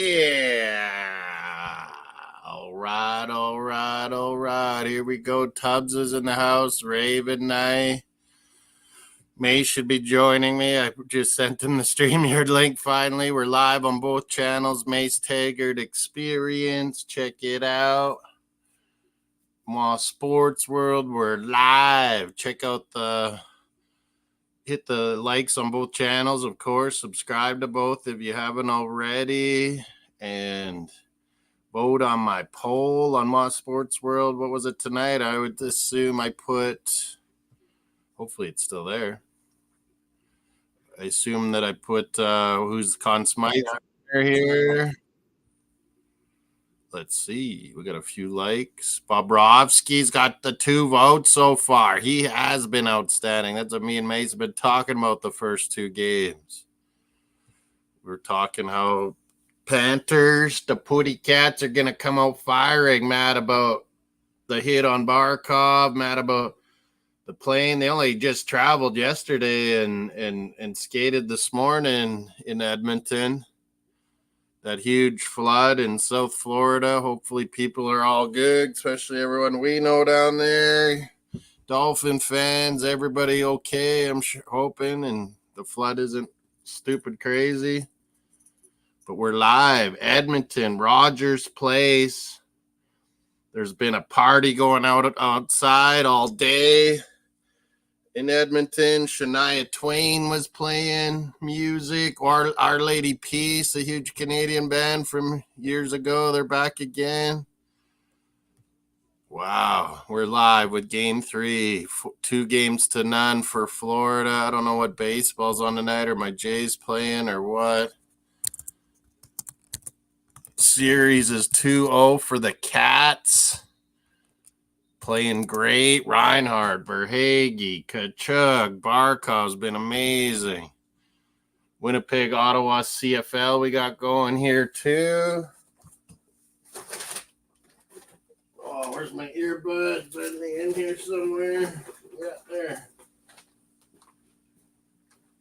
Yeah. All right. Here we go. Tubbs is in the house. Raven and I. May should be joining me. I just sent him the StreamYard link finally. We're live on both channels. Mace Taggart Experience. Check it out. Mosssports World. We're live. Check out hit the likes on both channels, of course. Subscribe to both if you haven't already. And vote on my poll on Mosssports World. What was it tonight? I would assume I put, hopefully it's still there. I assume that I put who's Conn Smythe here. Let's see. We got a few likes. Bobrovsky's got the 2 votes so far. He has been outstanding. That's what me and Mace have been talking about the first 2 games. We're talking how Panthers, the Putty Cats, are going to come out firing, mad about the hit on Barkov, mad about the plane. They only just traveled yesterday and skated this morning in Edmonton. That huge flood in South Florida. Hopefully people are all good, especially everyone we know down there. Dolphin fans, everybody okay, I'm hoping, and the flood isn't stupid crazy. But we're live. Edmonton, Rogers Place. There's been a party going outside all day in Edmonton. Shania Twain was playing music. Our Lady Peace, a huge Canadian band from years ago. They're back again. Wow. We're live with Game 3. 2 games to none for Florida. I don't know what baseball's on tonight, or my Jays playing, or what. Series is 2-0 for the Cats. Playing great. Reinhardt, Verhaeghe, Kachuk, Barkov's been amazing. Winnipeg, Ottawa, CFL we got going here too. Oh, where's my earbuds? Are they in here somewhere? Yeah, there.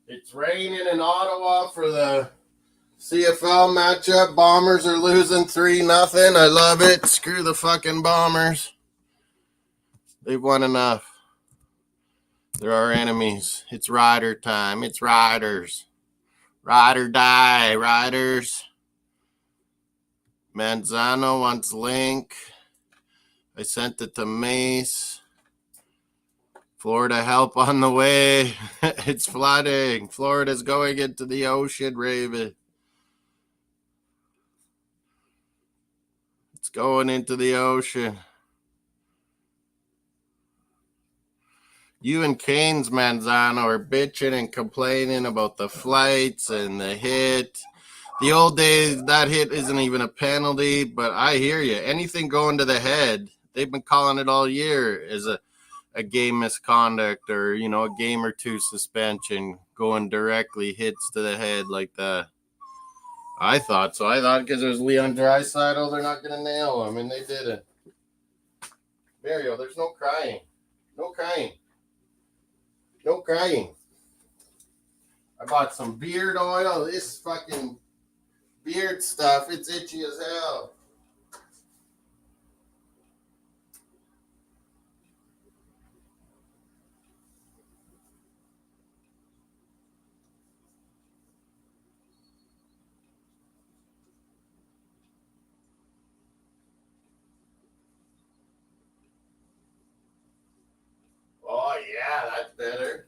It's raining in Ottawa for the CFL matchup. Bombers are losing 3-0. I love it. Screw the fucking Bombers. They've won enough. They're our enemies. It's Rider time. It's Riders. Ride or die, Riders. Manzano wants link. I sent it to Mace. Florida help on the way. It's flooding. Florida's going into the ocean, Raven. It's going into the ocean. You and Canes, Manzano, are bitching and complaining about the flights and the hit. The old days, that hit isn't even a penalty, but I hear you. Anything going to the head, they've been calling it all year as a game misconduct, or, you know, a game or 2 suspension, going directly hits to the head like that. I thought so. I thought because it was Leon Draisaitl, they're not going to nail him, and they didn't. Mario, there's no crying. No crying. No crying. I bought some beard oil. This fucking beard stuff, it's itchy as hell. Oh, yeah, that's better.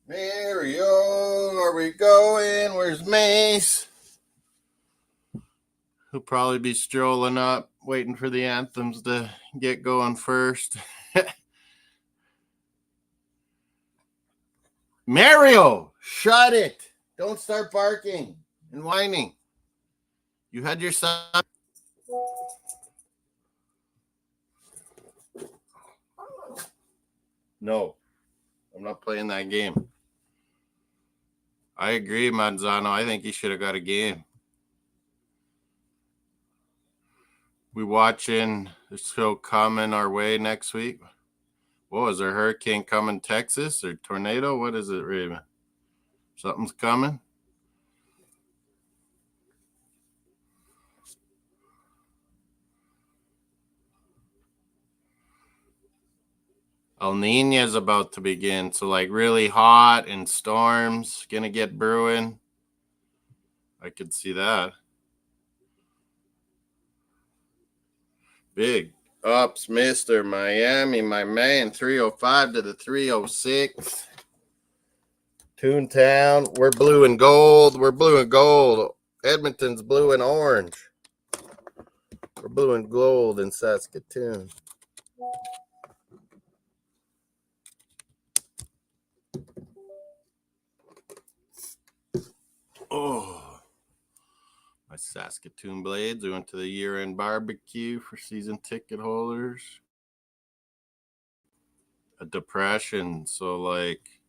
Mario, are we going? Where's Mace? He'll probably be strolling up, waiting for the anthems to get going first. Mario, shut it. Don't start barking and whining. You had your son. No, I'm not playing that game. I agree, Manzano. I think he should have got a game. We watching the show coming our way next week. What is there, a hurricane coming Texas or tornado? What is it, Raven? Something's coming? El Nino is about to begin. So like really hot and storms gonna get brewing. I could see that. Big ups, Mr. Miami, my man. 305 to the 306. Toontown. We're blue and gold. We're blue and gold. Edmonton's blue and orange. We're blue and gold in Saskatoon. Oh, my Saskatoon Blades. We went to the year-end barbecue for season ticket holders. A depression, so like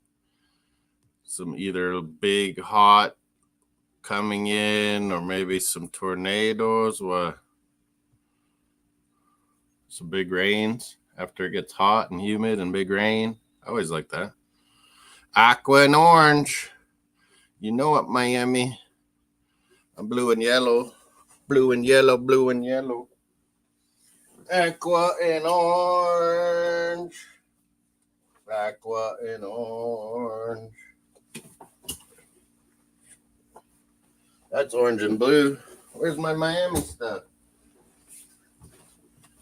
some either big hot coming in or maybe some tornadoes. What? Some big rains after it gets hot and humid and big rain. I always like that. Aqua and orange. You know what, Miami? I'm blue and yellow. Blue and yellow, blue and yellow. Aqua and orange. Aqua and orange. That's orange and blue. Where's my Miami stuff?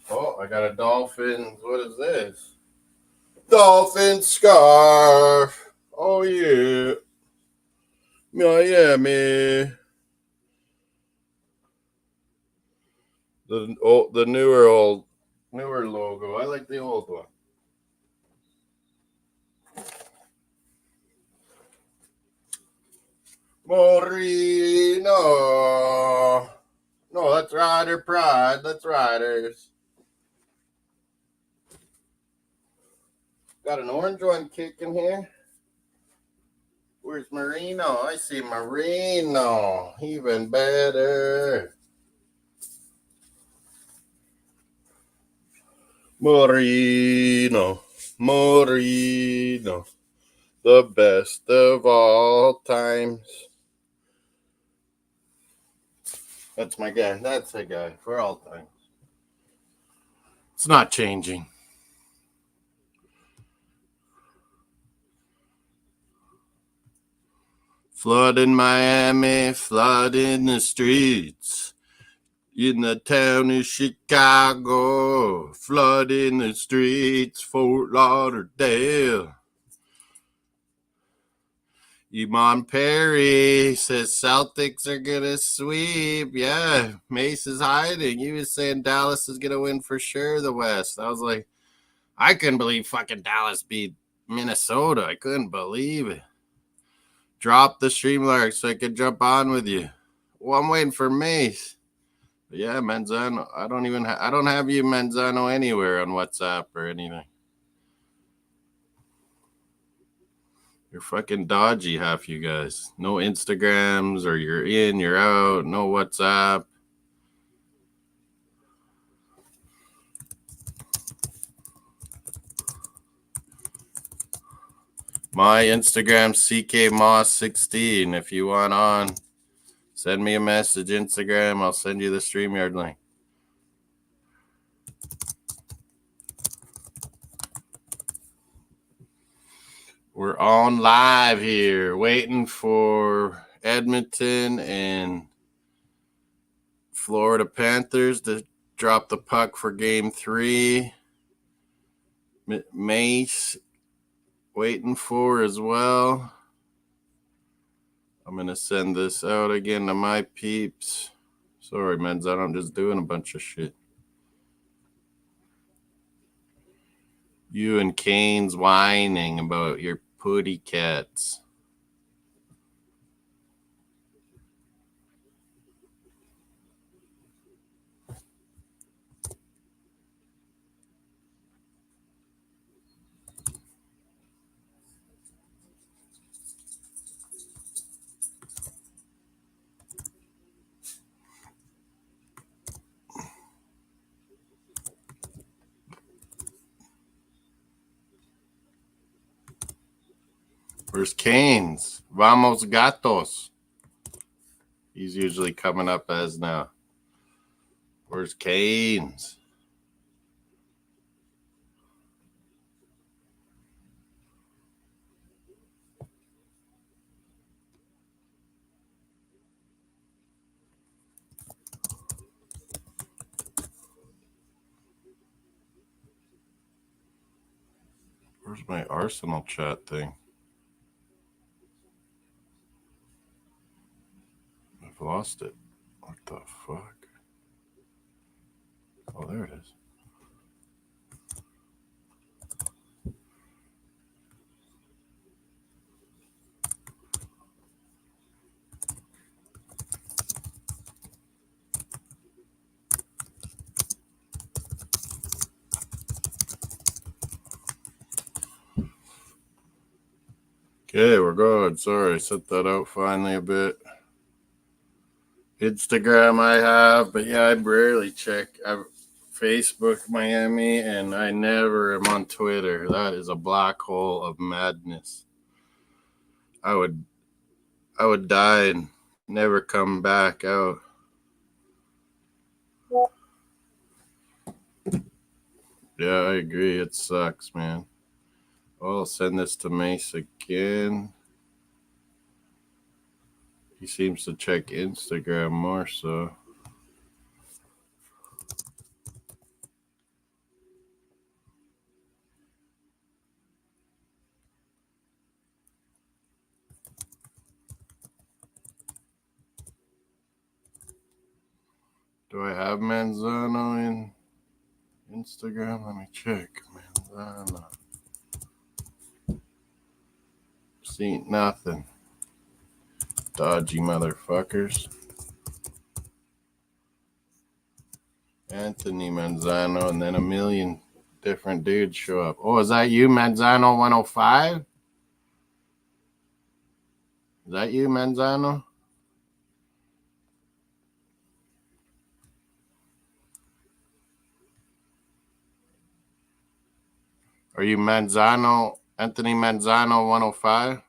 Oh, I got a Dolphins. What is this? Dolphin scarf. Oh, yeah. Miami. The newer logo. I like the old one. Moreno. No, that's Rider Pride. That's Riders. Got an orange one kicking here. Where's Marino? I see Marino. Even better. Moreno. The best of all times. That's my guy. That's a guy for all times. It's not changing. Flood in Miami, flood in the streets. In the town of Chicago, flood in the streets, Fort Lauderdale. Iman Perry says Celtics are going to sweep. Yeah, Mace is hiding. He was saying Dallas is going to win for sure the West. I was like, I couldn't believe fucking Dallas beat Minnesota. I couldn't believe it. Drop the Streamlark so I could jump on with you. Well, I'm waiting for Mace. But yeah, Manzano. I don't have you, Manzano, anywhere on WhatsApp or anything. You're fucking dodgy, half you guys. No Instagrams, or you're in, you're out, no WhatsApp. My Instagram, CKMoss16. If you want on, send me a message, Instagram. I'll send you the StreamYard link. We're on live here, waiting for Edmonton and Florida Panthers to drop the puck for game 3. Mace waiting for as well. I'm going to send this out again to my peeps. Sorry, Menza, I'm just doing a bunch of shit. You and Kane's whining about your putty cats. Where's Canes? Vamos Gatos. He's usually coming up as now. Where's Canes? Where's my Arsenal chat thing? I've lost it. What the fuck? Oh, there it is. Okay, we're good. Sorry, I set that out finally a bit. Instagram I have, but yeah, I rarely check. I've Facebook Miami, and I never am on Twitter. That is a black hole of madness. I would die and never come back out. Yeah, I agree. It sucks, man. Well, I'll send this to Mace again. He seems to check Instagram more so. Do I have Manzano in Instagram? Let me check. Manzano. See nothing. Dodgy motherfuckers. Anthony Manzano, and then a million different dudes show up. Oh, is that you, Manzano 105? Is that you, Manzano? Are you Manzano, Anthony Manzano 105?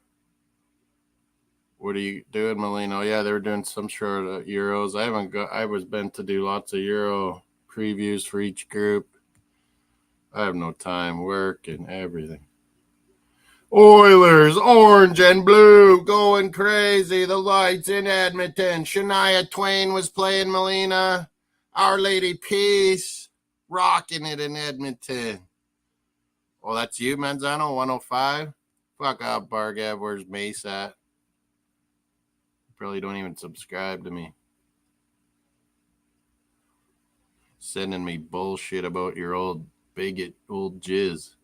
What are you doing, Molino? Yeah, they were doing some sort of Euros. I was bent to do lots of Euro previews for each group. I have no time, work and everything. Oilers, orange and blue, going crazy. The lights in Edmonton. Shania Twain was playing Molina. Our Lady Peace, rocking it in Edmonton. Oh, that's you, Manzano, 105? Fuck off, Bargav. Where's Mace at? Probably don't even subscribe to me. Sending me bullshit about your old bigot, old jizz.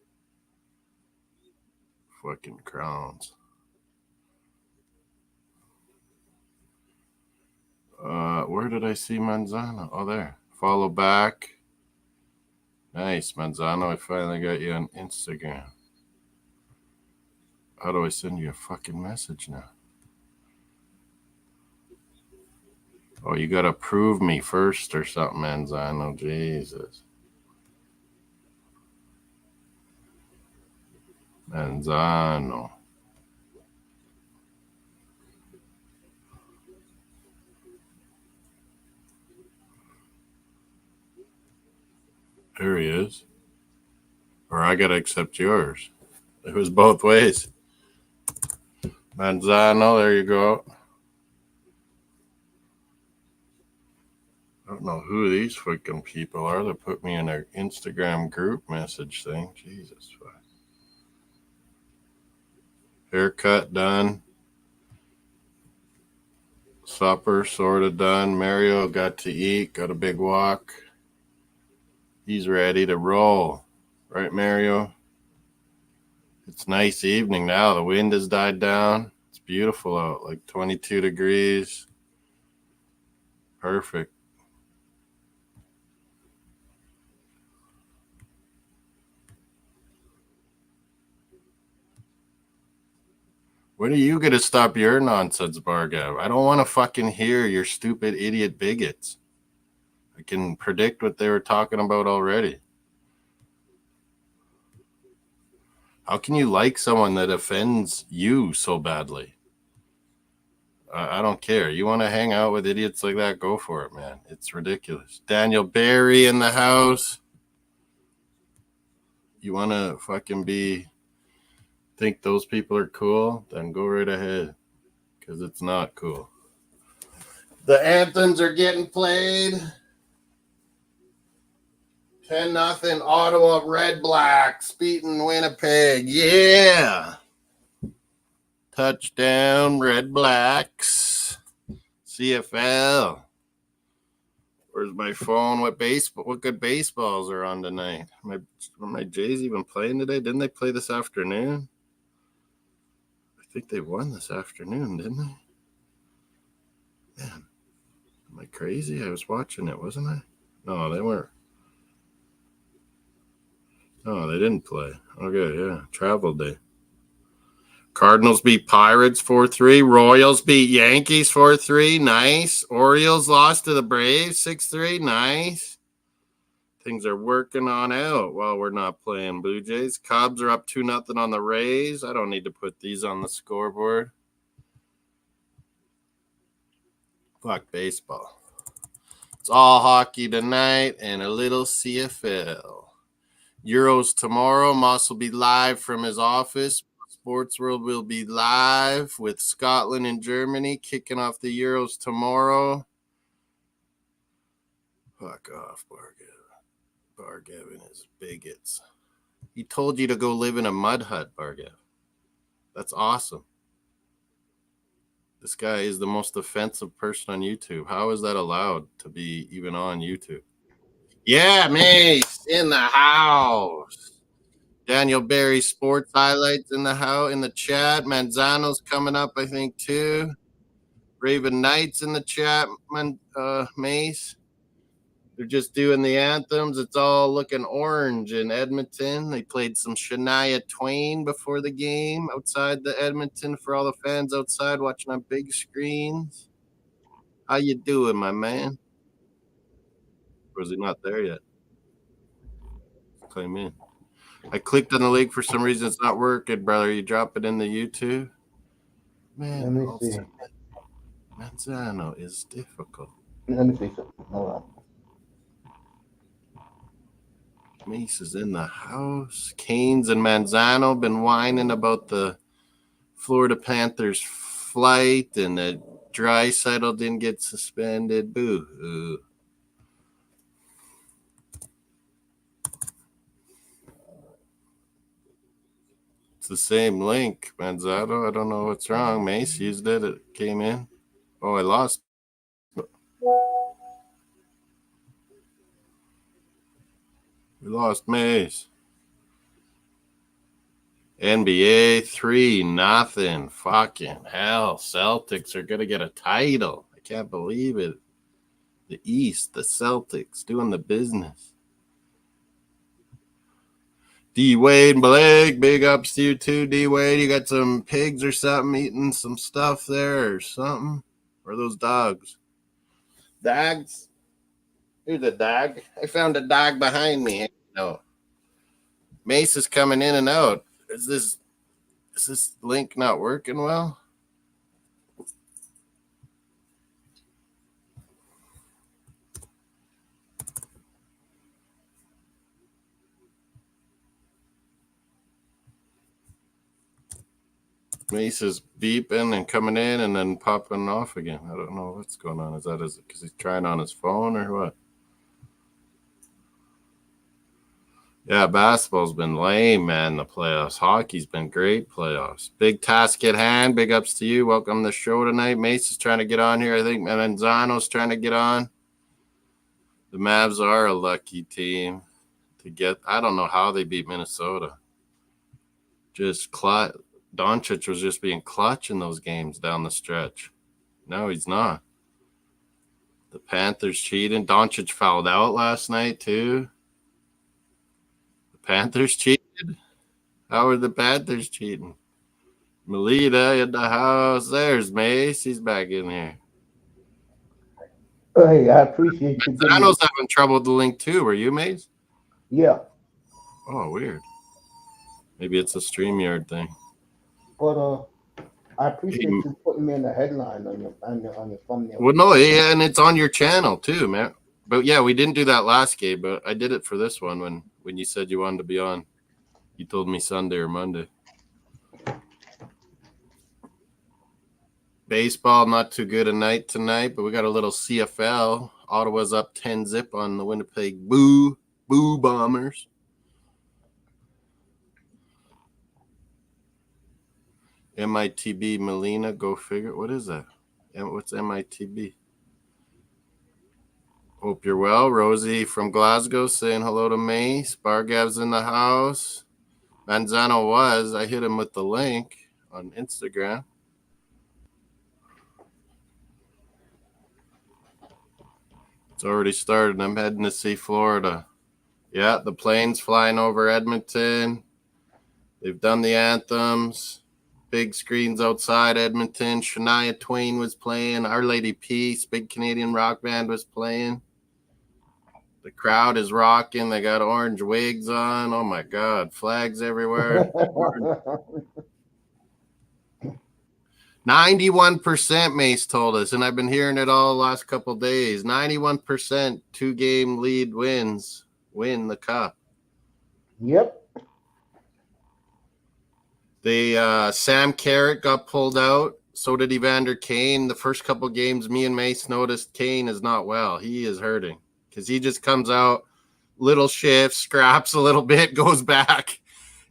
Fucking crowns. Where did I see Manzano? Oh, there. Follow back. Nice, Manzano. I finally got you on Instagram. How do I send you a fucking message now? Oh, you got to prove me first or something, Manzano. Jesus. Manzano. There he is. Or I got to accept yours. It was both ways. Manzano, there you go. I don't know who these fucking people are that put me in their Instagram group message thing. Jesus. Haircut done. Supper sort of done. Mario got to eat, got a big walk. He's ready to roll. Right, Mario? It's nice evening now. The wind has died down. It's beautiful out, like 22 degrees. Perfect. When are you going to stop your nonsense, Bargav? I don't want to fucking hear your stupid idiot bigots. I can predict what they were talking about already. How can you like someone that offends you so badly? I don't care. You want to hang out with idiots like that? Go for it, man. It's ridiculous. Daniel Barry in the house. You want to fucking think those people are cool? Then go right ahead, because it's not cool. The anthems are getting played. 10-0 Ottawa Red Blacks beating Winnipeg. Yeah. Touchdown Red Blacks. CFL. Where's my phone? What good baseballs are on tonight? Are my Jays even playing today? Didn't they play this afternoon? I think they won this afternoon, didn't they? Man, am I crazy? I was watching it, wasn't I? No, they weren't. Oh, they didn't play. Okay, yeah. Travel day. Cardinals beat Pirates 4-3. Royals beat Yankees 4-3. Nice. Orioles lost to the Braves 6-3. Nice. Things are working on out while we're not playing Blue Jays. Cubs are up 2-0 on the Rays. I don't need to put these on the scoreboard. Fuck baseball. It's all hockey tonight and a little CFL. Euros tomorrow. Moss will be live from his office. Sports World will be live with Scotland and Germany kicking off the Euros tomorrow. Fuck off, Bargev. Bargev and his bigots. He told you to go live in a mud hut, Bargev. That's awesome. This guy is the most offensive person on YouTube. How is that allowed to be even on YouTube? Yeah, Mace in the house. Daniel Barry sports highlights in the house, in the chat. Manzano's coming up, I think, too. Raven Knights in the chat, Mace. They're just doing the anthems. It's all looking orange in Edmonton. They played some Shania Twain before the game outside the Edmonton for all the fans outside watching on big screens. How you doing, my man? Or is he not there yet? Claim in. I clicked on the link for some reason. It's not working, brother. You drop it in the YouTube. Man, Let me see. Manzano is difficult. Let me see something. Hold on. Mace is in the house. Canes and Manzano been whining about the Florida Panthers flight and that Draisaitl didn't get suspended. Boo. It's the same link, Manzano. I don't know what's wrong. Mace used it. It came in. Oh, I lost. We lost Mace. NBA 3-0. Fucking hell. Celtics are going to get a title. I can't believe it. The East, the Celtics doing the business. D-Wade Blake, big ups to you too, D-Wade. You got some pigs or something eating some stuff there or something? Or those dogs? Dogs? Who's a dog? I found a dog behind me. No. Mace is coming in and out. Is this link not working well? Mace is beeping and coming in and then popping off again. I don't know what's going on. Is it because he's trying on his phone or what? Yeah, basketball's been lame, man, the playoffs. Hockey's been great playoffs. Big task at hand. Big ups to you. Welcome to the show tonight. Mace is trying to get on here. I think Manzano's trying to get on. The Mavs are a lucky team to get. I don't know how they beat Minnesota. Just Doncic was just being clutch in those games down the stretch. No, he's not. The Panthers cheating. Doncic fouled out last night, too. The Panthers cheated. How are the Panthers cheating? Melita in the house. There's Mace. He's back in here. Hey, I appreciate you. I was having trouble with the link, too. Were you, Mace? Yeah. Oh, weird. Maybe it's a StreamYard thing. But I appreciate you putting me in the headline on your thumbnail. Well, no, yeah, and it's on your channel too, man. But yeah, we didn't do that last game, but I did it for this one when you said you wanted to be on. You told me Sunday or Monday. Baseball, not too good a night tonight, but we got a little CFL. Ottawa's up 10-0 on the Winnipeg Boo Bombers. MITB Melina, go figure. What is that? What's MITB? Hope you're well. Rosie from Glasgow saying hello to me. Spargav's in the house. Manzano was. I hit him with the link on Instagram. It's already started. I'm heading to see Florida. Yeah, the plane's flying over Edmonton. They've done the anthems. Big screens outside Edmonton. Shania Twain was playing. Our Lady Peace, big Canadian rock band, was playing. The crowd is rocking. They got orange wigs on. Oh, my God. Flags everywhere. 91%, Mace told us, and I've been hearing it all the last couple of days. 91% two-game lead win the cup. Yep. The Sam Carrot got pulled out. So did Evander Kane. The first couple of games, me and Mace noticed Kane is not well. He is hurting because he just comes out, little shifts, scraps a little bit, goes back.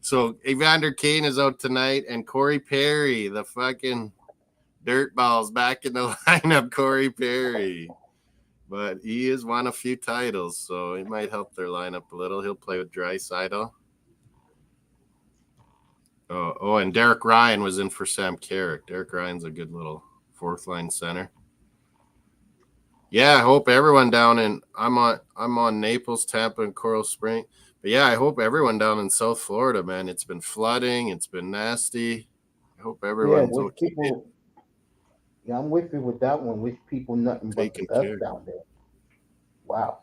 So Evander Kane is out tonight, and Corey Perry, the fucking dirtballs, back in the lineup. Corey Perry. But he has won a few titles, so it might help their lineup a little. He'll play with Draisaitl. Oh, and Derek Ryan was in for Sam Carrick. Derek Ryan's a good little fourth-line center. Yeah, I hope everyone down in I'm on Naples, Tampa, and Coral Spring. But yeah, I hope everyone down in South Florida, man. It's been flooding. It's been nasty. I hope everyone's okay. I'm with you with that one. Wish people nothing but the best down there. Wow.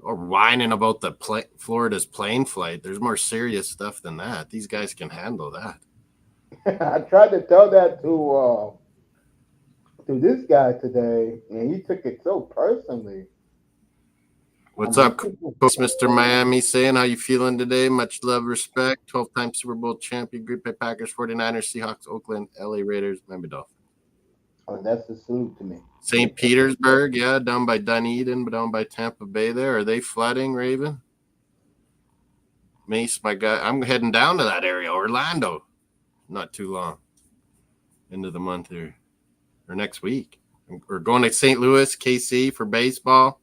Or whining about the Florida's plane flight. There's more serious stuff than that. These guys can handle that. I tried to tell that to this guy today, and he took it so personally. What's up, Mr. Miami? Saying how you feeling today? Much love, respect. 12-time Super Bowl champion, Green Bay Packers, 49ers, Seahawks, Oakland, LA Raiders, Miami Dolphins. Oh, that's a salute to me. St. Petersburg, yeah, down by Dunedin, but down by Tampa Bay there. Are they flooding, Raven? Mace, my guy, I'm heading down to that area, Orlando. Not too long. End of the month here. Or next week. We're going to St. Louis, KC for baseball.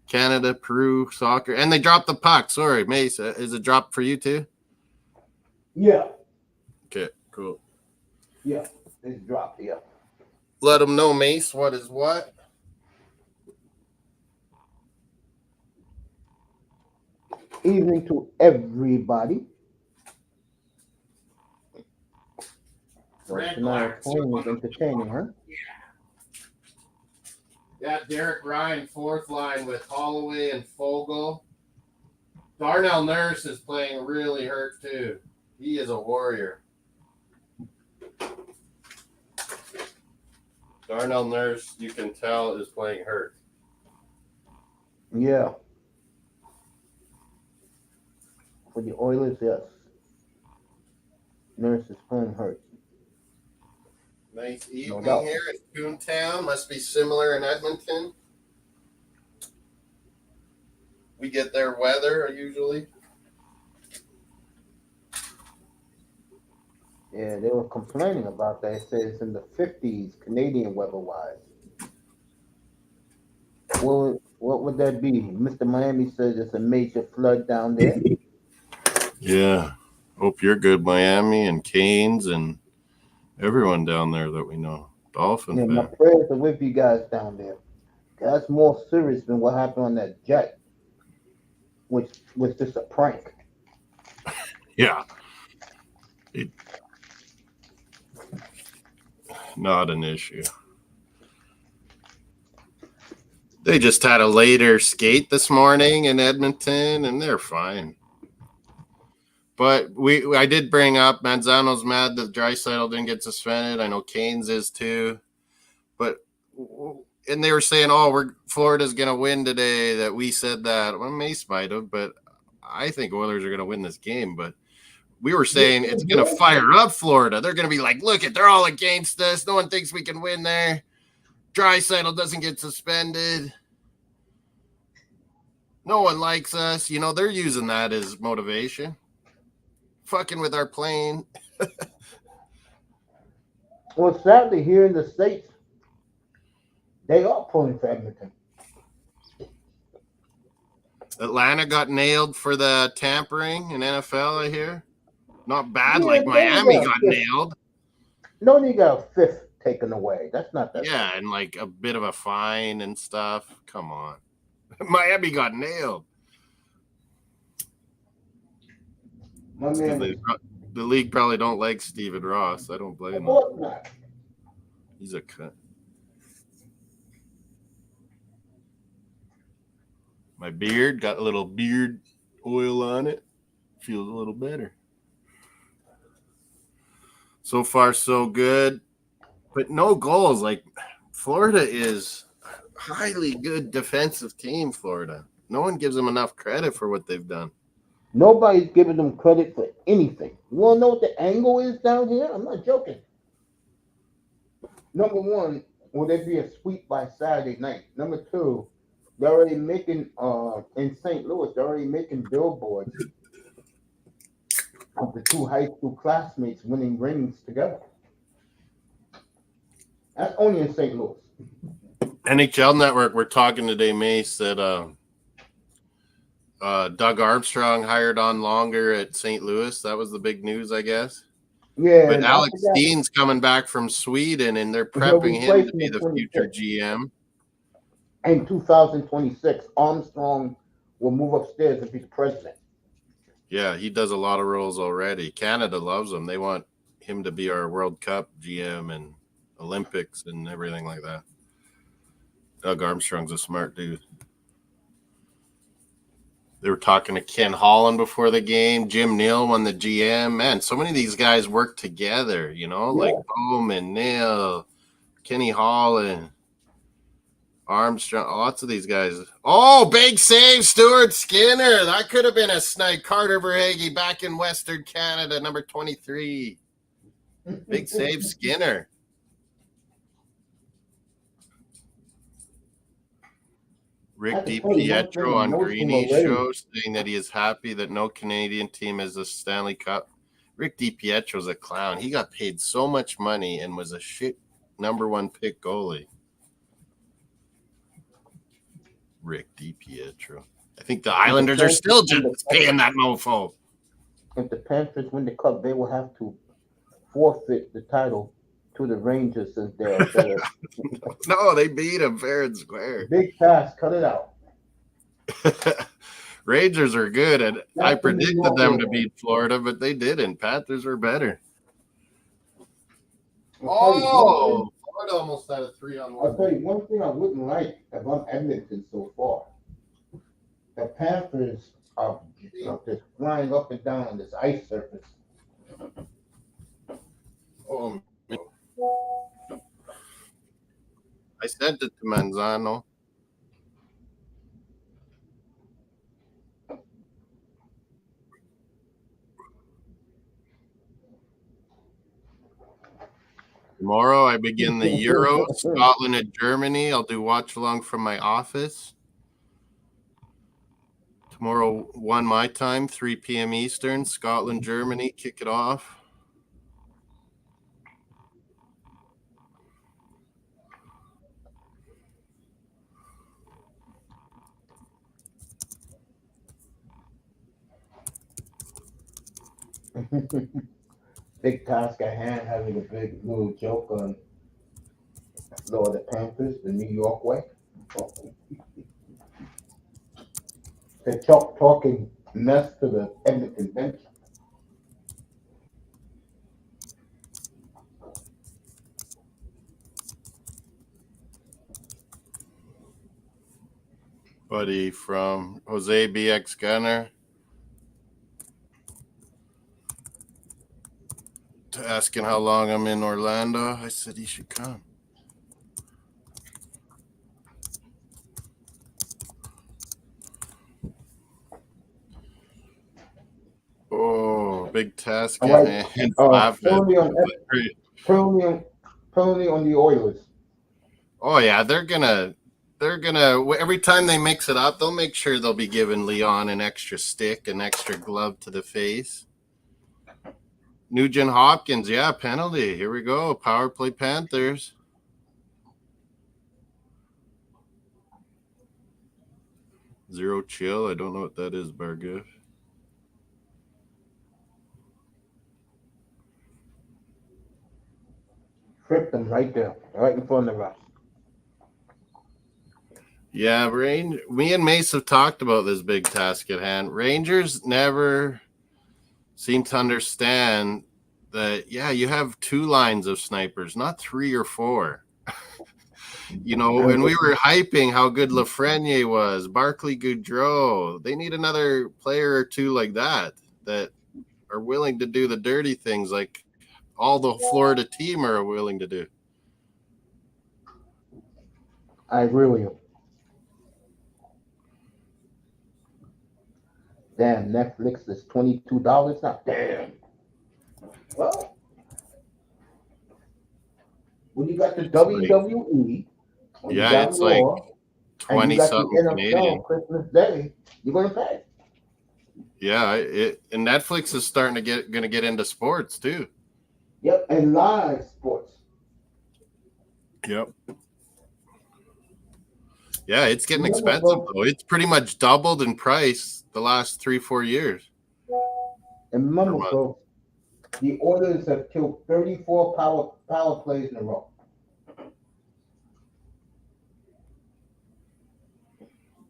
Canada, Peru, soccer. And they dropped the puck. Sorry, Mace. Is it dropped for you too? Yeah. Okay, cool. Yeah, it's dropped, yeah. Let them know, Mace, what is what. Evening to everybody. Tonight's playing was entertaining, huh? Yeah, Derek Ryan, fourth line with Holloway and Fogle. Darnell Nurse is playing really hurt, too. He is a warrior. Darnell Nurse, you can tell, is playing hurt. Yeah. For the Oilers, yes. Nurse is playing hurt. Nice evening here at Toontown. Must be similar in Edmonton. We get their weather usually. Yeah, they were complaining about that. It says it's in the 50s, Canadian weather-wise. What would that be? Mr. Miami says it's a major flood down there. Yeah. Hope you're good, Miami and Canes and everyone down there that we know. Dolphin fan. My prayers are with you guys down there. That's more serious than what happened on that jet, which was just a prank. Yeah. Not an issue. They just had a later skate this morning in Edmonton, and they're fine. But I did bring up Manzano's mad that Draisaitl didn't get suspended. I know Canes is too. But and they were saying, "Oh, Florida's going to win today." That we said that. Well, Mace might have, but I think Oilers are going to win this game. But we were saying it's going to fire up Florida. They're going to be like, "Look they're all against us. No one thinks we can win there. Draisaitl doesn't get suspended. No one likes us." You know, they're using that as motivation. Fucking with our plane. Well, sadly, here in the States, they are pulling for Edmonton. Atlanta got nailed for the tampering in NFL, I hear. Not bad, like Miami got nailed. No, you got a fifth taken away. That's not that. Yeah, and like a bit of a fine and stuff. Come on. Miami got nailed. My man, the league probably don't like Stephen Ross. I don't blame him. He's a cunt. My beard got a little beard oil on it. Feels a little better. So far, so good. But no goals. Like, Florida is a highly good defensive team, Florida. No one gives them enough credit for what they've done. Nobody's giving them credit for anything. You want to know what the angle is down here? I'm not joking. Number one, will there be a sweep by Saturday night? Number two, they're already making, in St. Louis, they're already making billboards of the two high school classmates winning rings together. That's only in St. Louis. NHL Network, we're talking today, Mace, that Doug Armstrong hired on longer at St. Louis. That was the big news, I guess. Yeah. But Alex Steen's coming back from Sweden, and they're prepping him to be the future GM. In 2026, Armstrong will move upstairs and be the president. Yeah, he does a lot of roles already. Canada loves him. They want him to be our World Cup GM and Olympics and everything like that. Doug Armstrong's a smart dude. They were talking to Ken Holland before the game. Jim Neal won the GM. Man, so many of these guys work together, you know, like Bowman, Neal, Kenny Holland, Armstrong, lots of these guys. Oh, big save, Stuart Skinner. That could have been a snipe. Carter Verhaeghe back in Western Canada, number 23. Big save, Skinner. Rick DiPietro on Greeny's show saying that he is happy that no Canadian team has a Stanley Cup. Rick DiPietro's a clown. He got paid so much money and was a shit number one pick goalie. Rick DiPietro. I think the Islanders are still just paying that mofo. If the Panthers win the cup, they will have to forfeit the title to the Rangers since they're No, they beat them fair and square. Big pass, cut it out. Rangers are good, and I predicted them to beat Florida, but they didn't. Panthers were better. Oh, Florida almost had a 3-on-1. I'll tell you one thing I wouldn't like if I'm Edmonton so far. The Panthers are just flying up and down on this ice surface. Oh, man. I sent it to Manzano. Tomorrow I begin the Euros, Scotland and Germany. I'll do watch along from my office. Tomorrow, 1 my time, 3 p.m. Eastern, Scotland, Germany, kick it off. Big task at hand, having a big little joke on the Panthers, the New York way. They're talking mess to the Edmonton bench. Buddy from Jose BX Gunner. asking how long I'm in Orlando. I said he should come. Oh, big task All at right. hand. Flathead. Penalty on the Oilers. Oh yeah, they're gonna every time they mix it up, they'll make sure they'll be giving Leon an extra stick, an extra glove to the face. Nugent Hopkins, yeah, penalty. Here we go. Power play Panthers. Zero chill. I don't know what that is, Bargiv. Tripped them right there, right in front of us. Yeah, me and Mace have talked about this big task at hand. Rangers never seem to understand that, yeah, you have two lines of snipers, not three or four. You know, and we were hyping how good Lafreniere was, Barclay Goudreau. They need another player or two like that are willing to do the dirty things like all the Florida team are willing to do. I agree with you. Damn, Netflix is $22 now. Damn. Well, when you got the WWE, Yeah, it's like Raw, 20 something Canadian. Christmas Day, you're gonna pay. Yeah, and Netflix is starting to gonna get into sports too. Yep, and live sports. Yep. Yeah, it's getting expensive though. It's pretty much doubled in price the last 3-4 years. And remember, bro, the Oilers have killed 34 power plays in a row.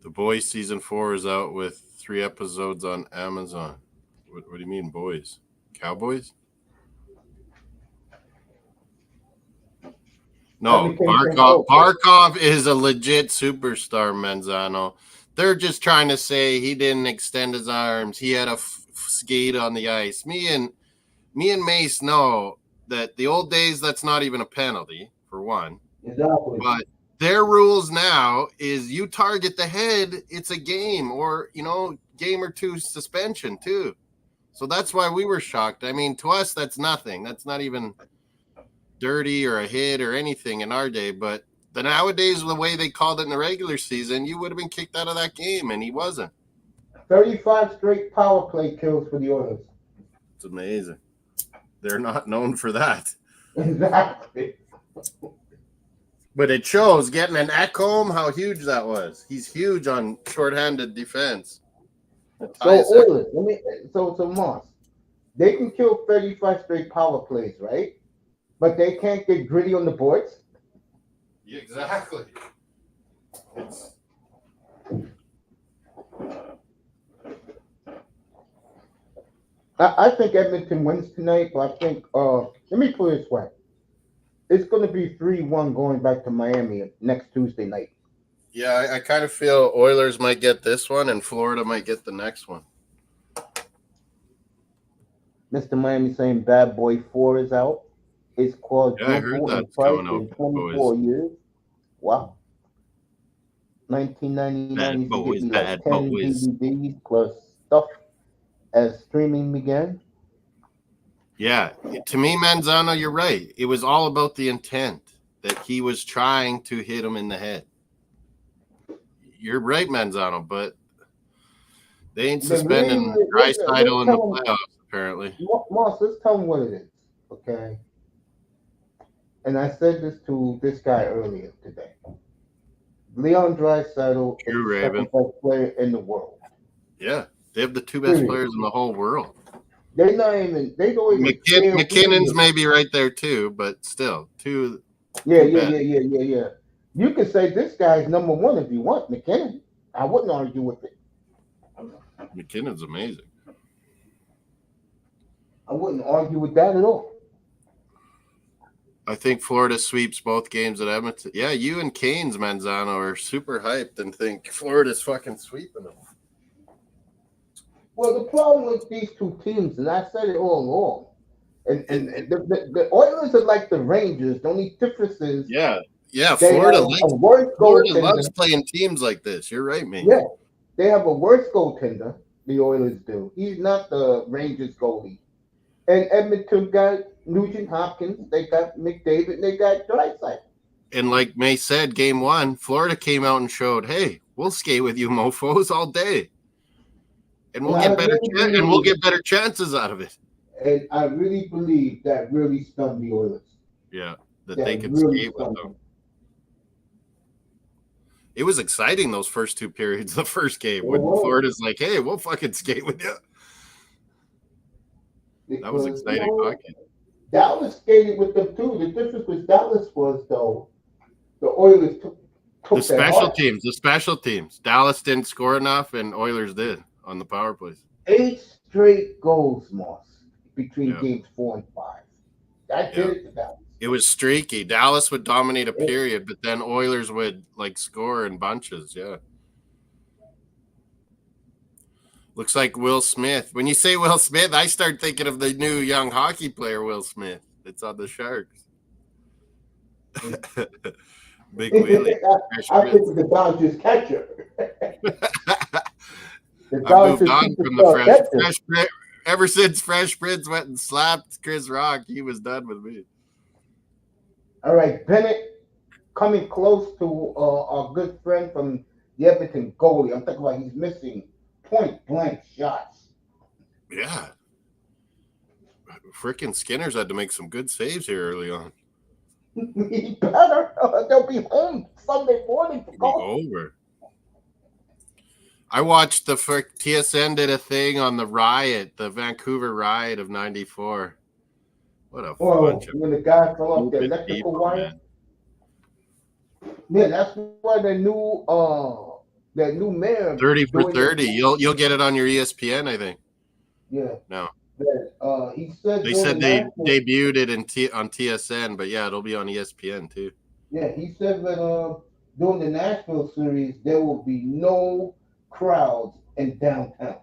The Boys season 4 is out with 3 episodes on Amazon. What do you mean, boys? Cowboys? No, Barkov is a legit superstar, Manzano. They're just trying to say he didn't extend his arms. He had a skate on the ice. Me and Mace know that the old days, that's not even a penalty, for one. Exactly. But their rules now is you target the head, it's a game or, game or two suspension too. So that's why we were shocked. I mean, to us, that's nothing. That's not even dirty or a hit or anything in our day. But nowadays, the way they called it in the regular season, you would have been kicked out of that game, and he wasn't. 35 straight power play kills for the Oilers. It's amazing. They're not known for that. Exactly. But it shows getting an Ekholm, how huge that was. He's huge on shorthanded defense. So Oilers, so Moss, they can kill 35 straight power plays, right? But they can't get gritty on the boards. Exactly. I think Edmonton wins tonight, but I think let me put it this way. It's going to be 3-1 going back to Miami next Tuesday night. Yeah, I kind of feel Oilers might get this one and Florida might get the next one. Mr. Miami saying Bad Boy 4 is out. It's called I heard that's coming out. In 24 years. Wow. 1999, Bad you 10 boys. DVDs plus stuff as streaming began. Yeah, to me, Manzano, you're right. It was all about the intent that he was trying to hit him in the head. You're right, Manzano, but they ain't suspending Draisaitl in the playoffs, apparently. Moss, let's tell him what it is, okay? And I said this to this guy earlier today. Leon Draisaitl is the second best player in the world. Yeah, they have the two best players in the whole world. They don't even. McKinnon's maybe right there too, but still two. Yeah. You can say this guy's number one if you want McKinnon. I wouldn't argue with it. McKinnon's amazing. I wouldn't argue with that at all. I think Florida sweeps both games at Edmonton. Yeah, you and Canes, Manzano, are super hyped and think Florida's fucking sweeping them. Well, the problem with these two teams, and I said it all along, And the Oilers are like the Rangers. The only difference is yeah. they Florida have a worse Florida goaltender. loves playing teams like this. You're right, man. Yeah, they have a worse goaltender. The Oilers do. He's not the Rangers goalie. And Edmonton got Nugent Hopkins. They got McDavid. They got Draisaitl. And like May said, game 1, Florida came out and showed, hey, we'll skate with you mofos all day. And we'll get better chances out of it. And I really believe that really stunned the Oilers. Yeah, that they could skate with them. It was exciting those first 2 periods, the first game, when Florida's like, hey, we'll fucking skate with you. That was exciting hockey. Dallas skated with them too. The difference with Dallas was, though, the Oilers took the special teams. Dallas didn't score enough, and Oilers did on the power plays. 8 straight goals, Moss, between games 4 and 5. That did it to Dallas. It was streaky. Dallas would dominate a period, but then Oilers would like score in bunches. Yeah. Looks like Will Smith. When you say Will Smith, I start thinking of the new young hockey player, Will Smith. It's on the Sharks. Big Willie. I think of the Dodgers catcher. I moved on from the Fresh Prince. Ever since Fresh Prince went and slapped Chris Rock, he was done with me. All right, Bennett coming close to our good friend from the Edmonton goalie. I'm talking about he's missing point-blank shots. Yeah. Frickin' Skinner's had to make some good saves here early on. He better. They'll be home Sunday morning for golf. Over. I watched TSN did a thing on the riot, the Vancouver riot of '94. What a bunch of when the guy fell off the electrical wire. Yeah, that's why the new mayor 30 for 30. You'll get it on your ESPN, I think. Yeah. No. He said they said they debuted it on TSN, but yeah, it'll be on ESPN too. Yeah, he said that during the Nashville series there will be no crowds in downtown.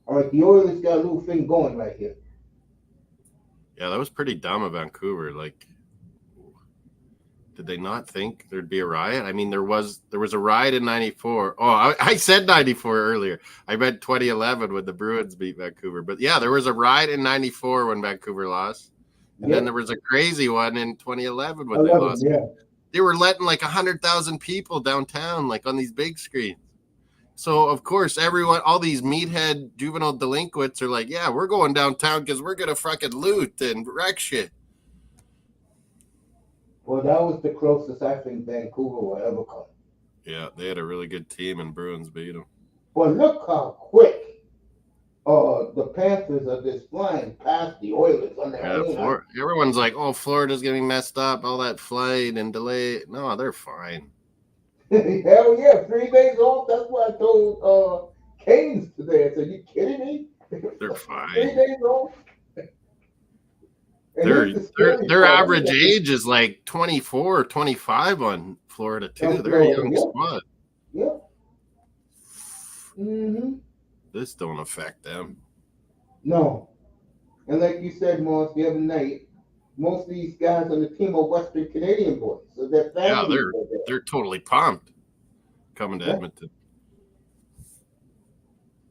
All right, the Oilers got a little thing going right here. Yeah, that was pretty dumb of Vancouver. Like, did they not think there'd be a riot? I mean, there was a riot in '94. Oh, I said '94 earlier. I meant 2011 when the Bruins beat Vancouver. But yeah, there was a riot in '94 when Vancouver lost. And then there was a crazy one in 2011 when they lost. Yeah. They were letting like 100,000 people downtown, like on these big screens. So, of course, all these meathead juvenile delinquents are like, yeah, we're going downtown because we're going to fucking loot and wreck shit. Well, that was the closest I think Vancouver will ever come. Yeah, they had a really good team and Bruins beat them. Well, look how quick the Panthers are just flying past the Oilers on their own. Everyone's like, oh, Florida's getting messed up, all that flight and delay. No, they're fine. Hell yeah, 3 days off. That's what I told Canes today. I said, you kidding me? They're fine. 3 days off. Their average age is like 24 or 25 on Florida too. They're a young squad. Yeah. Mm-hmm. This don't affect them. No. And like you said, Moss, the other night, most of these guys on the team are Western Canadian boys. So their families they're totally pumped coming to Edmonton.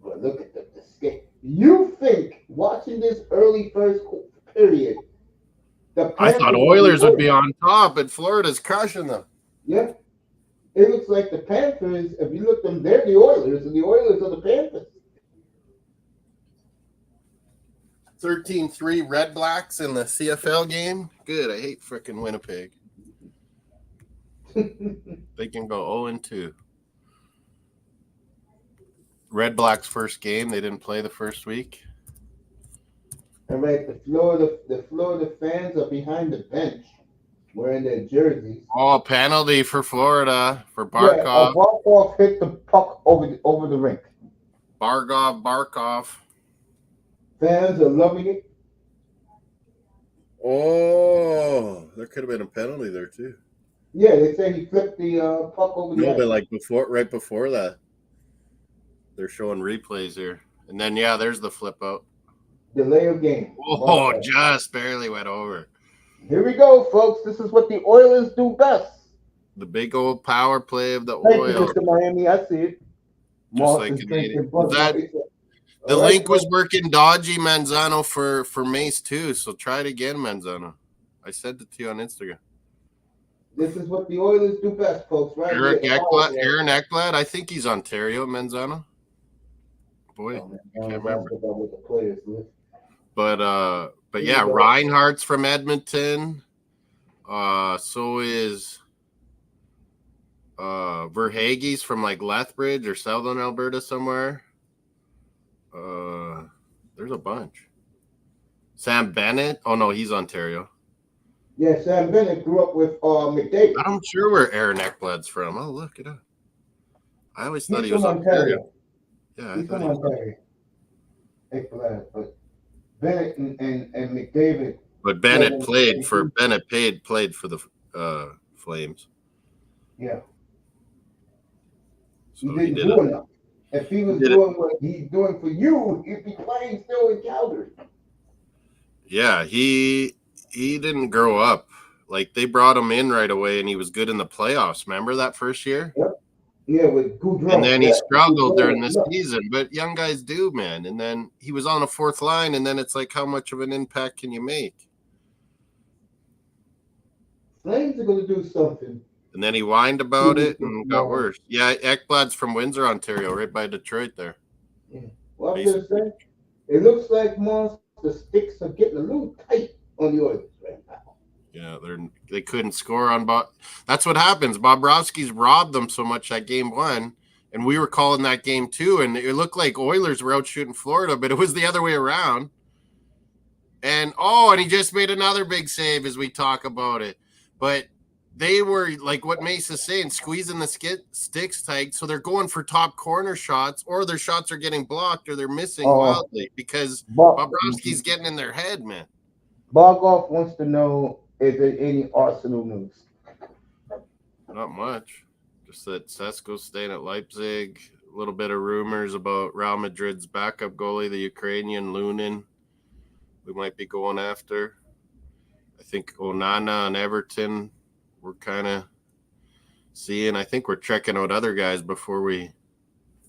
Well, look at the skate. You think watching this early first period, I thought Oilers would be on top, and Florida's crushing them. Yeah. It looks like the Panthers, if you look at them, they're the Oilers, and the Oilers are the Panthers. 13-3 Red Blacks in the CFL game. Good. I hate frickin' Winnipeg. They can go 0-2. Red Blacks first game. They didn't play the first week. All right, the Florida fans are behind the bench wearing their jerseys. Oh, penalty for Florida for Barkov. Yeah, Barkov hit the puck over the rink. Barkov. Fans are loving it. Oh, there could have been a penalty there too. Yeah, they say he flipped the puck over the ice. But like right before that. They're showing replays here. And then, there's the flip out. Delay of game. Oh, just barely went over. Here we go, folks. This is what the Oilers do best. The big old power play of the Thank you, oil. Mr. Miami. I see it. Just Moss like is Canadian. drinking The link was working dodgy, Manzano, for Mace too. So try it again, Manzano. I sent it to you on Instagram. This is what the Oilers do best, folks. Right Aaron here. Aaron Ekblad. I think he's Ontario, Manzano. Boy, I can't remember. But yeah, Reinhardt's from Edmonton. So is Verhaeghe's from like Lethbridge or Southern Alberta somewhere. There's a bunch. Sam Bennett. Oh no, he's Ontario. Yeah, Sam Bennett grew up with McDavid. I'm sure where Aaron Ekblad's from. Oh, look it up. I always thought he was Ontario. Yeah, he's from Ontario. Ekblad, but Bennett and McDavid. But Bennett played for the Flames. Yeah. So he didn't do enough. If he was doing what he's doing for you, he'd be playing still in Calgary. Yeah, he didn't grow up. Like they brought him in right away, and he was good in the playoffs. Remember that first year? Yep. Yeah, with Goudreau. And then he struggled during the season, but young guys do, man. And then he was on the fourth line, and then it's like, how much of an impact can you make? Flames are going to do something. And then he whined about it and got worse. Yeah, Ekblad's from Windsor, Ontario, right by Detroit there. Yeah. Well, I'm just saying, it looks like Moss, the sticks are getting a little tight on the Oilers right now. Yeah, they couldn't score on Bob. That's what happens. Bobrovsky's robbed them so much that game one, and we were calling that game too, and it looked like Oilers were out shooting Florida, but it was the other way around. And he just made another big save as we talk about it. But they were, like what Mace is saying, squeezing the sticks tight, so they're going for top corner shots, or their shots are getting blocked, or they're missing wildly because Bobrovsky's getting in their head, man. Bogov wants to know, is there any Arsenal news? Not much. Just that Sesko's staying at Leipzig. A little bit of rumors about Real Madrid's backup goalie, the Ukrainian Lunin, we might be going after. I think Onana and Everton we're kind of seeing. I think we're checking out other guys before we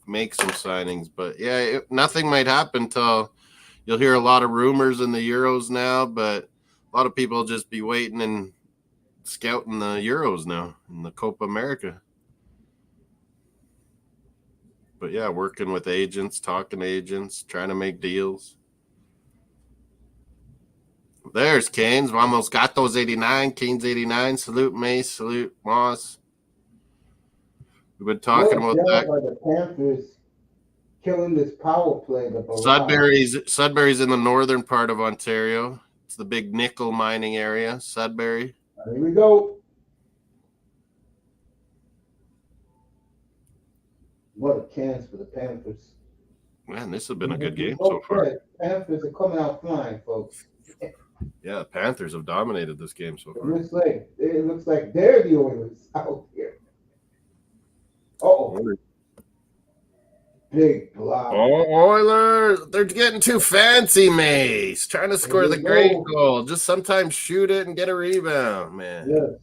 make some signings. But, yeah, nothing might happen till you'll hear a lot of rumors in the Euros now, but a lot of people will just be waiting and scouting the Euros now in the Copa America. But, yeah, working with agents, talking to agents, trying to make deals. There's Canes. We almost got those 89. Canes 89. Salute Mace. Salute Moss. We've been talking about that. By the Panthers killing this power play. Sudbury's in the northern part of Ontario. It's the big nickel mining area, Sudbury. Here we go. What a chance for the Panthers. Man, this has been a good game so far. Panthers are coming out flying, folks. Yeah, the Panthers have dominated this game so far. It looks like they're the Oilers out here. Big block. Oilers! They're getting too fancy, Mace. Trying to score the great goal. Just sometimes shoot it and get a rebound, man. Yes.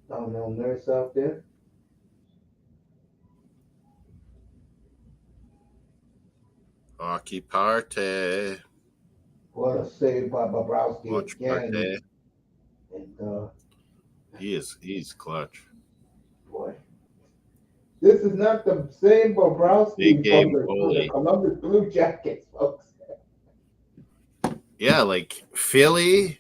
No nurse out there. Hockey party. What a save by Bobrovsky again. Party. And he's clutch. Boy. This is not the same Bobrovsky from the Columbus Blue Jackets, folks. Yeah, like Philly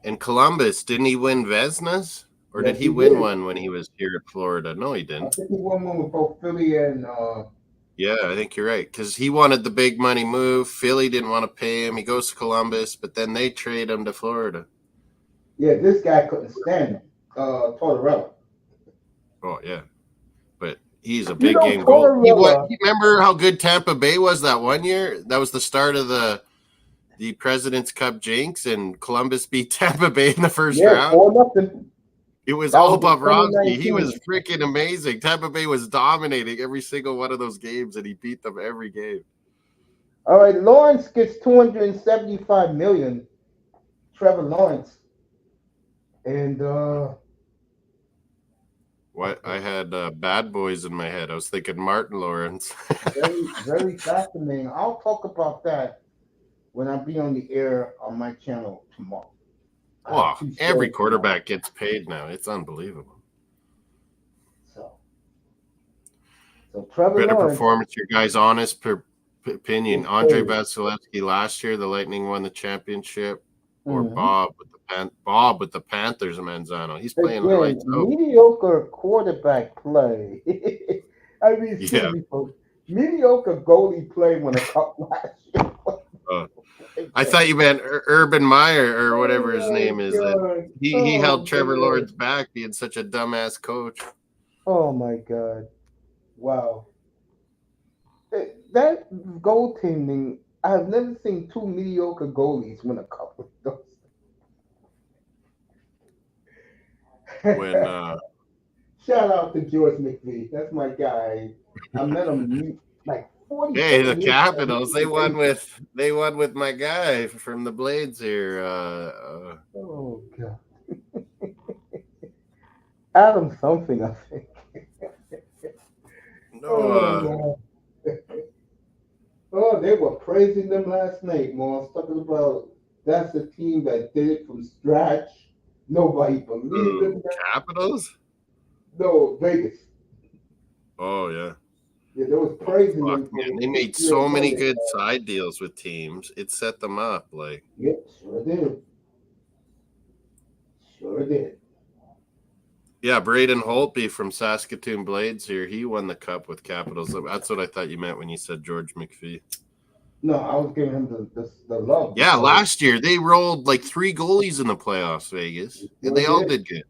and Columbus. Didn't he win Vezinas? Or did he win one when he was here at Florida? No, he didn't. I think he won one with both Philly and yeah, I think you're right. Because he wanted the big money move. Philly didn't want to pay him. He goes to Columbus, but then they trade him to Florida. Yeah, this guy couldn't stand him. Tortorella. Oh, yeah. But He's a You big know, game goal. Tortorella. You remember how good Tampa Bay was that one year? That was the start of the President's Cup jinx, and Columbus beat Tampa Bay in the first Yeah, round. 4-0. It was That all was in Bobrovsky. He 2019. was freaking amazing. Tampa Bay was dominating every single one of those games, and he beat them every game. All right, Lawrence gets $275 million. Trevor Lawrence, and What I had Bad Boys in my head. I was thinking Martin Lawrence. very, very fascinating. I'll talk about that when I be on the air on my channel tomorrow. Oh, every quarterback gets paid now. It's unbelievable. So Trevor Better Lawrence, performance. Your guy's honest opinion. Andre Vasilevsky last year, the Lightning won the championship, or Bob with the Panthers, Manzano. He's playing the right out. Mediocre quarterback play. I mean, excuse me, folks. Mediocre goalie play when a cup last year. I thought you meant Urban Meyer or whatever his name is. He held Trevor Lawrence back being such a dumbass coach. Oh my God. Wow. That goaltending, I've never seen two mediocre goalies win a cup with those. When Shout out to George McVie. That's my guy. I met him like 40. Hey, the Capitals, they won with my guy from the Blades here. Oh God. Adam something, I think. No, oh, they were praising them last night, Moss, talking about that's a team that did it from scratch. Nobody believed in them. Capitals? No, Vegas. Oh, yeah. Yeah, they was praising them. Man. They made so many good side deals with teams. It set them up. Like, yep, sure did. Sure did. Yeah, Braden Holtby from Saskatoon Blades here. He won the cup with Capitals. That's what I thought you meant when you said George McPhee. No, I was giving him the love. Yeah, last year they rolled like 3 goalies in the playoffs, Vegas. And they all did good.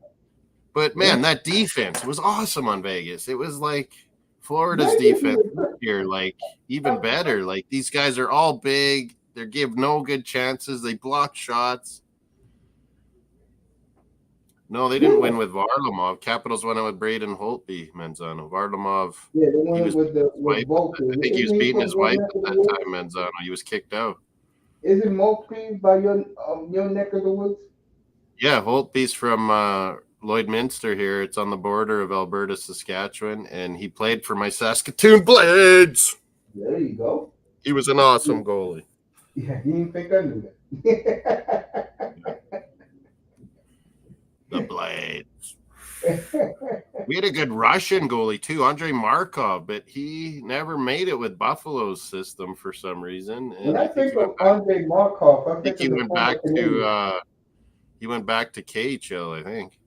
But, man, that defense was awesome on Vegas. It was like Florida's defense this year, like even better. Like these guys are all big. They give no good chances. They block shots. No, they didn't win with Varlamov. Capitals went with Braden Holtby, Manzano. Varlamov. Yeah, they went with wife. I think he was beating his wife at that time, Manzano. He was kicked out. Is it Moltby by your neck of the woods? Yeah, Holtby's from Lloydminster here. It's on the border of Alberta, Saskatchewan, and he played for my Saskatoon Blades. There you go. He was an awesome goalie. Yeah, you didn't think I knew that. The Blades. We had a good Russian goalie too, Andrei Markov, but he never made it with Buffalo's system for some reason. And when I think of Andrei Markov, I think he went back to KHL, I think.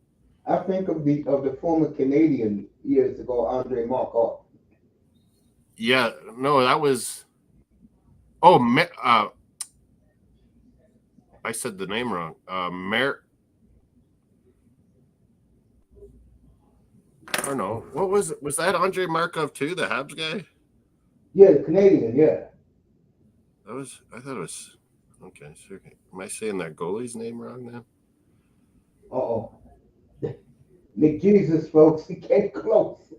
I think of the former Canadian years ago, Andrei Markov. Yeah, no, that was. I said the name wrong. Or no, what was it? Was that Andrei Markov too, the Habs guy? Yeah, the Canadian, yeah. I thought it was okay. Sure. Am I saying that goalie's name wrong now? Uh-oh. McJesus, folks, he came close.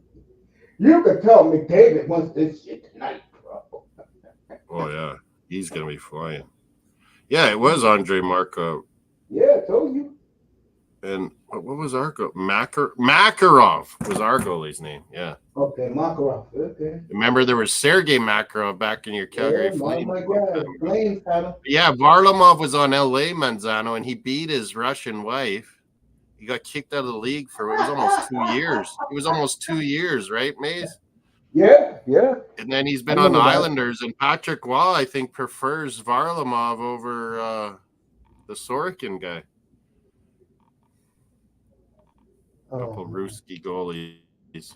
You could tell McDavid wants this shit tonight, bro. Oh yeah, he's gonna be flying. Yeah, it was Andrei Markov. Yeah, I told you. And what was our goal? Makarov was our goalie's name. Yeah. Okay, Makarov. Okay. Remember, there was Sergei Makarov back in your Calgary Flames. Oh my God, Flames had him. Yeah, Varlamov was on LA, Manzano, and he beat his Russian wife. He got kicked out of the league for it was almost 2 years. It was almost 2 years, right, Maze? Yeah. And then he's been on the Islanders, and Patrick Waugh, I think, prefers Varlamov over the Sorokin guy. Couple Ruski goalies.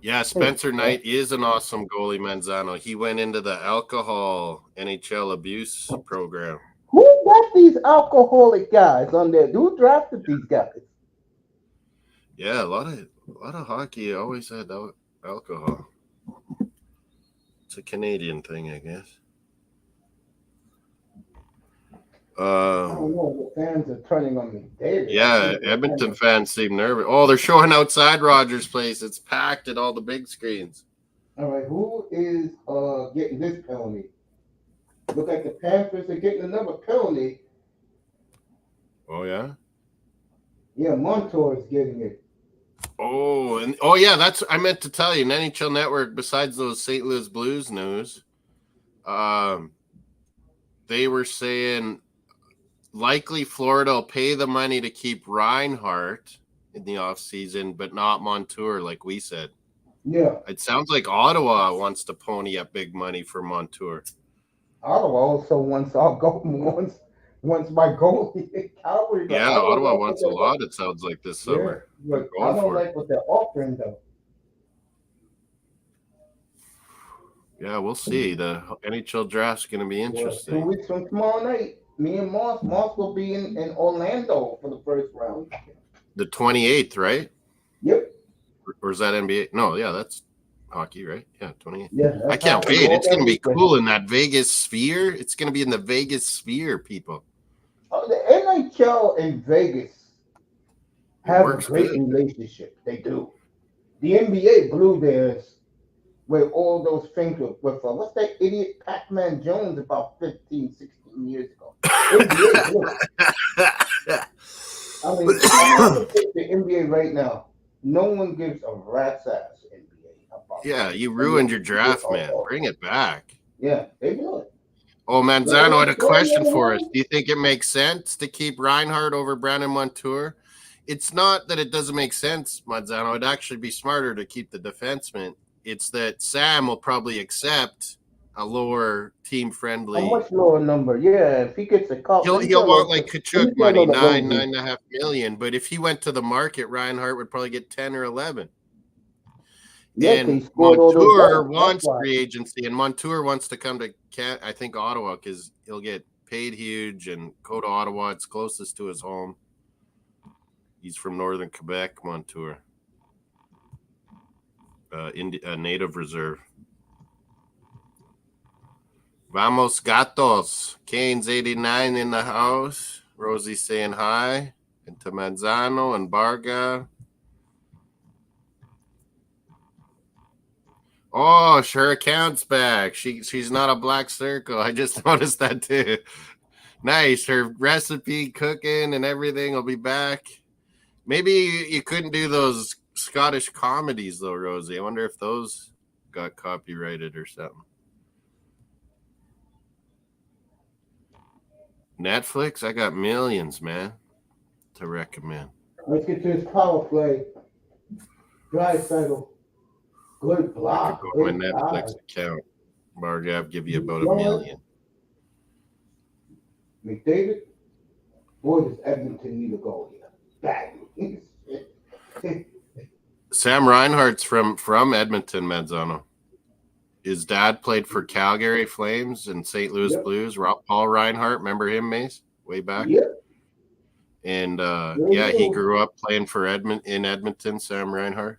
Yeah, Spencer Knight is an awesome goalie, Manzano. He went into the alcohol NHL abuse program. Who got these alcoholic guys on there? Who drafted these guys? Yeah, a lot of hockey always had alcohol. It's a Canadian thing, I guess. I don't know. The fans are turning on me, David. Yeah, Edmonton fans seem nervous. Oh, they're showing outside Rogers Place. It's packed at all the big screens. All right, who is getting this penalty? Look like the Panthers are getting another penalty. Oh yeah. Yeah, Montour is getting it. Oh, and yeah, that's I meant to tell you. NHL Network, besides those St. Louis Blues news, they were saying likely Florida will pay the money to keep Reinhart in the offseason, but not Montour, like we said. Yeah. It sounds like Ottawa wants to pony up big money for Montour. Ottawa also wants my goalie. Calgary. Yeah, Ottawa wants a lot, it sounds like, this summer. Yeah, but I don't like what they're offering, though. Yeah, we'll see. The NHL draft's going to be interesting. 2 weeks from tomorrow night, me and Moss will be in Orlando for the first round. The 28th, right? Yep. Or is that NBA? No, yeah, that's hockey, right? Yeah, 28th. Yeah, I can't wait. It's going to be cool in that Vegas sphere. It's going to be in the Vegas sphere, people. Oh, the NHL and Vegas have a great relationship. They do. The NBA blew theirs with all those things with what's that idiot Pac-Man Jones about 15, 16 years ago. NBA blew it. I mean, the NBA right now, no one gives a rat's ass NBA about you ruined your draft, man. Bring it back. Yeah, they blew it. Oh, Manzano had a question for us. Do you think it makes sense to keep Reinhart over Brandon Montour? It's not that it doesn't make sense, Manzano. It'd actually be smarter to keep the defenseman. It's that Sam will probably accept a lower team-friendly. A much lower number, yeah. If he gets a call, he'll want like Kachuk money, $9.5 million. But if he went to the market, Reinhart would probably get 10 or 11. Yeah, and Montour wants free agency, and Montour wants to come to I think Ottawa because he'll get paid huge and go to Ottawa. It's closest to his home. He's from northern Quebec, Montour. A native reserve. Vamos Gatos. Kane's 89 in the house. Rosie saying hi. And to Manzano and Barga. Oh, her account's back. She's not a black circle. I just noticed that too. Nice. Her recipe, cooking, and everything will be back. Maybe you couldn't do those Scottish comedies though, Rosie. I wonder if those got copyrighted or something. Netflix, I got millions, man, to recommend. Let's get to this power play. Draisaitl. Good block. I could go to my Netflix account. Bargav give you about $1 million. McDavid, boy, does Edmonton need a goal here. Badly. Sam Reinhart's from Edmonton, Manzano. His dad played for Calgary Flames and St. Louis Blues. Paul Reinhart, remember him, Mace? Way back? Yeah. And, he grew up playing for Edmonton, Sam Reinhart.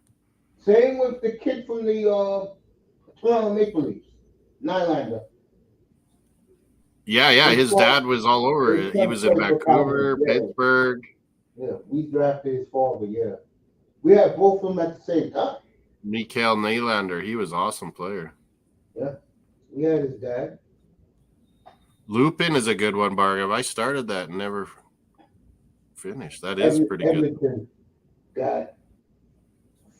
Same with the kid from the Toronto Maple Leafs, Nylander. Yeah, his dad was all over. He was in Vancouver, Pittsburgh. Yeah, we drafted his father, yeah. We had both of them at the same time. Mikael Nylander, he was an awesome player. Yeah, we had his dad. Lupin is a good one, Bargav. I started that and never finished. That is pretty good. Edmonton got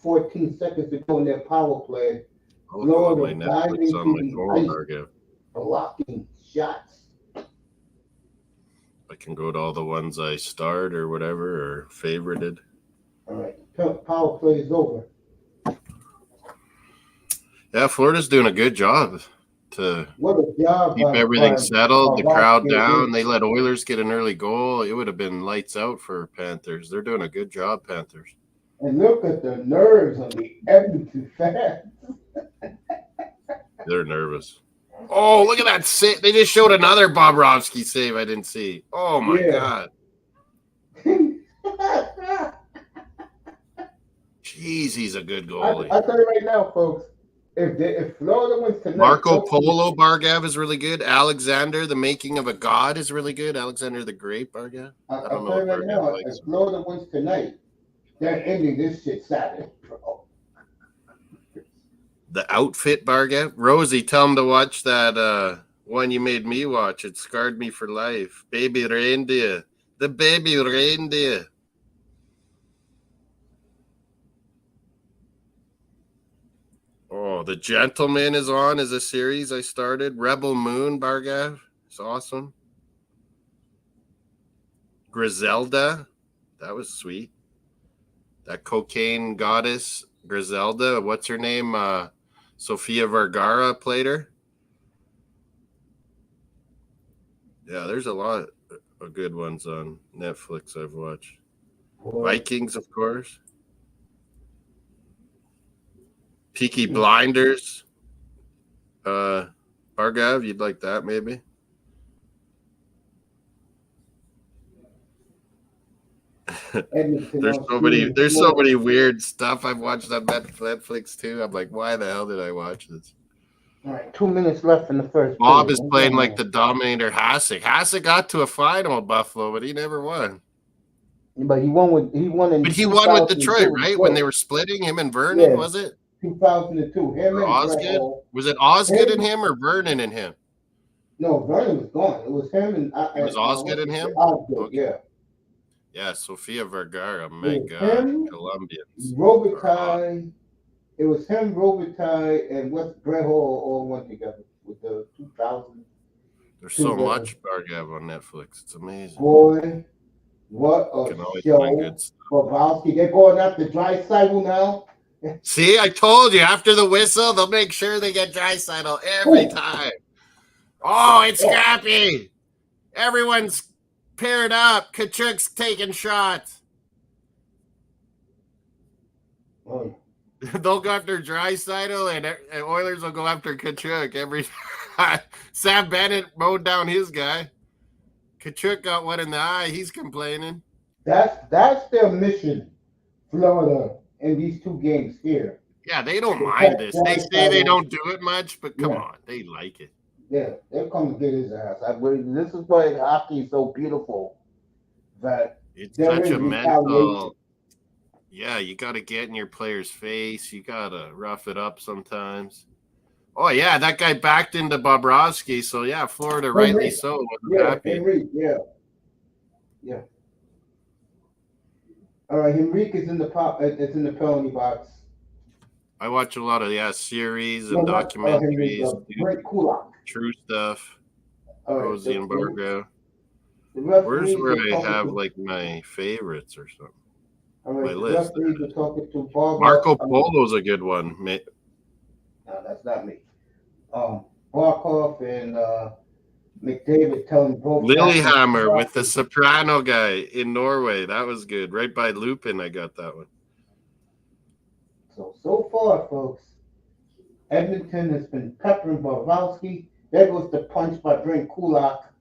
14 seconds to go in their power play. My Netflix on my phone, Bargav. Blocking shots. I can go to all the ones I starred or whatever or favorited. All right, power play is over. Yeah, Florida's doing a good job to keep everything settled, the crowd down. They let Oilers get an early goal. It would have been lights out for Panthers. They're doing a good job, Panthers. And look at the nerves on the Edmonton fans. They're nervous. Oh, look at that save. They just showed another Bobrovsky save I didn't see. Oh, my God. Jeez, he's a good I goalie. tell you right now, folks, if Florida wins tonight, Marco Polo Bargav is really good. Alexander, the making of a god, is really good. Alexander the Great Bargav. I don't know tell what you right Bargav now, likes. if Florida wins tonight, they're ending this shit Saturday. The outfit Bargav. Rosie, tell him to watch that one you made me watch. It scarred me for life. Baby reindeer. The baby reindeer. Oh, The Gentleman is on as a series I started. Rebel Moon Bargav. It's awesome. Griselda. That was sweet. That cocaine goddess, Griselda. What's her name? Sofia Vergara played her. Yeah, there's a lot of good ones on Netflix I've watched. Vikings, of course. Peaky Blinders. Bargav, you'd like that maybe? There's so many weird stuff I've watched on Netflix too. I'm like, why the hell did I watch this? All right, 2 minutes left in the first. Bob is playing like the Dominator Hasek. Hasek got to a final at Buffalo, but he never won. But he won with Detroit, right? When they were splitting, him and Vernon, was it? 2002. Him and Osgood? Was it Osgood and him or Vernon and him? No, Vernon was gone. It was him and it was Osgood and him? Osgood, okay. Yeah. Yeah, Sofia Vergara, my God, Colombians. Robitaille. It was him, Robitaille, and West Brejo all went together with the 2000. There's so much Bargav on Netflix. It's amazing. Boy, what a show. Bobrovsky, they're going after Draisaitl now. See, I told you, after the whistle, they'll make sure they get Draisaitl every time. Oh, it's scrappy. Everyone's paired up. Kachuk's taking shots. Oh. They'll go after Draisaitl, and Oilers will go after Kachuk every time. Sam Bennett mowed down his guy. Kachuk got one in the eye. He's complaining. That's their mission, Florida, in these two games here. Yeah, they don't mind this. They say they don't do it much, but come on, they like it. Yeah, they'll come to get his ass. This is why hockey is so beautiful. That it's such a mental. Yeah, you got to get in your player's face. You got to rough it up sometimes. Oh, yeah, that guy backed into Bobrovsky. So, yeah, Florida, rightly so. Happy. Henrique, yeah. All right, Henrique is in the penalty box. I watch a lot of, series and documentaries. Brent Kulak. True stuff. Right, Rosie and Bargo. Where's where I have, like, my favorites or something? All right, my list. Talking to Marco Polo's a good one. No, that's not me. Barkov and McDavid telling both. Lillehammer with the soprano guy in Norway. That was good. Right by Lupin, I got that one. So far, folks, Edmonton has been peppering Bobrovsky. There goes the punch by Brent Kulak.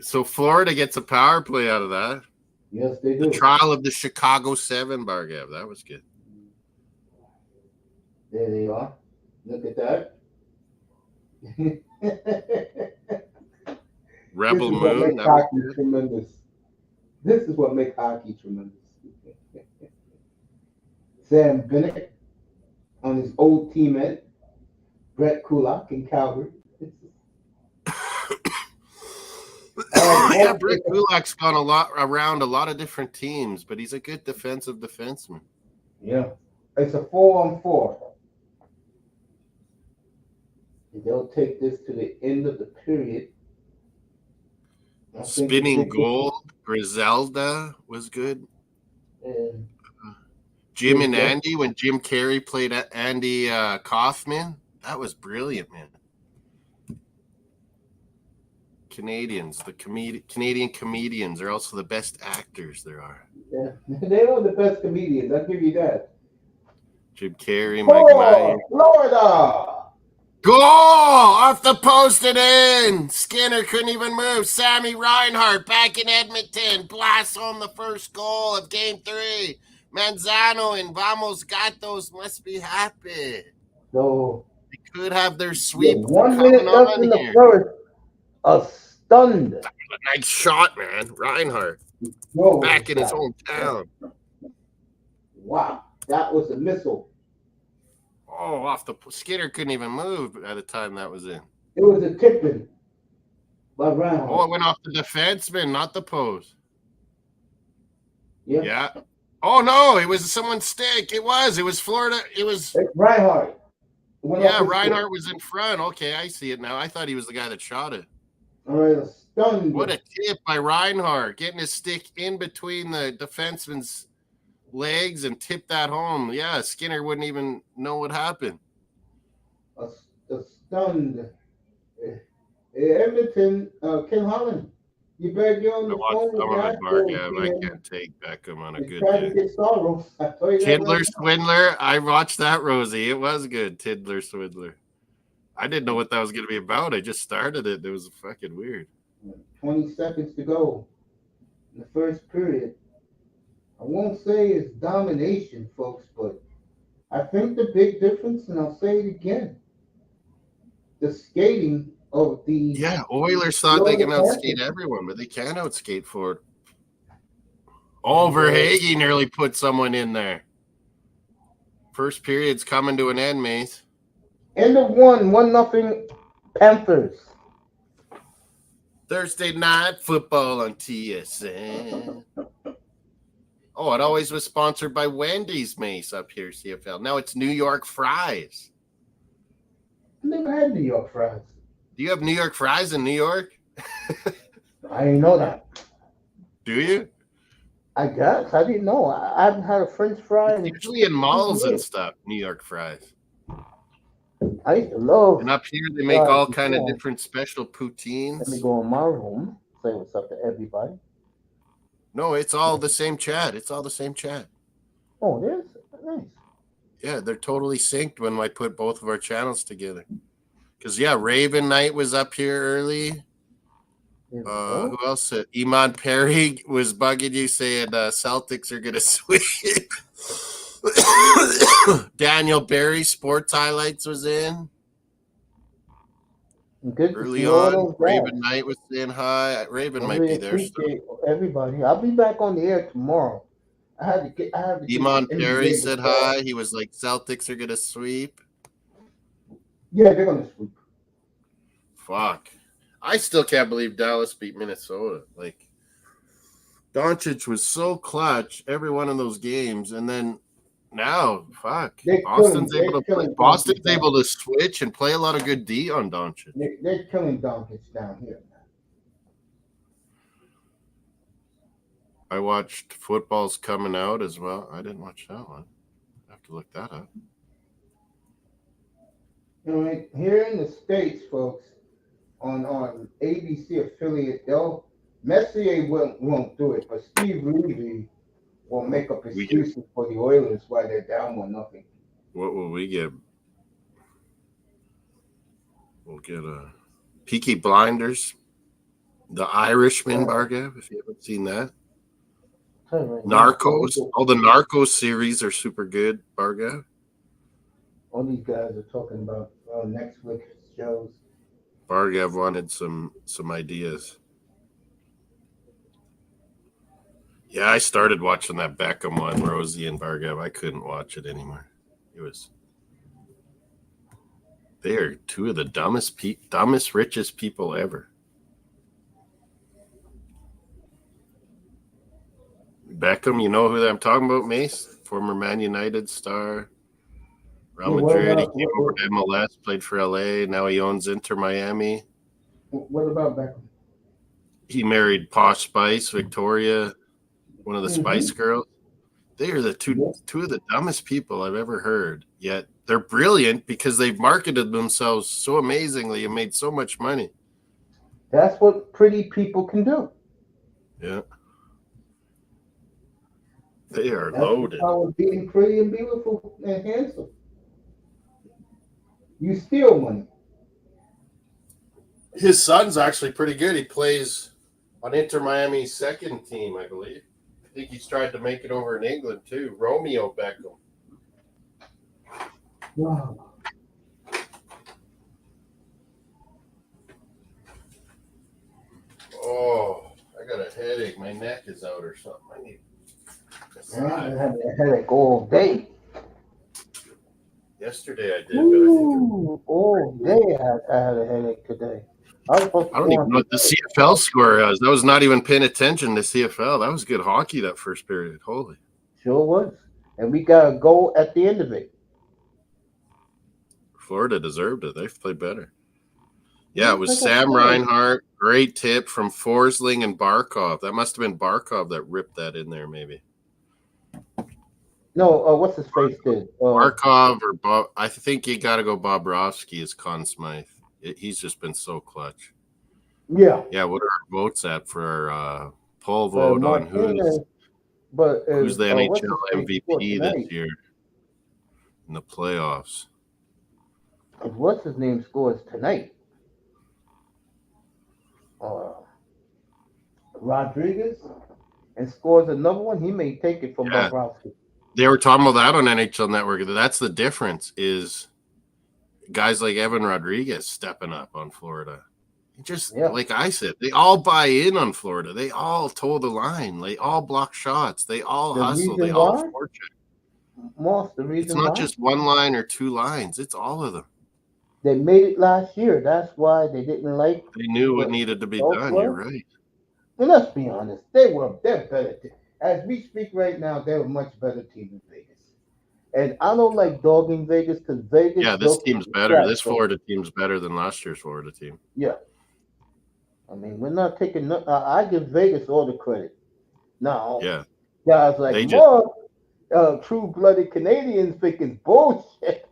So Florida gets a power play out of that. Yes, they do. The trial of the Chicago 7, Bargav. That was good. There they are. Look at that. Rebel Moon. Tremendous. This is what makes hockey tremendous. Sam Bennett on his old teammate, Brett Kulak in Calgary. Brett Kulak's gone around a lot of different teams, but he's a good defensive defenseman. Yeah. It's a 4-on-4. They'll take this to the end of the period. Spinning goal, Griselda was good. Jim and Andy, when Jim Carrey played Andy Kaufman, that was brilliant, man. Canadians, the Canadian comedians are also the best actors there are. Yeah, they are the best comedians. I'll give you that. Jim Carrey, Mike Myers. Florida. Goal off the post and in. Skinner couldn't even move. Sammy Reinhart back in Edmonton blasts home the first goal of Game 3. Manzano and Vamos Gatos must be happy. So They could have their yeah, sweep 1 coming minute left on in the here. first. A stunned. Nice shot, man. Reinhart Whoa, back in his God. hometown. Wow, that was a missile. Oh, off the Skinner couldn't even move at the time that was in. It was a tipping by Reinhardt. Oh, it went off the defenseman, not the post. Yeah. Yeah. Oh no, it was someone's stick. It was Florida. It was Reinhardt. Yeah, Reinhardt was in front. Okay, I see it now. I thought he was the guy that shot it. All right, stunned. What a tip by Reinhardt, getting his stick in between the defenseman's legs and tip that home. Yeah, Skinner wouldn't even know what happened. A stunned. Edmonton, Ken Holland. You better get on the phone with that. I can't take Beckham on a good try day. to get Soros. Tiddler Swindler. I watched that, Rosie. It was good. Tiddler Swindler. I didn't know what that was going to be about. I just started it. It was fucking weird. 20 seconds to go in the first period. I won't say it's domination, folks, but I think the big difference, and I'll say it again, the skating of the Oilers thought they can outskate everyone, but they can't outskate Ford. Verhage nearly put someone in there. First period's coming to an end, Mace. End of 1-0 Panthers. Thursday night football on TSN. Oh, it always was sponsored by Wendy's, Mace, up here, CFL. Now it's New York Fries. I never had New York fries. Do you have New York fries in New York? I didn't know that. Do you? I guess. I didn't know. I haven't had a French fry. It's usually in malls and stuff, New York fries. I used to love. And up here, they make all kind of different special poutines. Let me go in my room, say what's up to everybody. No, it's all the same chat. It's all the same chat. Oh, it is? Nice. Yeah, they're totally synced when I put both of our channels together. Because, Raven Knight was up here early. Who else? Iman Perry was bugging you saying Celtics are going to switch. Daniel Barry Sports Highlights was in. Good early on. Raven Knight was saying hi. Raven might be there. Everybody. I'll be back on the air tomorrow. I have to Iman Perry said hi. He was like, Celtics are going to sweep. Yeah, they're going to sweep. Fuck. I still can't believe Dallas beat Minnesota. Like, Doncic was so clutch every one of those games, and then now, fuck. Boston's able to switch and play a lot of good D on Doncic. They're killing Doncic down here. I watched Football's Coming Out as well. I didn't watch that one. I have to look that up. All right, here in the States, folks, on ABC affiliate, Messier won't do it, but Steve Levy will make up excuses for the Oilers while they're down 1-0. What will we get? We'll get a Peaky Blinders, The Irishman, Bargav, if you haven't seen that. Narcos. All the Narcos series are super good, Bargav. All these guys are talking about Netflix shows. Bargav wanted some ideas. Yeah, I started watching that Beckham one, Rosie and Bargav. I couldn't watch it anymore. They are two of the dumbest, richest people ever. Beckham, you know who I'm talking about, Mace? Former Man United star. Real Madrid, he came over to MLS, played for LA. Now he owns Inter Miami. What about Beckham? He married Posh Spice, Victoria, one of the Spice Girls. They are the two of the dumbest people I've ever heard. Yet they're brilliant because they've marketed themselves so amazingly and made so much money. That's what pretty people can do. Yeah. They are loaded. That's how being pretty and beautiful and handsome. You steal money. His son's actually pretty good. He plays on Inter Miami's second team, I believe. I think he's tried to make it over in England too. Romeo Beckham. Wow. Oh, I got a headache. My neck is out or something. I need I had a headache all day. Yesterday I did, Ooh, all day I had a headache today. I don't even know what the CFL score was. I was not even paying attention to CFL. That was good hockey that first period. Holy. Sure was. And we got a goal at the end of it. Florida deserved it. They played better. Yeah, it was Sam Reinhart. Great tip from Forsling and Barkov. That must have been Barkov that ripped that in there, maybe. No, what's his face did? Barkov or Bob. I think you got to go Bobrovsky as Conn Smythe. He's just been so clutch. Yeah. Yeah, what are our votes at for our poll vote on who's the NHL MVP this year in the playoffs? What's his name scores tonight? Rodriguez, and scores another one. He may take it from Bobrovsky. They were talking about that on NHL Network. That's the difference is guys like Evan Rodriguez stepping up on Florida. Just like I said, they all buy in on Florida. They all toe the line. They all block shots. They all hustle. They all forecheck. The reason it's not just one line or two lines. It's all of them. They made it last year. That's why they didn't like. They knew what needed to be done. You're right. Well, let's be honest. They're better. As we speak right now, they're a much better team than Vegas. And I don't like dogging Vegas because Vegas. Yeah, this team's better. This Florida team's better than last year's Florida team. Yeah. I mean, we're not taking. I give Vegas all the credit. Now, guys like true-blooded Canadians think it's bullshit.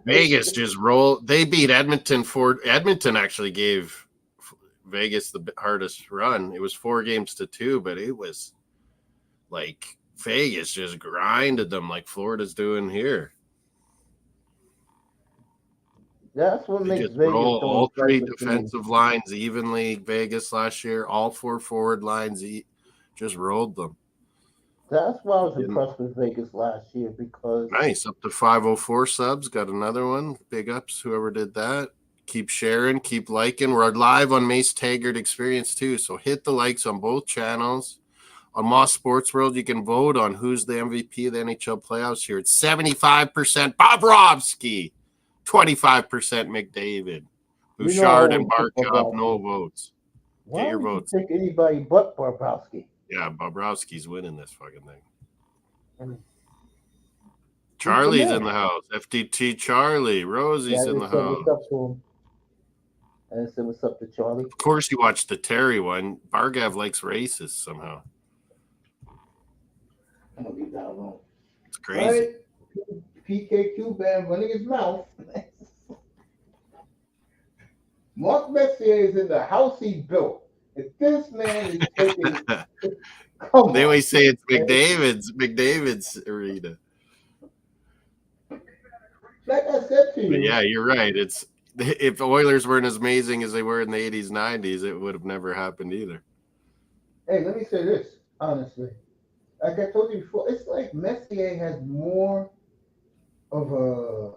Vegas just rolled. They beat Edmonton. Edmonton actually gave Vegas the hardest run. It was 4-2, but it was like Vegas just grinded them like Florida's doing here. That's what makes Vegas all 3 defensive lines evenly. Vegas last year, all 4 forward lines just rolled them. That's why I was impressed with Vegas last year because nice up to 504 subs. Got another one. Big ups, whoever did that. Keep sharing, keep liking. We're live on Mace Taggart Experience too, so hit the likes on both channels. On Moss Sports World, you can vote on who's the MVP of the NHL playoffs here. It's 75% Bobrovsky. 25% McDavid. Bouchard and Barkov, no votes. Get your votes. Pick anybody but Bobrovsky. Yeah, Bobrovsky's winning this fucking thing. Charlie's in the house. FDT Charlie. Rosie's in the house. I said what's up to Charlie. Of course you watched the Terry one. Bargav likes racists somehow. I'm gonna leave that alone. It's crazy. Right. PKQ band running his mouth. Mark Messier is in the house he built. If this man is taking, they always say it's McDavid's arena. Like I said to you. But yeah, you're right. It's if the Oilers weren't as amazing as they were in the 80s, 90s, it would have never happened either. Hey, let me say this honestly. Like I told you before, it's like Messier has more of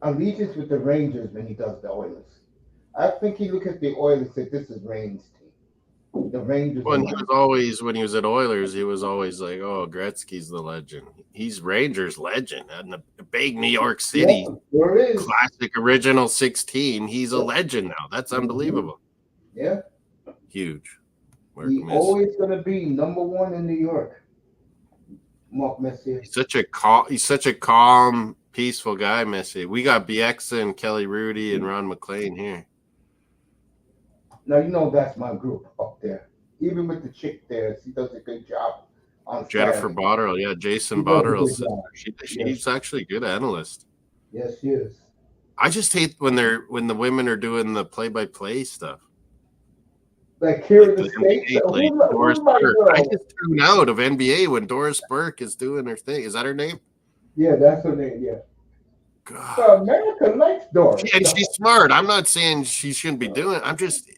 allegiance with the Rangers than he does the Oilers. I think he look at the Oilers and said, "This is Rain's team." The Rangers. When he was at Oilers, he was always like, "Oh, Gretzky's the legend. He's Rangers legend and the big New York City classic original 16. He's a legend now. That's unbelievable." Yeah, huge. He's always going to be number 1 in New York. Mark Messier. He's such a calm, peaceful guy, Messier. We got BX and Kelly Rudy and Ron McLean here. Now you know that's my group up there. Even with the chick there, she does a good job. On Jennifer Botterill, Jason Botterill's sister. She's actually a good analyst. Yes, she is. I just hate when the women are doing the play-by-play stuff. Like here in the States, Doris Burke. I just tune out of NBA when Doris Burke is doing her thing. Is that her name? Yeah, that's her name. Yeah. God. So America likes Doris. And she's smart. I'm not saying she shouldn't be doing it. I'm just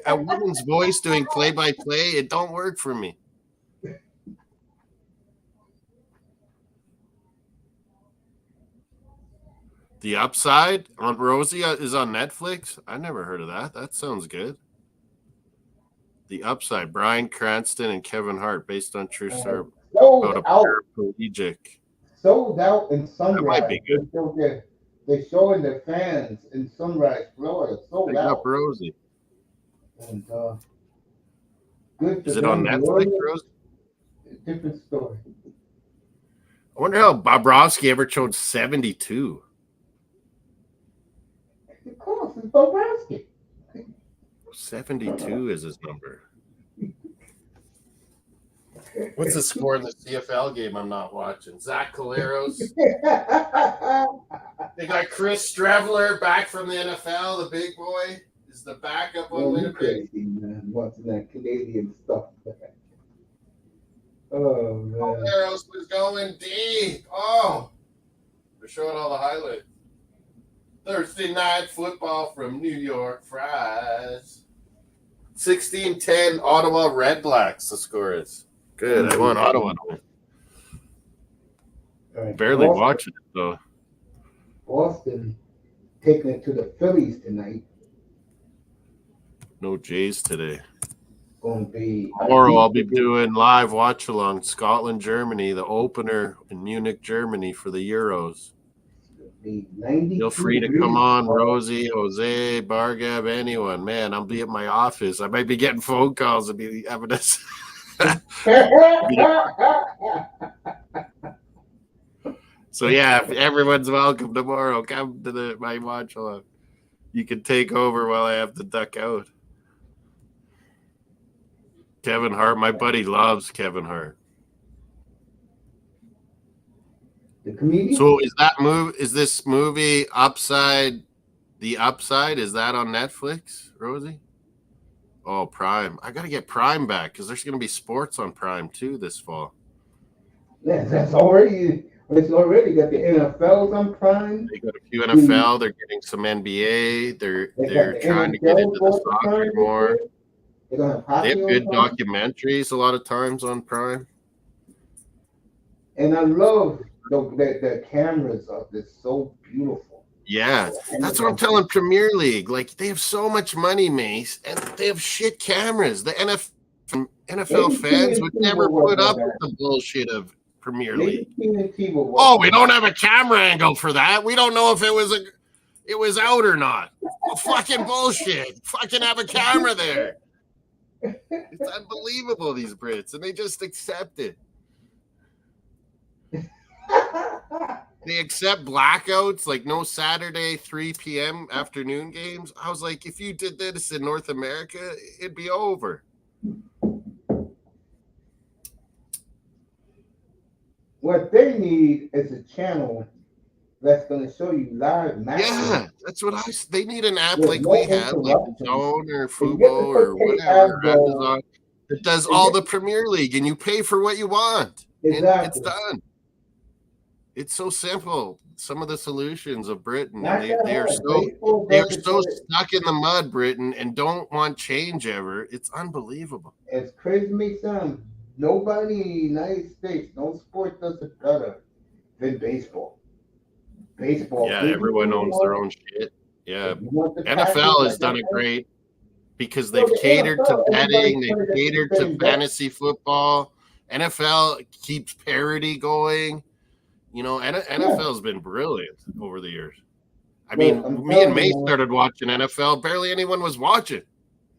a woman's voice doing play-by-play. It don't work for me. The Upside on Rosie is on Netflix. I never heard of that. That sounds good. The Upside, Bryan Cranston and Kevin Hart, based on true story about a paraplegic. Sold out in That might Sunrise. be good. They're showing their fans in Sunrise, Florida. Sold Big up out. Rosie. And good for Is it them. on Netflix, Rosie? Different story. I wonder how Bobrovsky ever chose 72. Of course, it's Bobrovsky. 72 is his number. What's the score in the CFL game I'm not watching? Zach Caleros. They got Chris Streveler back from the NFL, the big boy. Is the backup on Winnipeg. Crazy, man. Watching that Canadian stuff. Oh, man. Caleros was going deep. Oh. We're showing all the highlights. Thursday night football from New York Fries. 16-10 Ottawa Red Blacks, the score is. Good. I want Ottawa to win. Right. Barely watching it, though. Boston taking it to the Phillies tonight. No Jays today. Going to be tomorrow. I'll be doing live watch along Scotland, Germany, the opener in Munich, Germany for the Euros. Feel free to come on, Rosie, Jose, Bargab, anyone. Man, I'll be at my office. I might be getting phone calls and be having this. So yeah, everyone's welcome tomorrow. Come to my watch along. You can take over while I have to duck out. Kevin Hart, my buddy loves Kevin Hart. The comedian? So is this movie Upside, The Upside, is that on Netflix, Rosie? Oh, Prime. I got to get Prime back because there's going to be sports on Prime too this fall. Yeah, it's already got the NFLs on Prime. They got a few NFL. They're getting some NBA. They're trying to get into the soccer more. They have good documentaries a lot of times on Prime. And I love the cameras of this, so beautiful. Yeah, that's what I'm telling Premier League. Like, they have so much money, Mace, and they have shit cameras. The NFL fans would never put up with the bullshit of Premier League. Oh, we don't have a camera angle for that. We don't know if it was out or not. Well, fucking bullshit. Fucking have a camera there. It's unbelievable, these Brits, and they just accept it. They accept blackouts, like no Saturday 3 p.m. afternoon games. I was like, if you did this in North America, it'd be over. What they need is a channel that's going to show you live matches. Yeah, that's what they need an app like we have, like Zone or Fubo or whatever, Amazon, that does all the Premier League, and you pay for what you want. Exactly. And it's done. It's so simple. Some of the solutions of Britain, they are so stuck in the mud, Britain, and don't want change ever. It's unbelievable. As crazy as it may sound, nobody in the United States, no sport does it better than baseball. Yeah, everyone owns their own shit. Yeah, NFL has done it great because they've catered to betting, they've catered to fantasy football. NFL keeps parity going. You know, NFL's been brilliant over the years. I mean, me and May started watching NFL. Barely anyone was watching.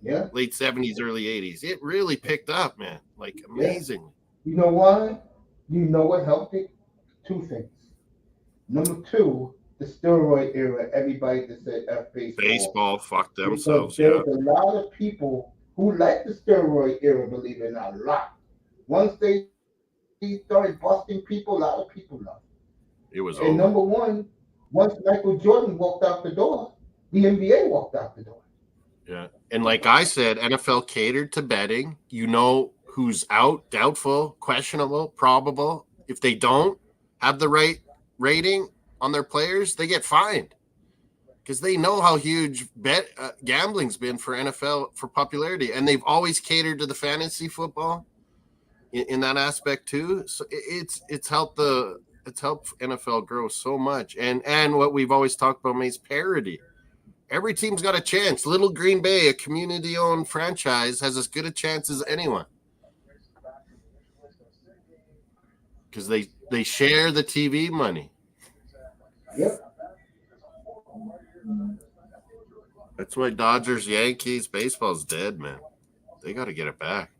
Yeah. Late 70s, early 80s. It really picked up, man. Like, amazing. You know why? You know what helped it? Two things. Number two, the steroid era. Everybody that said F baseball. Baseball fucked themselves, There's a lot of people who like the steroid era, believe it or not, a lot. Once they started busting people, a lot of people left. It was and over. Number one, once Michael Jordan walked out the door, the NBA walked out the door. Yeah. And like I said, NFL catered to betting. You know who's out, doubtful, questionable, probable. If they don't have the right rating on their players, they get fined because they know how huge gambling's been for NFL for popularity, and they've always catered to the fantasy football in that aspect too. So it's helped NFL grow so much, and what we've always talked about is parity. Every team's got a chance. Little Green Bay, a community-owned franchise, has as good a chance as anyone because they share the TV money. Yep. That's why Dodgers, Yankees, baseball's dead, man. They got to get it back.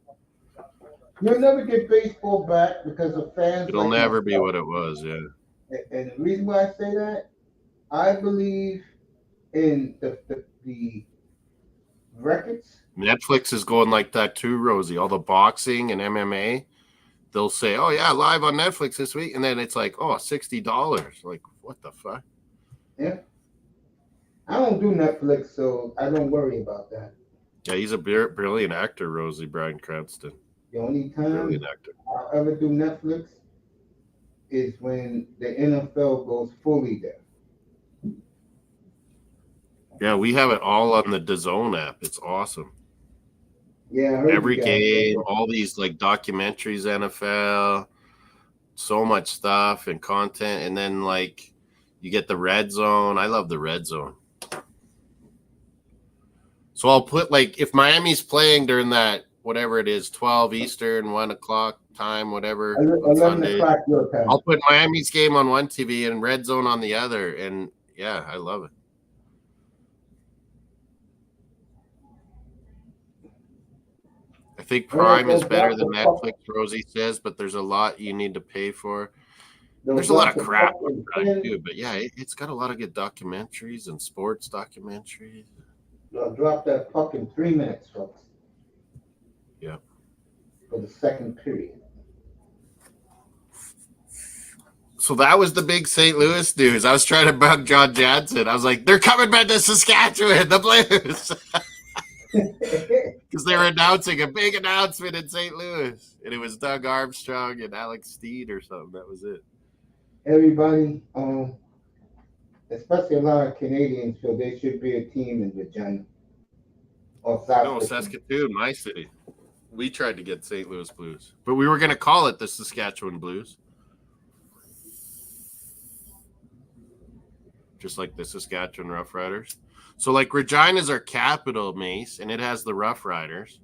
You'll never get baseball back because of fans. It'll never be what it was, yeah. And the reason why I say that, I believe in the records. Netflix is going like that too, Rosie. All the boxing and MMA, they'll say, "Oh yeah, live on Netflix this week," and then it's like, "Oh, $60." Like, what the fuck? Yeah. I don't do Netflix, so I don't worry about that. Yeah, he's a brilliant actor, Rosie, Bryan Cranston. The only time I'll ever do Netflix is when the NFL goes fully there. Yeah, we have it all on the DAZN app. It's awesome. Yeah, I heard every game, all these like documentaries, NFL, so much stuff and content, and then like you get the red zone. I love the red zone. So I'll put like if Miami's playing during that whatever it is, 12 Eastern, 1 o'clock time, whatever. 11 o'clock your time. I'll put Miami's game on one TV and red zone on the other, and yeah, I love it. I think Prime is better than Netflix, Rosie says, but there's a lot you need to pay for. There's a lot of crap on Prime too, but yeah, it's got a lot of good documentaries and sports documentaries. I'll drop that puck in 3 minutes, folks. Yeah. For the second period. So that was the big St. Louis news. I was trying to bug John Jansen. I was like, they're coming back to Saskatchewan, the Blues. Because they were announcing a big announcement in St. Louis. And it was Doug Armstrong and Alex Steed or something. That was it. Everybody, especially a lot of Canadians, feel there should be a team in Regina. Or Saskatoon, my city. We tried to get St. Louis Blues. But we were going to call it the Saskatchewan Blues. Just like the Saskatchewan Rough Riders. So, like, Regina's our capital, Mace, and it has the Rough Riders.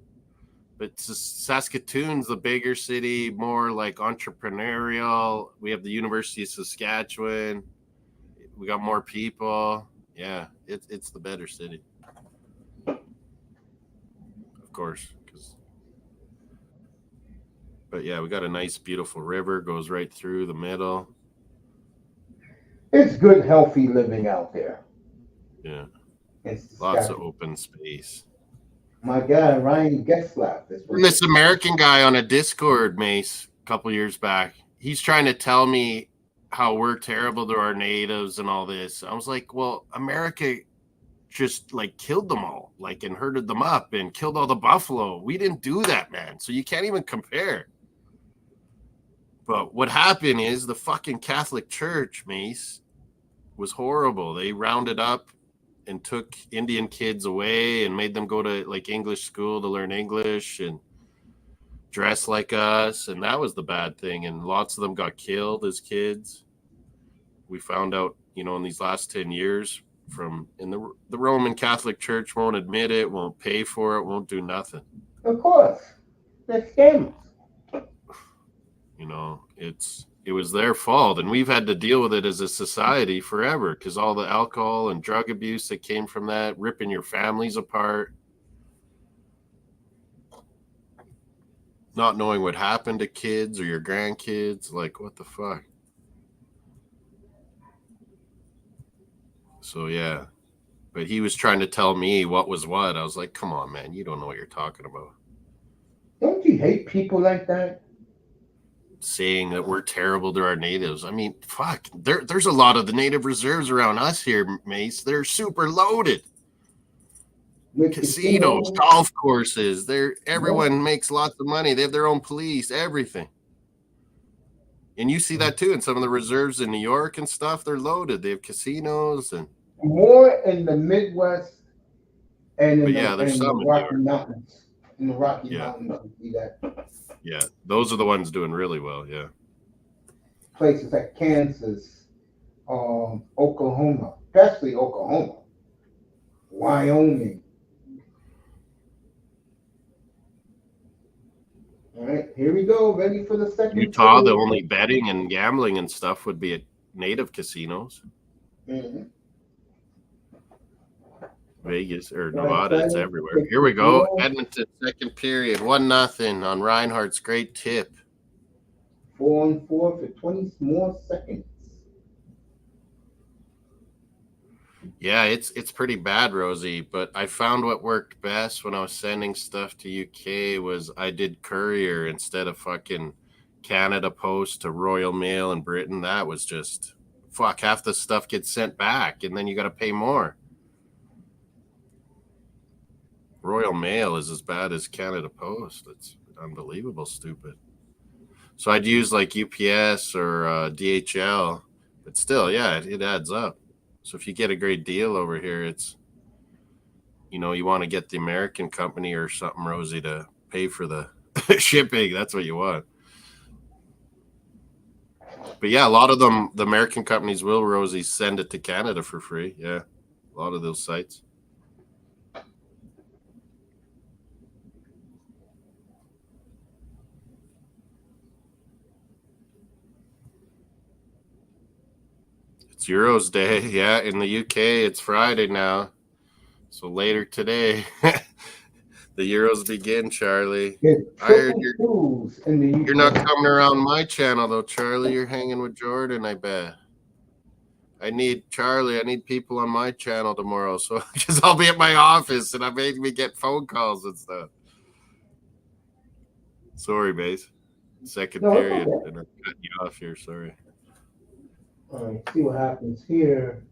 But Saskatoon's the bigger city, more like entrepreneurial. We have the University of Saskatchewan. We got more people. Yeah, it's the better city. Of course. But, yeah, we got a nice, beautiful river. Goes right through the middle. It's good, healthy living out there. Yeah. Lots of open space. My guy, Ryan Getzlaff. This American guy on a Discord, Mace, a couple years back, he's trying to tell me how we're terrible to our natives and all this. I was like, well, America just like killed them all, like, and herded them up and killed all the buffalo. We didn't do that, man. So you can't even compare. But what happened is the fucking Catholic Church, Mace, was horrible. They rounded up and took Indian kids away and made them go to like English school to learn English and dress like us. And that was the bad thing. And lots of them got killed as kids. We found out, in these last 10 years in the Roman Catholic Church won't admit it, won't pay for it, won't do nothing. Of course. They're scammers. It was their fault, and we've had to deal with it as a society forever because all the alcohol and drug abuse that came from that, ripping your families apart, not knowing what happened to kids or your grandkids, like what the fuck. So yeah, but he was trying to tell me what was what. I was like, come on, man, you don't know what you're talking about. Don't you hate people like that? Saying that we're terrible to our natives. I mean, fuck. There's a lot of the native reserves around us here, Mace. They're super loaded. Casinos, golf courses. Everyone makes lots of money. They have their own police, everything. And you see that too in some of the reserves in New York and stuff. They're loaded. They have casinos and more in the Midwest and but yeah, there's in the some in New Rocky York. Mountains. In the Rocky Yeah. Mountains, you see that. Yeah, those are the ones doing really well. Yeah. Places like Kansas, Oklahoma, especially Oklahoma, Wyoming. All right, here we go. Ready for the second. Utah, the only betting and gambling and stuff would be at native casinos. Mm-hmm. Vegas or Nevada, it's everywhere. Here we go. Edmonton, second period, 1-0 on Reinhardt's great tip. 4-on-4 for 20 more seconds. Yeah, it's pretty bad, Rosie, but I found what worked best when I was sending stuff to UK was I did courier instead of fucking Canada Post to Royal Mail in Britain. That was just, fuck, half the stuff gets sent back, and then you got to pay more. Royal Mail is as bad as Canada Post. It's unbelievable stupid. So I'd use like UPS or DHL, but still, yeah, it adds up. So if you get a great deal over here, it's, you know, you want to get the American company or something, Rosie, to pay for the shipping. That's what you want. But yeah, a lot of them, the American companies will, Rosie, send it to Canada for free. Yeah, a lot of those sites. It's Euros Day. Yeah, in the UK, it's Friday now. So later today, the Euros begin, Charlie. I heard you're not coming around my channel, though, Charlie. You're hanging with Jordan, I bet. I need people on my channel tomorrow, so because I'll be at my office and I made me get phone calls and stuff. Sorry, Mace. Second period, and I'm cutting you off here. Sorry. All right, see what happens here.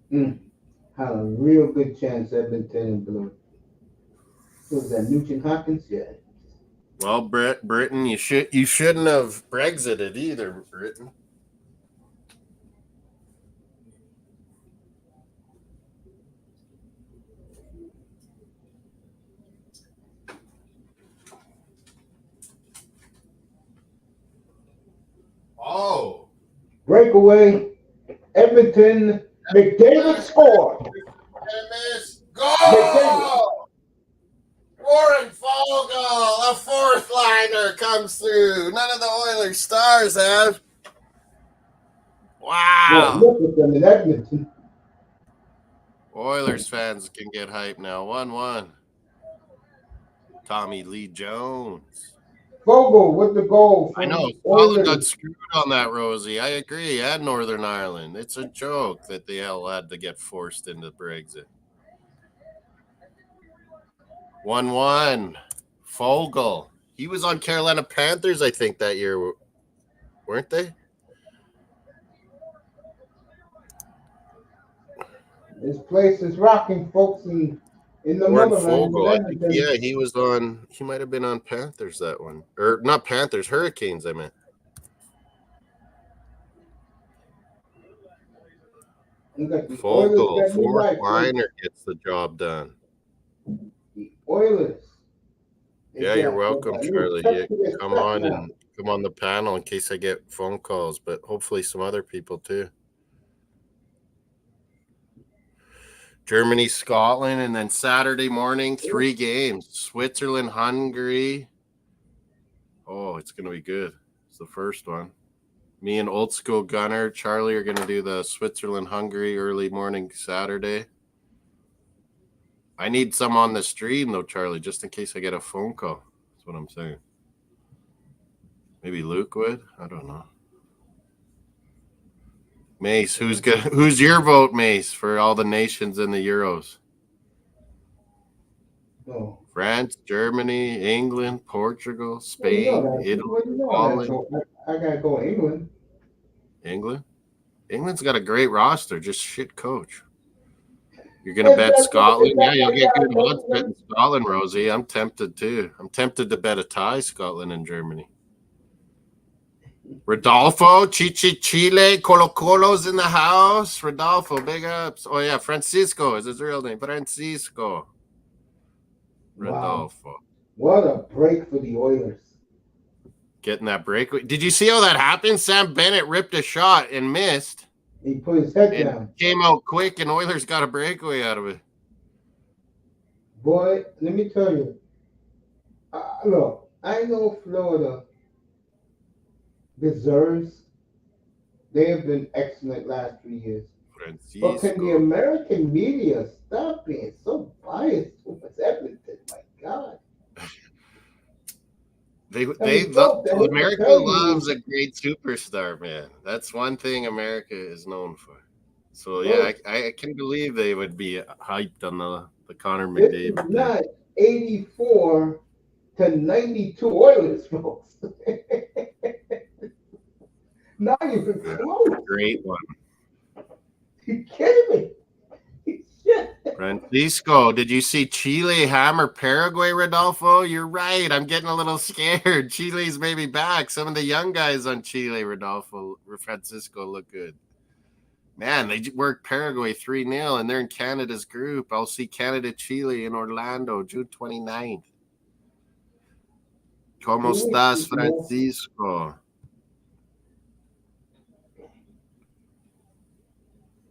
Had a real good chance, Edmonton and Blue. Was that Nugent Hopkins? Yeah. Well, Britain, you shouldn't have Brexited either, Britain. Oh. Breakaway. Edmonton. McDavid scored. Goal! Warren Fogle, a fourth liner comes through. None of the Oilers stars have. Wow. Well, look at them in Edmonton. Oilers fans can get hyped now. 1-1. Tommy Lee Jones. Fogle with the goal. I know. Fogle got screwed on that, Rosie. I agree. And Northern Ireland. It's a joke that the hell had to get forced into Brexit. 1-1. Fogle. He was on Carolina Panthers, I think, that year. Weren't they? This place is rocking, folks, in the motherland. Yeah, he was on. He might have been on Panthers that one, or not Panthers, Hurricanes. I meant. Fogle, fourth liner, gets the job done. The Oilers. Yeah, you're welcome, Charlie. You come on the panel in case I get phone calls, but hopefully some other people too. Germany, Scotland, and then Saturday morning, 3 games. Switzerland, Hungary. Oh, it's going to be good. It's the first one. Me and Old School Gunner, Charlie, are going to do the Switzerland, Hungary early morning Saturday. I need some on the stream, though, Charlie, just in case I get a phone call. That's what I'm saying. Maybe Luke would? I don't know. Mace, who's your vote, Mace, for all the nations in the Euros? Oh. France, Germany, England, Portugal, Spain, Italy, Holland. I gotta go England. England? England's got a great roster, just shit coach. You're gonna bet Scotland? Yeah, you'll get good odds betting Scotland, Rosie. I'm tempted too. I'm tempted to bet a tie, Scotland and Germany. Rodolfo, Chile, Colo Colo's in the house. Rodolfo, big ups. Oh, yeah, Francisco is his real name. Francisco. Wow. Rodolfo. What a break for the Oilers. Getting that break. Did you see how that happened? Sam Bennett ripped a shot and missed. He put his head down. Came out quick, and Oilers got a breakaway out of it. Boy, let me tell you. Look, I know Florida deserves. They have been excellent last 3 years. Francisco. But can the American media stop being so biased towards Edmonton? My God. America loves a great superstar, man. That's one thing America is known for. So yeah, I can believe they would be hyped on the Connor McDavid. It's not 84 to 92 Oilers, folks. Not even close. Great one. You kidding me? Shit. Francisco, did you see Chile hammer Paraguay, Rodolfo? You're right. I'm getting a little scared. Chile's maybe back. Some of the young guys on Chile, Rodolfo, Francisco look good. Man, they worked Paraguay 3-0, and they're in Canada's group. I'll see Canada-Chile in Orlando, June 29th. ¿Cómo estás, Francisco?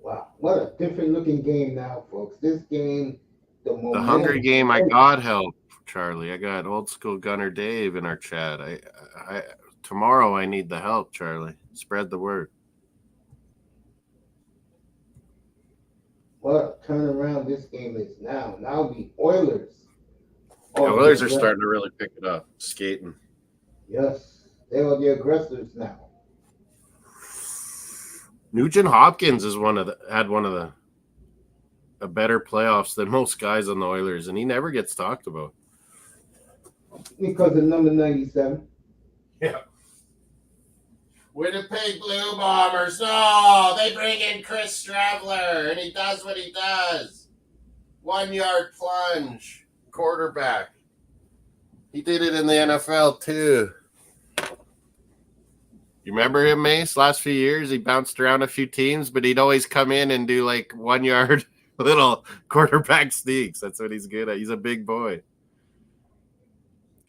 Wow, what a different looking game now, folks. This game, the Hunger game, I got help, Charlie. I got old school Gunner Dave in our chat. Tomorrow I need the help, Charlie. Spread the word. What a turnaround this game is now. Now the Oilers. The Oilers are starting to really pick it up, skating. Yes, they are the aggressors now. Nugent Hopkins is had one of the better playoffs than most guys on the Oilers, and he never gets talked about. Because of number 97. Yeah. Winnipeg Blue Bombers. No, they bring in Chris Stravler, and he does what he does. 1-yard plunge, quarterback. He did it in the NFL too. You remember him, Mace? Last few years, he bounced around a few teams, but he'd always come in and do like 1-yard little quarterback sneaks. That's what he's good at. He's a big boy.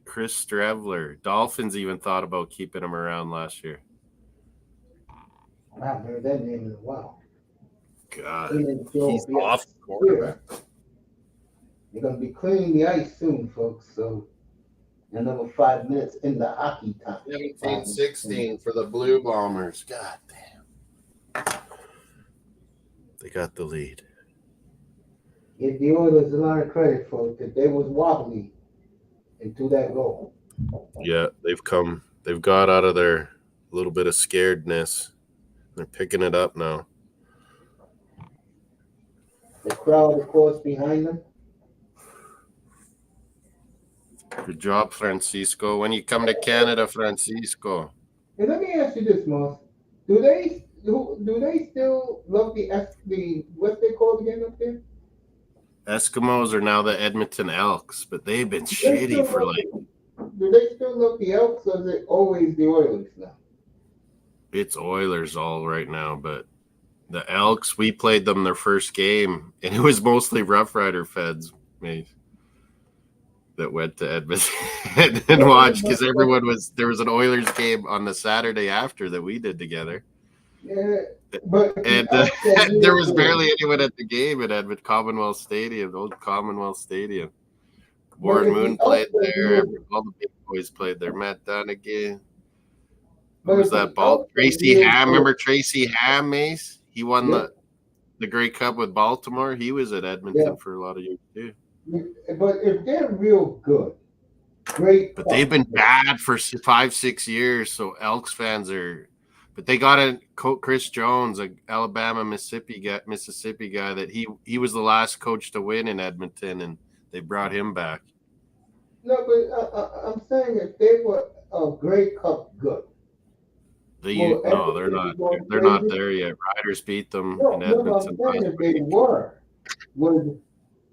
Chris Stravler. Dolphins even thought about keeping him around last year. I haven't heard that name in a while. God, he's off quarterback. You're going to be cleaning the ice soon, folks. So another 5 minutes in the hockey time. 17-16 for the Blue Bombers. God damn. They got the lead. Give the Oilers a lot of credit, folks, that they was wobbly into that goal. Yeah, they've got out of their little bit of scaredness. They're picking it up now. The crowd, of course, behind them. Good job, Francisco. When you come to Canada, Francisco. And let me ask you this, Moss. Do they still love the what they call again up there? Eskimos are now the Edmonton Elks, but they've been shitty for like. Do they still love the Elks, or is it always the Oilers now? It's Oilers all right now, but the Elks, we played them their first game, and it was mostly Rough Rider feds, mate, that went to Edmonton and watched, because there was an Oilers game on the Saturday after that we did together. Yeah, but there was barely anyone at the game at Edmonton Commonwealth Stadium, the old Commonwealth Stadium. Warren Moon played there. All the big boys played there. Matt Dunnigan. Who was that ball? Tracy Ham. Remember Tracy Ham, Mace? He won the Grey Cup with Baltimore. He was at Edmonton for a lot of years too. But if they're real good, great. But they've been bad for 5-6 years, so Elks fans are. But they got a Chris Jones, a Alabama, Mississippi guy that he was the last coach to win in Edmonton, and they brought him back. No, but I'm saying if they were a Grey Cup good. No, they're not. They're not there yet. Riders beat them in Edmonton. No, I'm saying if they were, would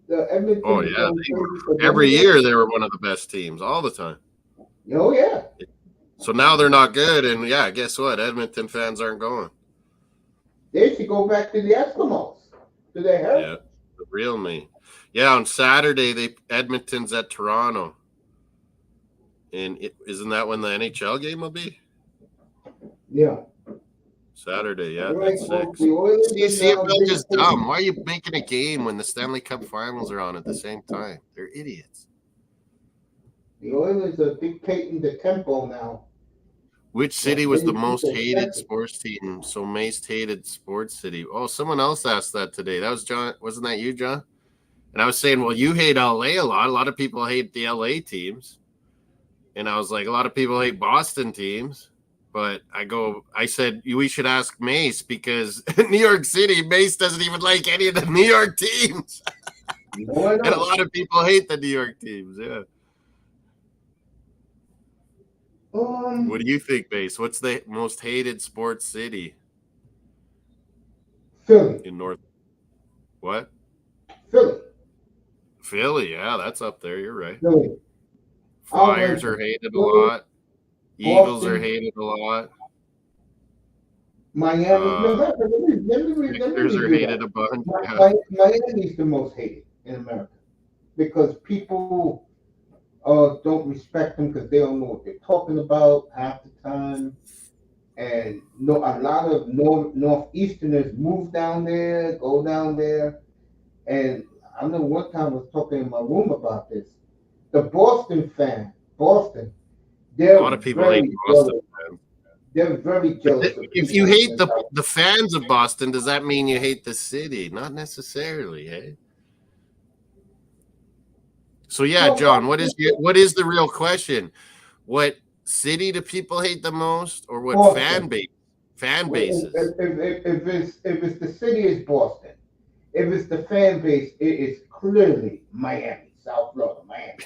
the Edmonton? Oh yeah, every year they were one of the best teams all the time. Oh yeah. So So now they're not good, and yeah, guess what? Edmonton fans aren't going. They should go back to the Eskimos. Do they help? Yeah, the real me. Yeah, on Saturday, Edmonton's at Toronto. And isn't that when the NHL game will be? Yeah. Saturday, yeah, Right, that's well, 6. the Oilers See, and, CFL just dumb. Why are you making a game when the Stanley Cup Finals are on at the same time? They're idiots. The Oilers are dictating the tempo now. Which city was the most hated sports team? So most hated sports city. Oh, someone else asked that today. That was John. Wasn't that you, John? And I was saying, well, you hate LA a lot. A lot of people hate the LA teams. And I was like, a lot of people hate Boston teams. But I said, we should ask Mace because New York City, Mace doesn't even like any of the New York teams. And a lot of people hate the New York teams. Yeah. What do you think, Mace? What's the most hated sports city? Philly. In North. What? Philly. Philly, yeah, that's up there. You're right. Philly. Flyers are hated a lot. Eagles are hated a lot. Miami. Sixers are hated a bunch. Miami's the most hated in America because people don't respect them because they don't know what they're talking about half the time. And a lot of Northeasterners move down there, go down there. And I know one time I was talking in my room about this. The Boston, a lot of people hate Boston fans. They're very jealous. If you hate the fans of Boston, does that mean you hate the city? Not necessarily, hey? So yeah, John, what is the real question? What city do people hate the most, or what Boston. fan bases? If it's the city, it's Boston. If it's the fan base, it is clearly Miami, South Florida, Miami.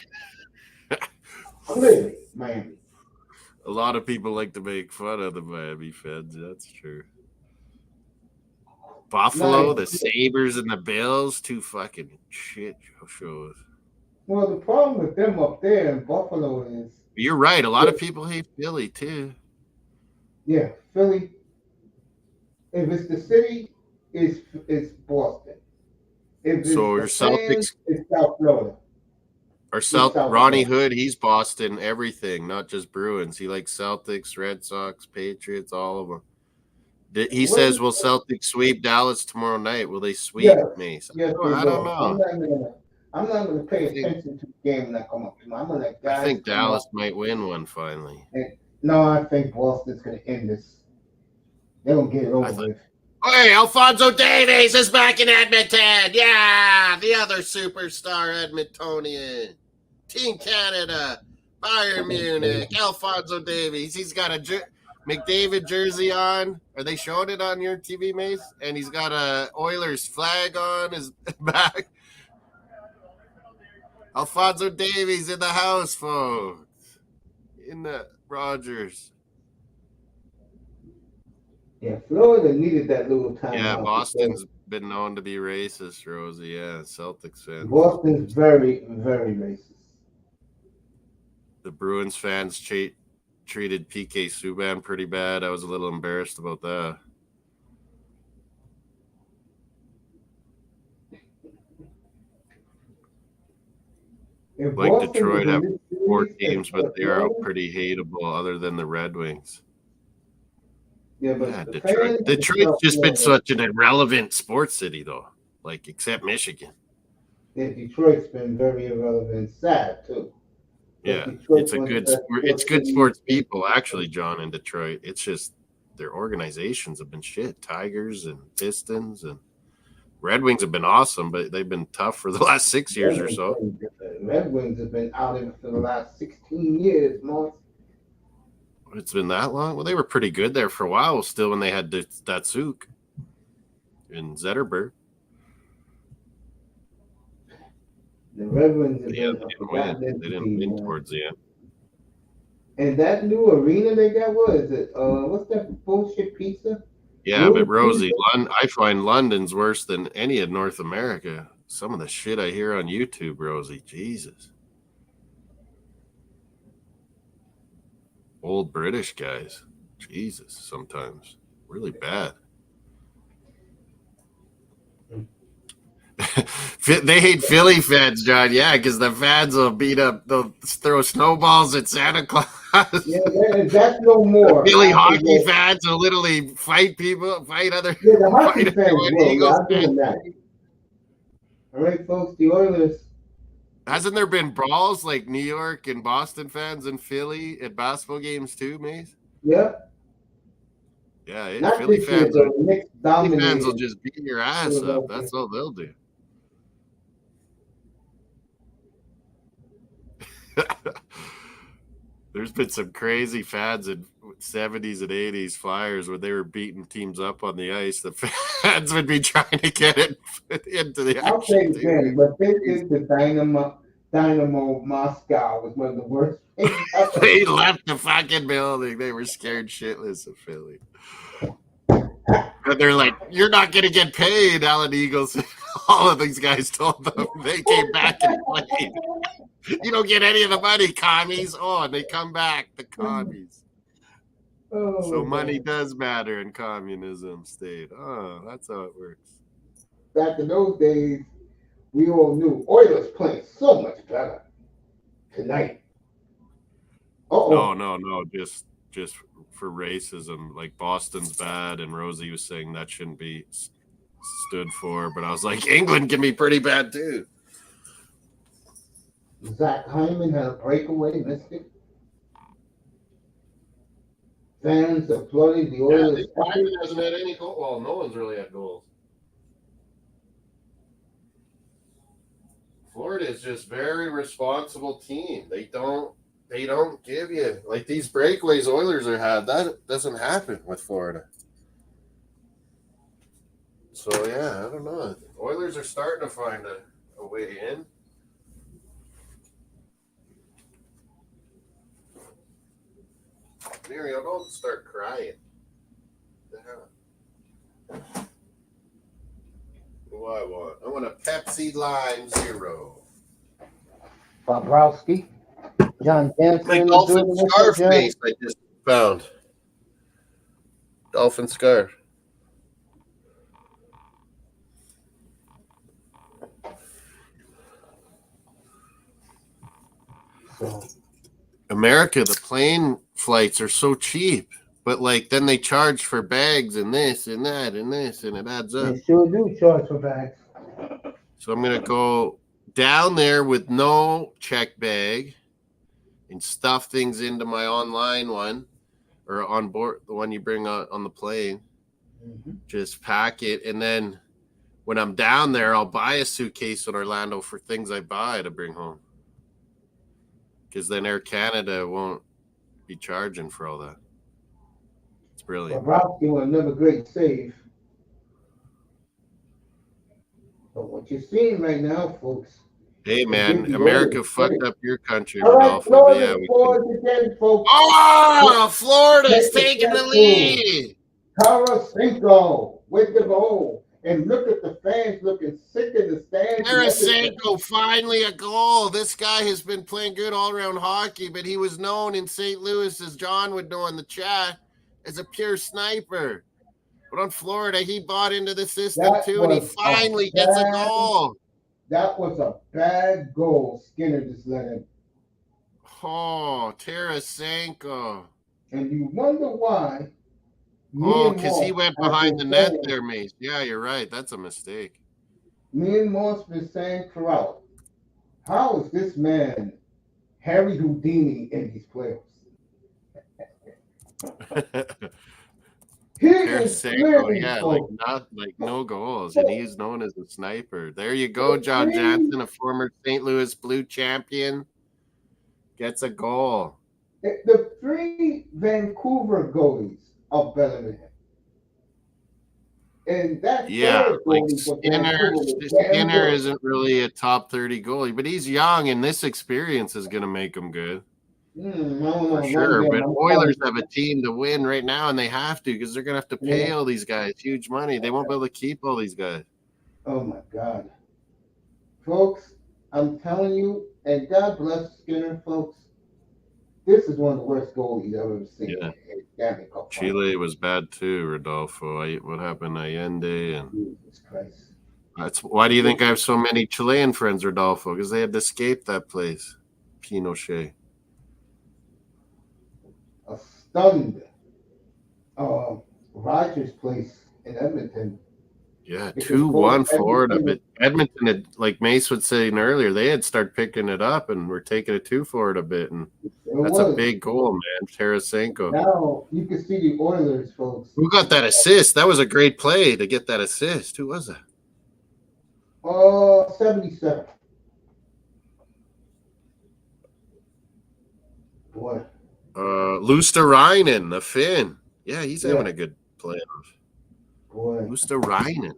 Clearly Miami. A lot of people like to make fun of the Miami fans. That's true. Buffalo, the Sabres, and the Bills, two fucking shit shows. Well, the problem with them up there in Buffalo is... You're right. A lot of people hate Philly, too. Yeah, Philly. If it's the city, it's Boston. If it's so your Celtics, it's South Florida. Or Ronnie Hood, he's Boston everything, not just Bruins. He likes Celtics, Red Sox, Patriots, all of them. He says, will Celtics sweep Dallas tomorrow night? Will they sweep Mace? Yes, I don't know. I'm not going to pay attention to the game when I come up to me. I'm going to let guys. I think Dallas might win one finally. No, I think Boston's going to end this. They're going to get it over with. Hey, Alphonso Davies is back in Edmonton. Yeah, the other superstar Edmontonian. Team Canada, Bayern Munich, Alphonso Davies. He's got a McDavid jersey on. Are they showing it on your TV, Mace? And he's got a Oilers flag on his back. Alphonso Davies in the house, folks. In the Rogers. Yeah, Florida needed that little time. Yeah, Boston's been known to be racist, Rosie. Yeah, Celtics fans. Boston's very, very racist. The Bruins fans treated PK Subban pretty bad. I was a little embarrassed about that. Like Detroit have 4 teams, but they are pretty hateable other than the Red Wings. Yeah, but Detroit's just been such an irrelevant sports city, though. Like, except Michigan. Yeah, Detroit's been very irrelevant. Sad, too. Yeah, it's good sports people, actually, John, in Detroit. It's just their organizations have been shit. Tigers and Pistons and Red Wings have been awesome, but they've been tough for the last 6 years or so. Red Wings have been out in for the last 16 years, Moss. It's been that long? Well, they were pretty good there for a while still when they had Datsuk and Zetterberg. The Red Wings have they didn't win towards the end. And that new arena they got, what is it? What's that bullshit pizza? Yeah, but Rosie, I find London's worse than any of North America. Some of the shit I hear on YouTube, Rosie, Jesus. old British guys. Jesus, sometimes really bad. They hate Philly fans, John. Yeah, because the fans will beat up, they'll throw snowballs at Santa Claus. Yeah, that's no more. The Philly hockey fans will literally fight people, fight other. Yeah, the hockey fight fans will. Eagles Yeah, I'll give them that. All right, folks, the Oilers. Hasn't there been brawls like New York and Boston fans in Philly at basketball games too, Mace? Yeah. Yeah, Not Philly this year, fans though. The Knicks Philly fans will dominated. just beat your ass up. That's all they'll do. There's been some crazy fans in 70s and 80s Flyers where they were beating teams up on the ice. The fans would be trying to get it into the I'll say action. it again, but this is the Dynamo Moscow was one of the worst things ever. They left the fucking building. They were scared shitless of Philly. And they're like, "You're not going to get paid," Alan Eagles. All of these guys told them. They came back and played. You don't get any of the money, commies. Oh, and they come back, the commies. Oh, so money does matter in communism state. Oh, that's how it works. Back in those days, we all knew Oilers playing so much better tonight. No. Just for racism. Like Boston's bad, and Rosie was saying that shouldn't be stood for. But I was like, England can be pretty bad too. Zach Hyman had a breakaway, missed it. Fans applauding the Oilers. Hyman hasn't had any goals. Well, no one's really had goals. Florida is just very responsible team. They don't give you like these breakaways Oilers are had. That doesn't happen with Florida. So yeah, I don't know. Oilers are starting to find a way in. Muriel, don't start crying. What do I want? I want a Pepsi Lime Zero. Bobrowski. John Jansen. My dolphin scarf face I just found. Dolphin scarf. America, the plane flights are so cheap, but like then they charge for bags and this and that and this, and it adds up. They sure do charge for bags. So I'm gonna go down there with no check bag and stuff things into my online one or on board, the one you bring on the plane. Mm-hmm. Just pack it, and then when I'm down there, I'll buy a suitcase in Orlando for things I buy to bring home. Because then Air Canada won't be charging for all that. It's brilliant. Bobrowski with another great save. But what you're seeing right now, folks. Hey, man, America fucked up your country. All right, Florida again, folks. Oh, Florida's taking the lead. Tarasenko with the goal. And look at the fans looking sick in the stands. Tarasenko, finally a goal. This guy has been playing good all-around hockey, but he was known in St. Louis, as John would know in the chat, as a pure sniper. But on Florida, he bought into the system too, and he finally gets a goal. That was a bad goal Skinner just let in. Oh, Tarasenko. And you wonder why. Oh, because he went behind the net there, Mace. Yeah, you're right. That's a mistake. Me and Moss been saying throughout, how is this man Harry Houdini in these playoffs? like no goals, and he's known as a sniper. There you go, John Jansen, a former St. Louis Blue champion, gets a goal. The three Vancouver goalies are better than him. And that's like Skinner isn't really a top 30 goalie, but he's young, and this experience is going to make him good. For sure, but Oilers have a team to win right now, and they have to because they're going to have to pay all these guys huge money. They won't be able to keep all these guys. Oh, my God. Folks, I'm telling you, and God bless Skinner, folks. This is one of the worst goalies I've ever seen Yeah. in Stanley Cup. Chile was bad too, Rodolfo. What happened to Allende? And Jesus Christ. why do you think I have so many Chilean friends, Rodolfo? Because they had to escape that place, Pinochet. A stunned Rogers place in Edmonton. Yeah, 2-1 Florida. But Edmonton had, like Mace was saying earlier, they had started picking it up and were taking it to Florida a bit. And that's a big goal, man. Tarasenko. Now you can see the Oilers, folks. Who got that assist? That was a great play to get that assist. Who was that? 77. What? Luosterainen, the Finn. Yeah, he's having a good playoff. Boy. Luosterainen.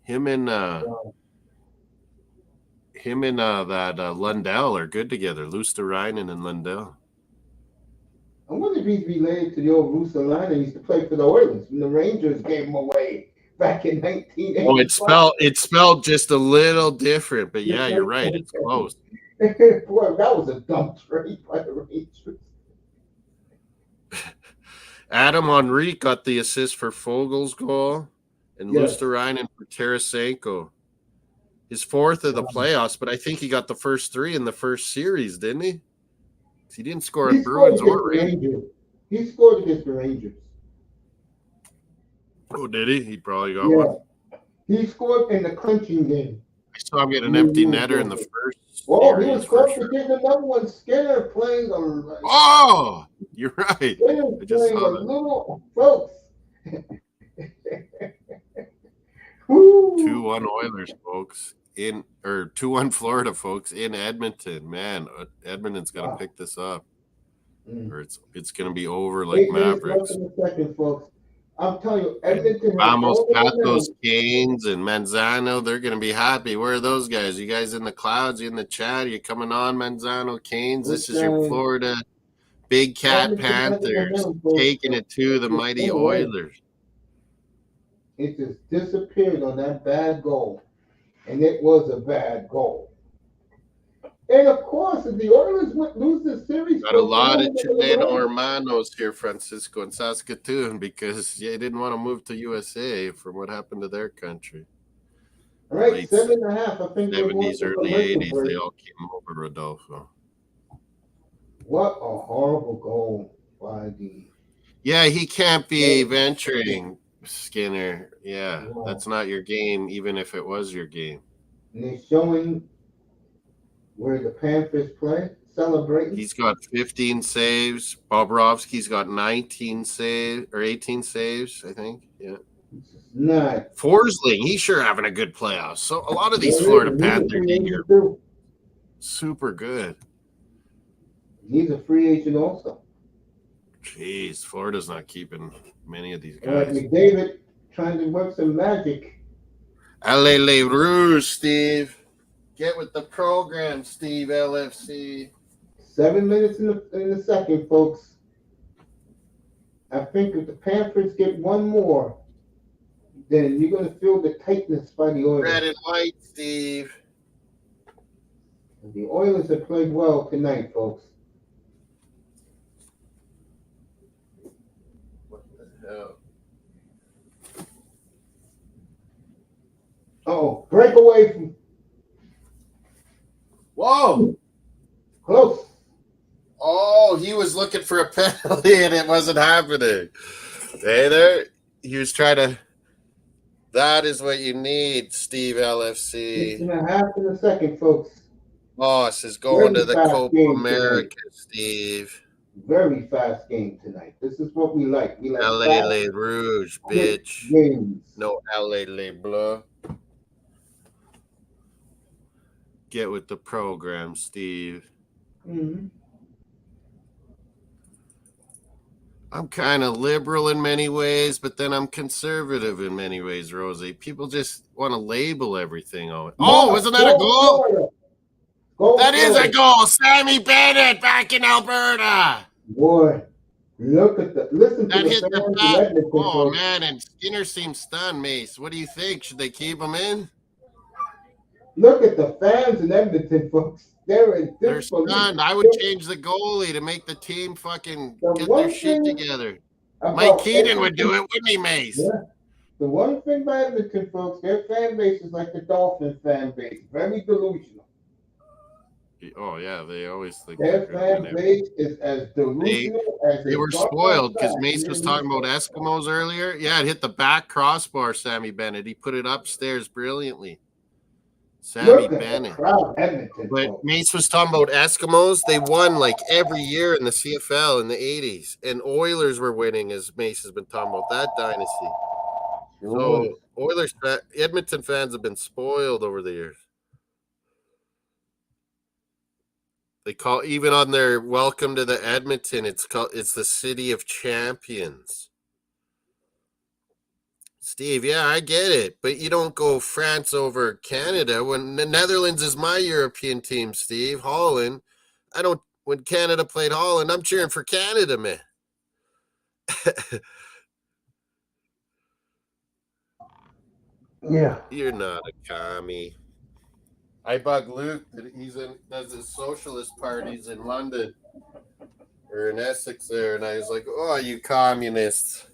Him and Lundell are good together. Luosterainen and Lundell. I wonder if he's related to the old Rusalina who used to play for the Oilers when the Rangers gave him away back in 1985. Oh, it's spelled just a little different, but yeah, you're right. It's close. Boy, that was a dumb trade by the Rangers. Adam Henrique got the assist for Fogel's goal, and Luosterainen for Tarasenko. His fourth of the playoffs, but I think he got the first three in the first series, didn't he? He didn't score at Bruins or Rangers. He scored against the Rangers. Oh, did he? He probably got one. He scored in the clinching game. I saw him get an empty netter in the first. Oh, he was close to getting another one. Skinner playing a. Oh, you're right. Skinner I just playing saw a that. little folks. 2-1 Oilers, folks. 2-1 Florida, folks, in Edmonton. Man, Edmonton's going to pick this up. Or it's going to be over like Mavericks. In a second, folks. I'm telling you, Edmonton. Ramos got those Canes and Manzano. They're going to be happy. Where are those guys? You guys in the clouds? You in the chat? You coming on, Manzano, Canes? This is your Florida Big Cat Panthers taking it to the mighty Oilers. It just disappeared on that bad goal. And it was a bad goal. And of course, if the Oilers would lose the series, got a lot of Chileno hermanos here, Francisco and Saskatoon, because they didn't want to move to USA from what happened to their country. All right, 7.5. I think 70s, early 80s, they all came over, Rodolfo. What a horrible goal by the. Yeah, he can't be venturing, Skinner. Yeah, that's not your game, even if it was your game. And they're showing where the Panthers play, celebrating. He's got 15 saves. Bobrovsky's got 19 saves or 18 saves, I think. Yeah. Nice. Forsling, he's sure having a good playoff. So a lot of these Florida Panthers are super good. He's a free agent also. Jeez, Florida's not keeping many of these guys. McDavid trying to work some magic. Allez les Rouges, Steve. Get with the program, Steve LFC. 7 minutes in the second, folks. I think if the Panthers get one more, then you're going to feel the tightness by the Oilers. Red and white, Steve. The Oilers have played well tonight, folks. What the hell? Oh, breakaway from. Whoa! Close. Oh, he was looking for a penalty and it wasn't happening. Hey there. He was trying to. That is what you need, Steve LFC. 6.5 in a second, folks. Moss is going to the Copa America, Steve. Very fast game tonight. This is what we like. We like LA Les Rouges, bitch. Games. No LA Les Bleus. Get with the program, Steve. Mm-hmm. I'm kind of liberal in many ways, but then I'm conservative in many ways, Rosie. People just want to label everything on it. Oh, wasn't that a goal? That is a goal. Sammy Bennett back in Alberta. Boy, listen to that hit the bat. Oh, folks. man, and Skinner seems stunned, Mace. What do you think? Should they keep him in? Look at the fans in Edmonton, folks. They're in They're disbelief. stunned. I would change the goalie to make the team fucking get their shit together. Mike Keaton would do it, wouldn't he, Mace? Yeah. The one thing by Edmonton, folks, their fan base is like the Dolphin fan base, very delusional. Oh yeah, they always think their fan base is as delusional as they were spoiled because Mace was talking about Eskimos earlier. Yeah, it hit the back crossbar, Sammy Bennett. He put it upstairs brilliantly. Sammy Bennett. But Mace was talking about Eskimos. They won like every year in the CFL in the 80s. And Oilers were winning, as Mace has been talking about that dynasty. So Edmonton fans have been spoiled over the years. They call even on their welcome to the Edmonton, it's the city of champions. Steve, yeah, I get it, but you don't go France over Canada. When the Netherlands is my European team, Steve, Holland. When Canada played Holland, I'm cheering for Canada, man. Yeah. You're not a commie. I bug Luke that does his socialist parties in London or in Essex there, and I was like, "Oh, you communists!"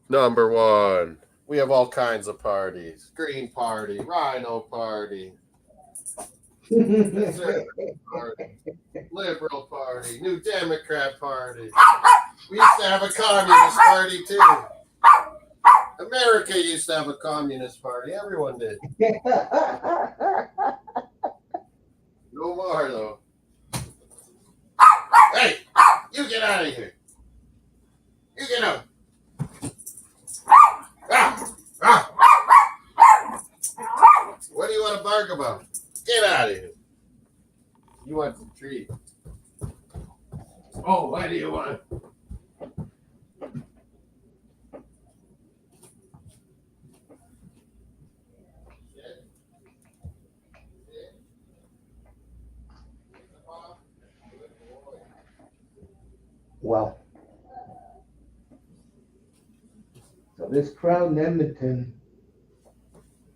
Number one, we have all kinds of parties: Green Party, Rhino Party, Party, Liberal Party, New Democrat Party. We used to have a Communist Party too. America used to have a Communist Party. Everyone did. No more, though. Hey, you get out of here. You get out. What do you want to bark about? Get out of here. You want some treat. Oh, what do you want? Well, so this crowd in Edmonton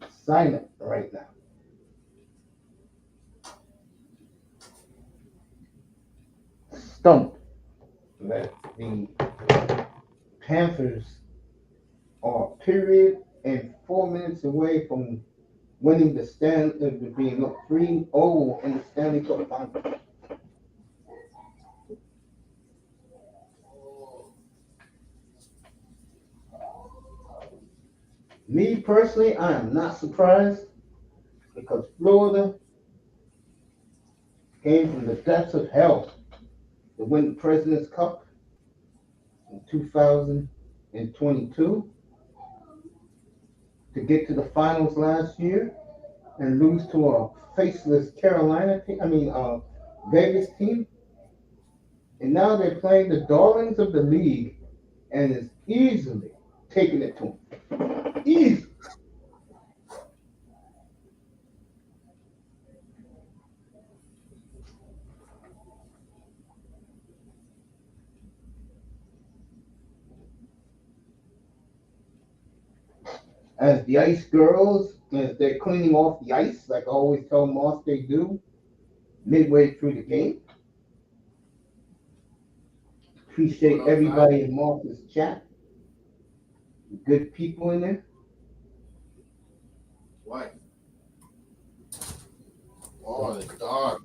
is silent right now. Stumped that the Panthers are period and 4 minutes away from winning being up 3-0 in the Stanley Cup Final. Me personally, I am not surprised because Florida came from the depths of hell to win the President's Cup in 2022, to get to the finals last year and lose to a faceless Vegas team. And now they're playing the darlings of the league and is easily taking it to them. Easy. As the Ice Girls, as they're cleaning off the ice, like I always tell Moss they do, midway through the game. Appreciate everybody in Moss's chat. Good people in there. What? Oh, the dog.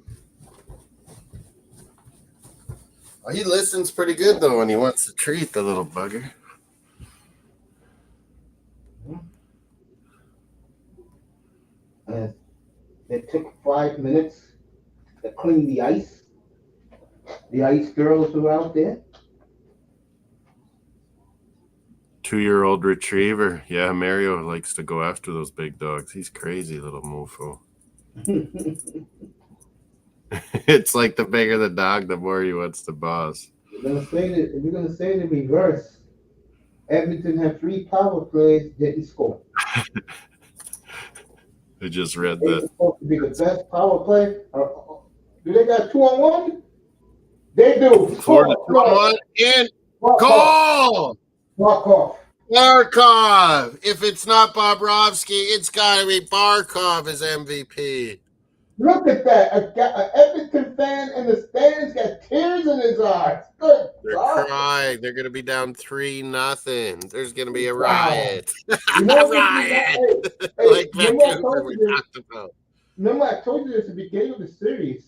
Oh, he listens pretty good, though, when he wants to treat the little bugger. It took 5 minutes to clean the ice. The Ice Girls were out there. 2-year-old retriever. Yeah, Mario likes to go after those big dogs. He's crazy, little mofo. It's like the bigger the dog, the more he wants to boss. We're gonna say the reverse. Edmonton had 3 power plays, didn't score. I just read They're that. supposed to be the best power play. Do they got 2-on-1? They do. 4-2-1 and goal. Walk off. Barkov. If it's not Bobrovsky, it's got to be Barkov as MVP. Look at that. An Everton fan in the stands got tears in his eyes. Good They're God. crying. They're going to be down 3-0. There's going to be a Wow. riot. You A know what? riot. Hey, Like remember I Vancouver told we you this? talked about. Remember I told you this at the beginning of the series.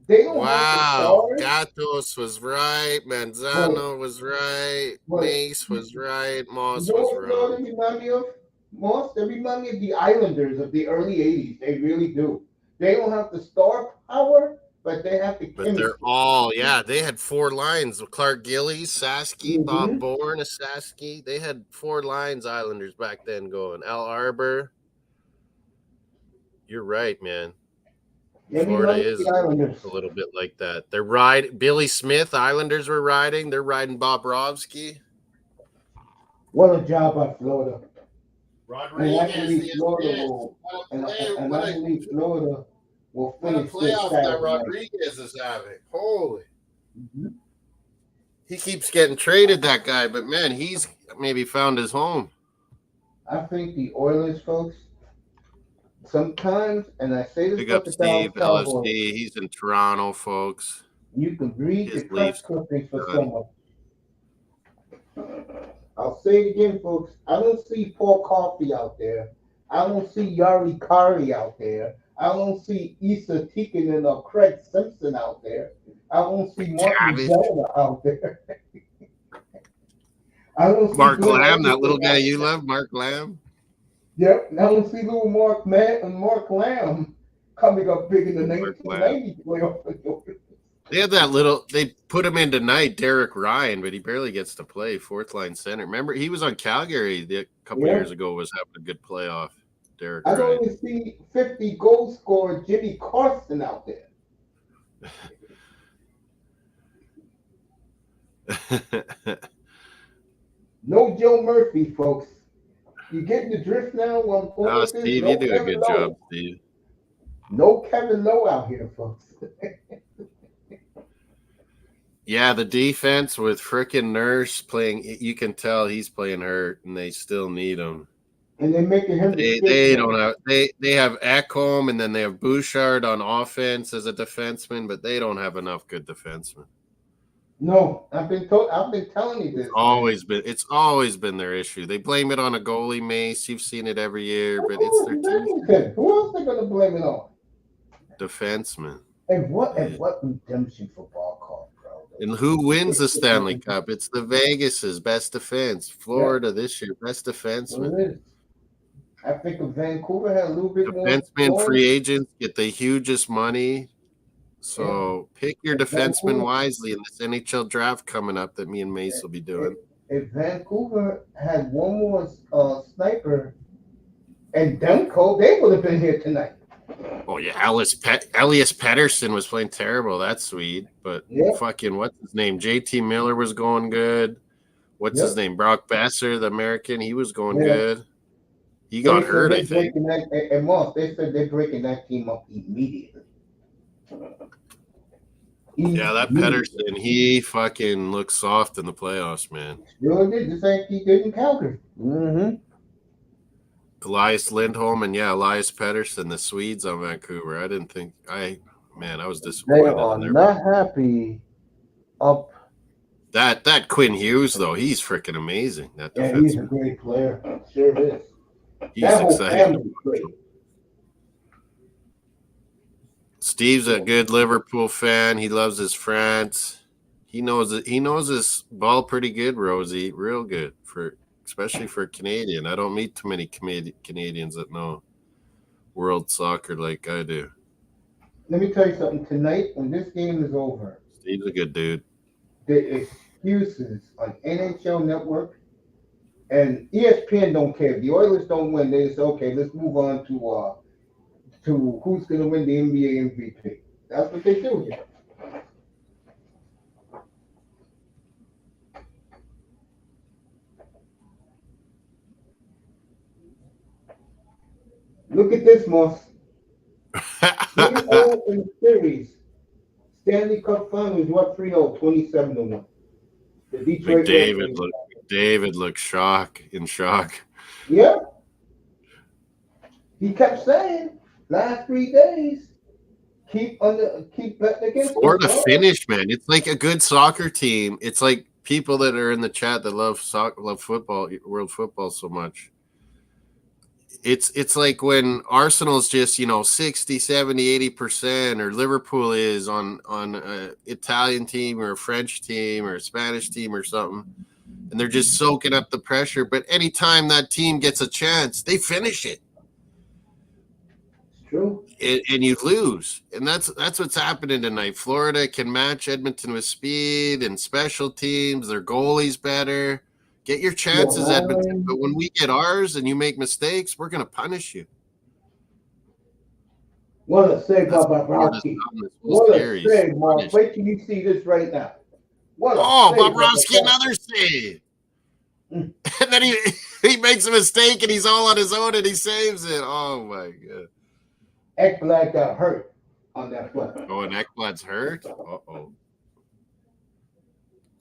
They don't have the Wow. stars. Gatos was right. Manzano was right. But Mace was right. you Moss know was what wrong. they remind me of? Moss, they remind me of the Islanders of the early 80s. They really do. They don't have the star power, but they have the But chemistry. they're all, yeah, they had 4 lines. Clark Gillies, Sasky, Bob Mm-hmm. Bourne, a Sasky. They had 4 lines, Islanders back then going. Al Arbor. You're right, man. They Florida remind me of is the Islanders. a little bit like that. They're riding Billy Smith, Islanders were riding. They're riding Bobrovsky. What a job by Florida. And I Rodriguez, believe the Florida assist. will, and What I believe Florida will a finish this playoff that Saturday night. Rodriguez is having. Holy. Mm-hmm. He keeps getting traded, that guy, but man, he's maybe found his home. I think the Oilers, folks, sometimes, and I say this Big about up the Steve, Dallas Cowboys, LSD. He's in Toronto, folks. you can read His the press Leafs clippings for done. someone. I'll say it again, folks. I don't see Paul Coffey out there. I don't see Yari Kari out there. I don't see Issa Tikkanen or Craig Simpson out there. I don't see Martin McTavish. Zelda out there. I don't see Mark Glenn Lamb, that Anderson little guy out you there. love, Mark Lamb. Yep, I don't see little Mark Lamb coming up big in the Mark Lamb. 1990 playoff. They had that little, they put him in tonight, Derek Ryan, but he barely gets to play 4th line center. Remember, he was on Calgary a couple years ago, was having a good playoff. Derek I Ryan. don't even see 50 goal scorer Jimmy Carson out there. No Joe Murphy, folks. You getting the drift now? Oh, Steve, you do a good job, Steve. No Kevin Lowe out here, folks. Yeah, the defense with frickin' Nurse playing, you can tell he's playing hurt, and they still need him. And they're making him They don't have they have Ekholm, and then they have Bouchard on offense as a defenseman, but they don't have enough good defensemen. No, I've been telling you this. It's always been their issue. They blame it on a goalie, Mace. You've seen it every year, but it's their team. Who else they gonna blame it on? Defenseman. And what redemption for Barkov, bro? And who wins the Stanley Cup? It's the Vegas's best defense. Florida this year, best defenseman. I think if Vancouver had a little bit more. Defensemen, free agents get the hugest money. So pick your defenseman wisely in this NHL draft coming up that me and Mace will be doing. If Vancouver had one more sniper and Demko, they would have been here tonight. Oh yeah, Elias Pettersson was playing terrible. That's sweet, but fucking what's his name? JT Miller was going good. What's his name? Brock Besser, the American. He was going good. He got hurt, I think. And Moss, they said they're breaking that team up immediately. Yeah, that Pettersson, he fucking looks soft in the playoffs, man. Sure did. Just like he did in Calgary. Mm-hmm. Elias Lindholm and Elias Pettersson, the Swedes on Vancouver. I was disappointed. They are not happy up. That Quinn Hughes, though, he's freaking amazing. That he's a great player. Sure is. He's exciting. Steve's a good Liverpool fan. He loves his France. He knows it. He knows his ball pretty good, Rosie. Real good, especially for a Canadian. I don't meet too many Canadians that know world soccer like I do. Let me tell you something. Tonight, when this game is over, Steve's a good dude. The excuses on NHL Network and ESPN don't care. If the Oilers don't win, they say, okay, let's move on to who's going to win the NBA MVP. That's what they do here. Look at this, Moss. 3-0 in the series. Stanley Cup Finals, what 3-0, 27-1. The Detroit David looks in shock. Yeah. He kept saying last 3 days, keep betting against Florida us. finished, man. It's like a good soccer team. It's like people that are in the chat that love football, world football so much. It's like when Arsenal's just, 60, 70, 80%, or Liverpool is on an Italian team or a French team or a Spanish team or something, and they're just soaking up the pressure. But anytime that team gets a chance, they finish it. It's true. And you lose. And that's what's happening tonight. Florida can match Edmonton with speed and special teams. Their goalie's better. Get your chances, Edmonton. But when we get ours and you make mistakes, we're going to punish you. What a save by Bobrovsky. What a save, Mark. Wait till you see this right now. Bobrovsky, another save. And then he makes a mistake and he's all on his own and he saves it. Oh, my God. Ekblad got hurt on that play. Oh, and Ekblad's hurt? Uh-oh.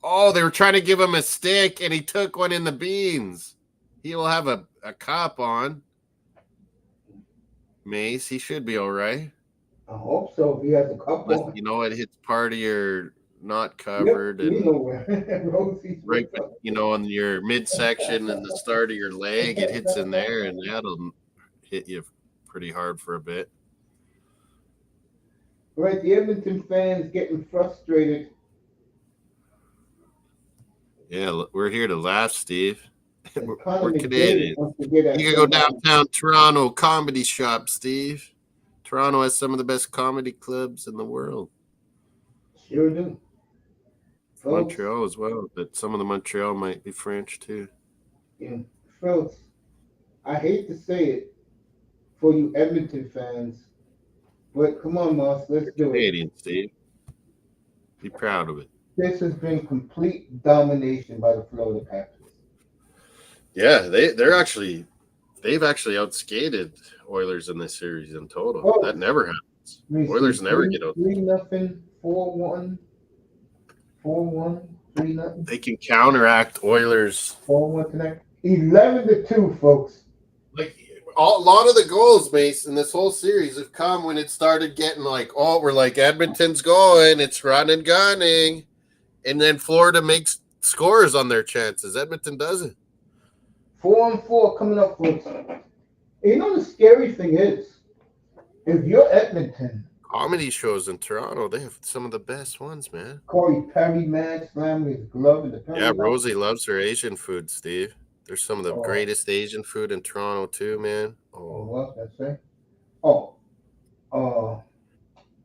Oh, they were trying to give him a stick, and he took one in the beans. He will have a cup on. Mace, he should be all right. I hope so. If he has a cup on. You know, it hits part of your not covered. Yep, and right, on your midsection and the start of your leg, it hits in there, and that'll hit you pretty hard for a bit. Right, the Edmonton fans getting frustrated. Yeah, we're here to laugh, Steve. We're Canadian. You can go downtown Toronto comedy shop, Steve. Toronto has some of the best comedy clubs in the world. Sure do. Montreal as well, but some of the Montreal might be French too. Yeah, folks, I hate to say it for you Edmonton fans, but come on, Moss, let's do Canadian, Steve. Be proud of it. This has been complete domination by the Florida Panthers. Yeah, they've actually outskated Oilers in this series in total. Oh, that never happens. Oilers never get out. 3-0, 4-1, 4-1, 3-0. They can counteract Oilers. 4-1 tonight. 11-2, folks. Like a lot of the goals, Mace, in this whole series have come when it started getting like, we're like Edmonton's going, it's run and gunning. And then Florida makes scores on their chances. Edmonton doesn't. 4-4 coming up, folks. You know the scary thing is, if you're Edmonton, comedy shows in Toronto, they have some of the best ones, man. Corey Perry, man, slamming his glove in the penalty. Yeah, Rosie loves her Asian food, Steve. There's some of the greatest Asian food in Toronto too, man. What that's it?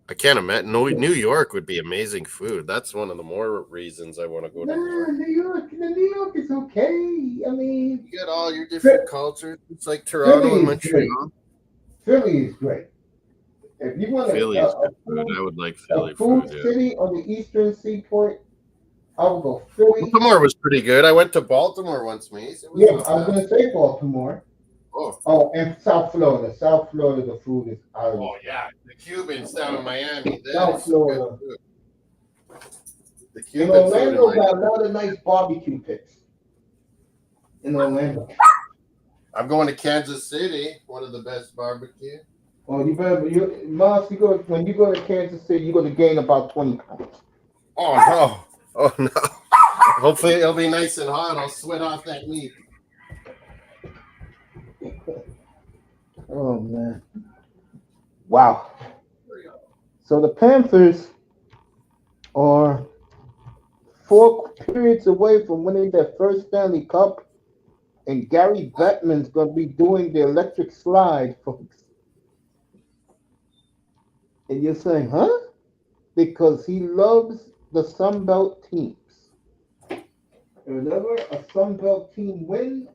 I can't imagine. New York would be amazing food. That's one of the more reasons I want to go to New York. New York is okay. I mean, you get all your different cultures. It's like Toronto and Montreal. Philly is great. If you want Philly is good food, I would like Philly food city on the Eastern Seaport, I would go Philly. Baltimore was pretty good. I went to Baltimore once, Mace. I was going to say Baltimore. And South Florida. South Florida, the food is out. Oh, yeah. The Cubans down in Miami. South Florida. The Cubans. In Orlando, got a lot of nice barbecue pits. In Orlando. I'm going to Kansas City, one of the best barbecue. Oh, you better, when you go to Kansas City, you're going to gain about 20 pounds. Oh, no. Hopefully it'll be nice and hot. I'll sweat off that meat. Oh, man. Wow. So the Panthers are 4 periods away from winning their first Stanley Cup, and Gary Bettman's going to be doing the electric slide, folks. And you're saying, huh? Because he loves the Sunbelt teams. Whenever a Sunbelt team wins,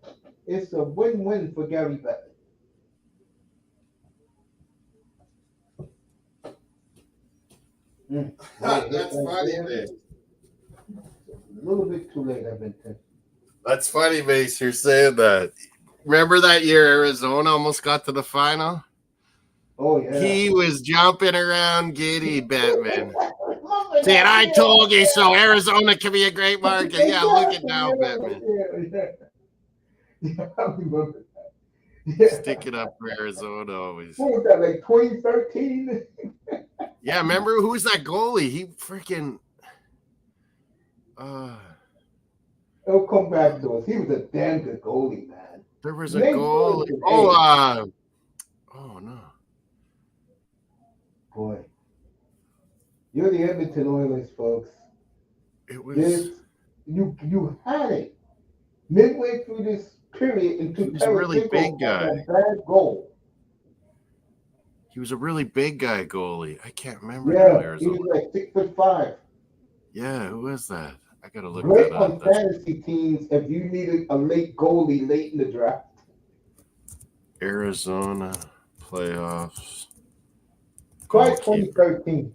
it's a win-win for Gary Bettman. That's funny, man. A little bit too late, I've been thinking. That's funny, Mace. You're saying that. Remember that year Arizona almost got to the final? Oh, yeah. He was jumping around giddy, Batman. See, and I told you so. Arizona can be a great market. Yeah, look at now, Bettman. Yeah, I remember that. Yeah. Stick it up for Arizona always. What was that, like 2013? Yeah, remember who was that goalie? He freaking. He'll come back to us. He was a damn good goalie, man. There was a goalie. Oh no. Boy. You're the Edmonton Oilers, folks. It was. You had it. Midway through this period into he was a really big guy. A bad goal. He was a really big guy goalie. I can't remember. Yeah, he was like 6'5". Yeah, who was that? I gotta look Great that up. on fantasy teams if you needed a late goalie late in the draft. Arizona playoffs. Try 2013.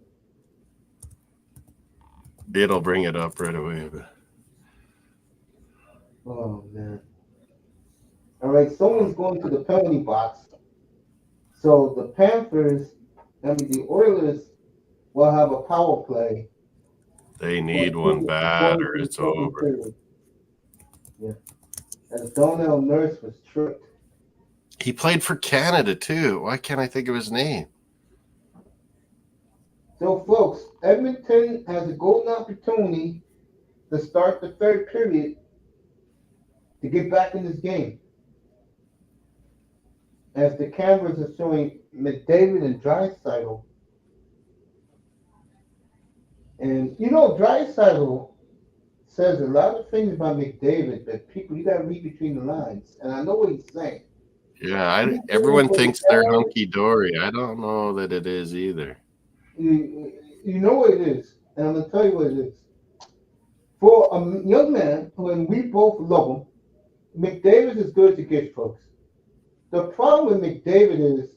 It'll bring it up right away. But... Oh, man. All right, someone's going to the penalty box. So the the Oilers will have a power play. They need one bad or it's over. Yeah. And Donnell Nurse was tricked. He played for Canada, too. Why can't I think of his name? So, folks, Edmonton has a golden opportunity to start the third period to get back in this game. As the cameras are showing McDavid and Draisaitl. And, Draisaitl says a lot of things about McDavid that you got to read between the lines. And I know what he's saying. Yeah, everyone thinks they're hunky-dory. I don't know that it is either. You know what it is, and I'm going to tell you what it is. For a young man, when we both love him, McDavid is good to get, folks. The problem with McDavid is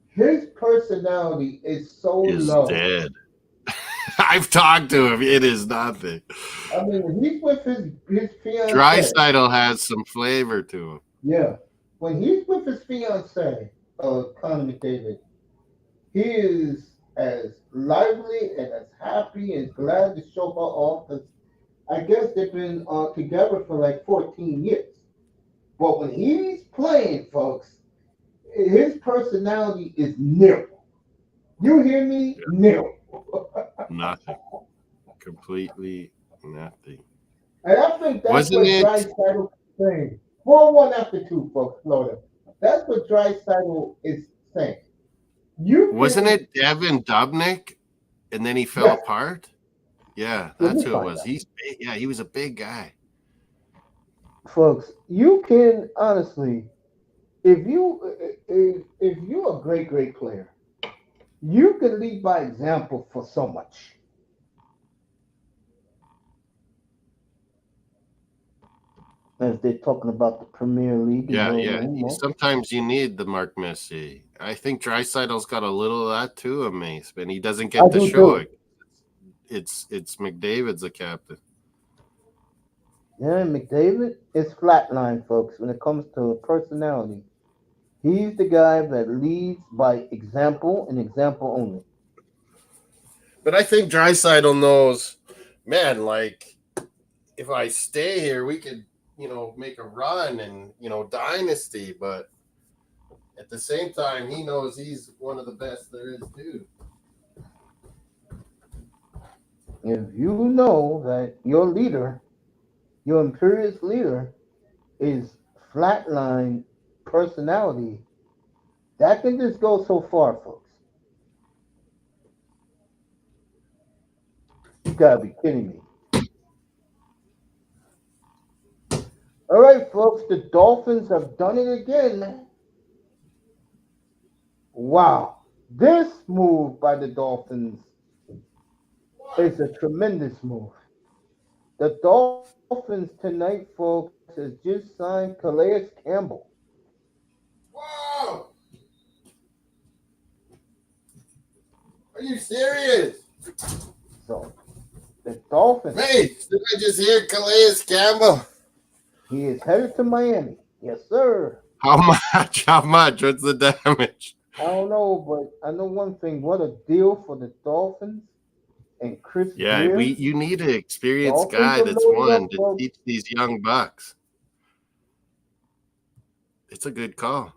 his personality is so low. Dead. I've talked to him. It is nothing. I mean, when he's with his fiancée. Draisaitl has some flavor to him. Yeah. When he's with his fiancée, Connor McDavid, he is as lively and as happy and glad to show her off. Because I guess they've been together for like 14 years. But when he's playing, folks, his personality is nil. You hear me? Yeah. Nil. Nothing. Completely nothing. And I think that's what Draisaitl is saying. 4-1 after 2, folks, Florida. That's what Draisaitl is saying. Wasn't it Devin Dubnyk, and then he fell apart? Yeah, that's who it was. He's big. Yeah, he was a big guy. Folks, you can honestly, if you're a great player, you can lead by example for so much. As they're talking about the Premier League. Yeah. Sometimes you need the Mark Messier. I think Draisaitl's got a little of that too, Mace, but he doesn't get to show it. It's McDavid's the captain. Yeah, McDavid is flatline, folks, when it comes to personality. He's the guy that leads by example and example only. But I think Draisaitl knows, man, like, if I stay here, we could, make a run and, dynasty. But at the same time, he knows he's one of the best there is, too. If you know that your leader, your imperious leader, is flatline personality, that can just go so far, folks. You gotta be kidding me. All right, folks, the Dolphins have done it again. Wow. This move by the Dolphins is a tremendous move. The Dolphins tonight, folks, has just signed Calais Campbell. Wow! Are you serious? So, the Dolphins. Hey, did I just hear Calais Campbell? He is headed to Miami. Yes, sir. How much? How much? What's the damage? I don't know, but I know one thing. What a deal for the Dolphins. and Chris Yeah, Greer. you need an experienced Dolphins guy are that's loaded won up, to folks. teach these young bucks. It's a good call.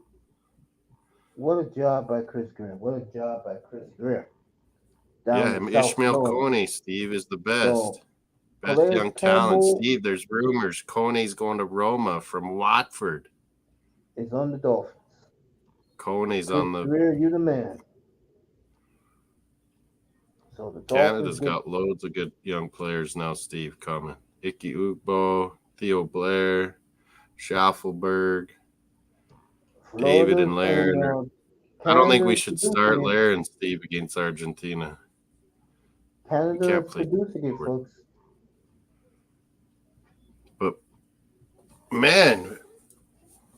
What a job by Chris Greer. What a job by Chris Greer. Yeah, Down in South Ishmael Florida. Coney, Steve, is the best. So, Best Calais young talent. Campbell Steve, there's rumors Coney's going to Roma from Watford. is on the Dolphins. Coney's Chris on the Greer, you the man. So the Canada's Dolphins got loads of good young players now, Steve, coming. Ike Ugbo, Theo Blair, Schaffelberg, David and Laird. I don't think we should start Laird and Steve against Argentina. Canada is producing it, folks. But, man,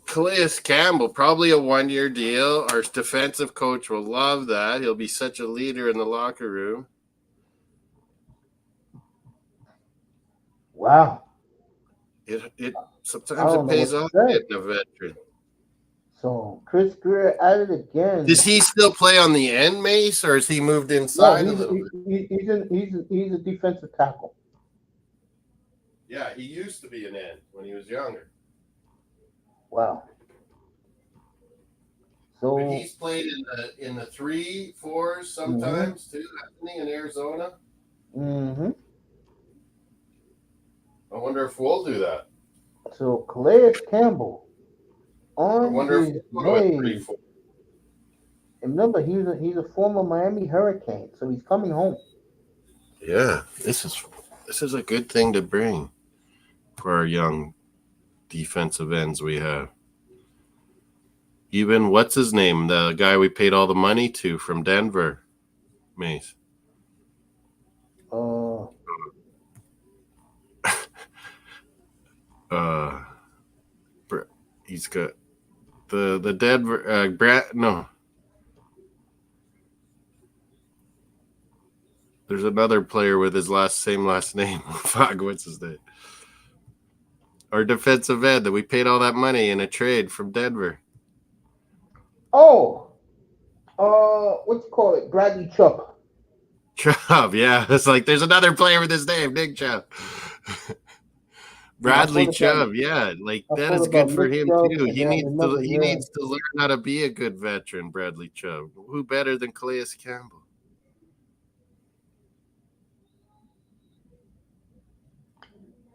Calais Campbell, probably a one-year deal. Our defensive coach will love that. He'll be such a leader in the locker room. Wow. It sometimes it pays off getting a veteran. So Chris Greer at it again. Does he still play on the end, Mace, or has he moved inside a little bit? He's a defensive tackle. Yeah, he used to be an end when he was younger. Wow. So but he's played in the 3-4s sometimes too, hasn't he, in Arizona? Mm-hmm. I wonder if we'll do that. So Calais Campbell on I wonder his if we'll go way. 3-4. And remember, he's a former Miami Hurricane, so he's coming home. Yeah, this is a good thing to bring for our young defensive ends we have. Even what's his name? The guy we paid all the money to from Denver, Mace. He's got the Denver no. There's another player with his same last name. Fuck, what's his name? Our defensive end that we paid all that money in a trade from Denver. Oh, what you call it? Bradley Chubb. Chubb, yeah. It's like there's another player with his name, Nick Chubb. Bradley Chubb, yeah. Like that is good for him too. He needs to learn how to be a good veteran, Bradley Chubb. Who better than Calais Campbell?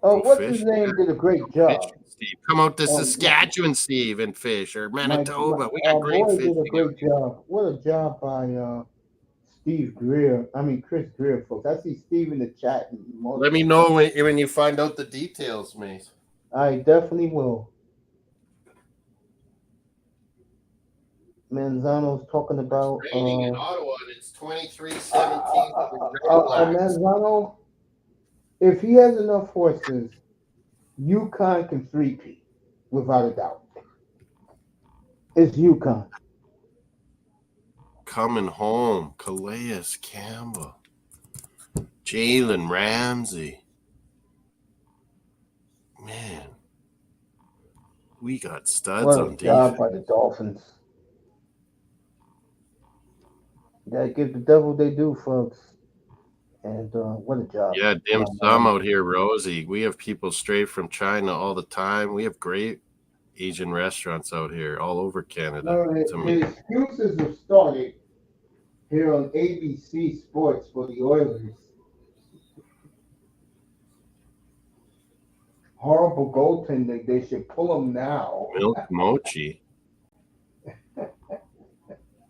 Oh, what's his name? Did a great job. Steve. Come out to Saskatchewan, Steve, and fish, or Manitoba. We got great fish. Did a great job. What a job by Chris Greer, folks. I see Steve in the chat. Let me know when you find out the details, Mace. I definitely will. Manzano's talking about it's raining in Ottawa, and it's 23-17. Manzano, if he has enough horses, UConn can three-peat, without a doubt. It's UConn. Coming home, Calais Campbell, Jalen Ramsey. Man, we got studs on defense. What a job by the Dolphins. You gotta give the devil they do, folks. And what a job. Yeah, dim sum out here, Rosie. We have people straight from China all the time. We have great Asian restaurants out here all over Canada. The excuses have started here on ABC Sports for the Oilers. Horrible goaltending. They should pull them now. Milk mochi.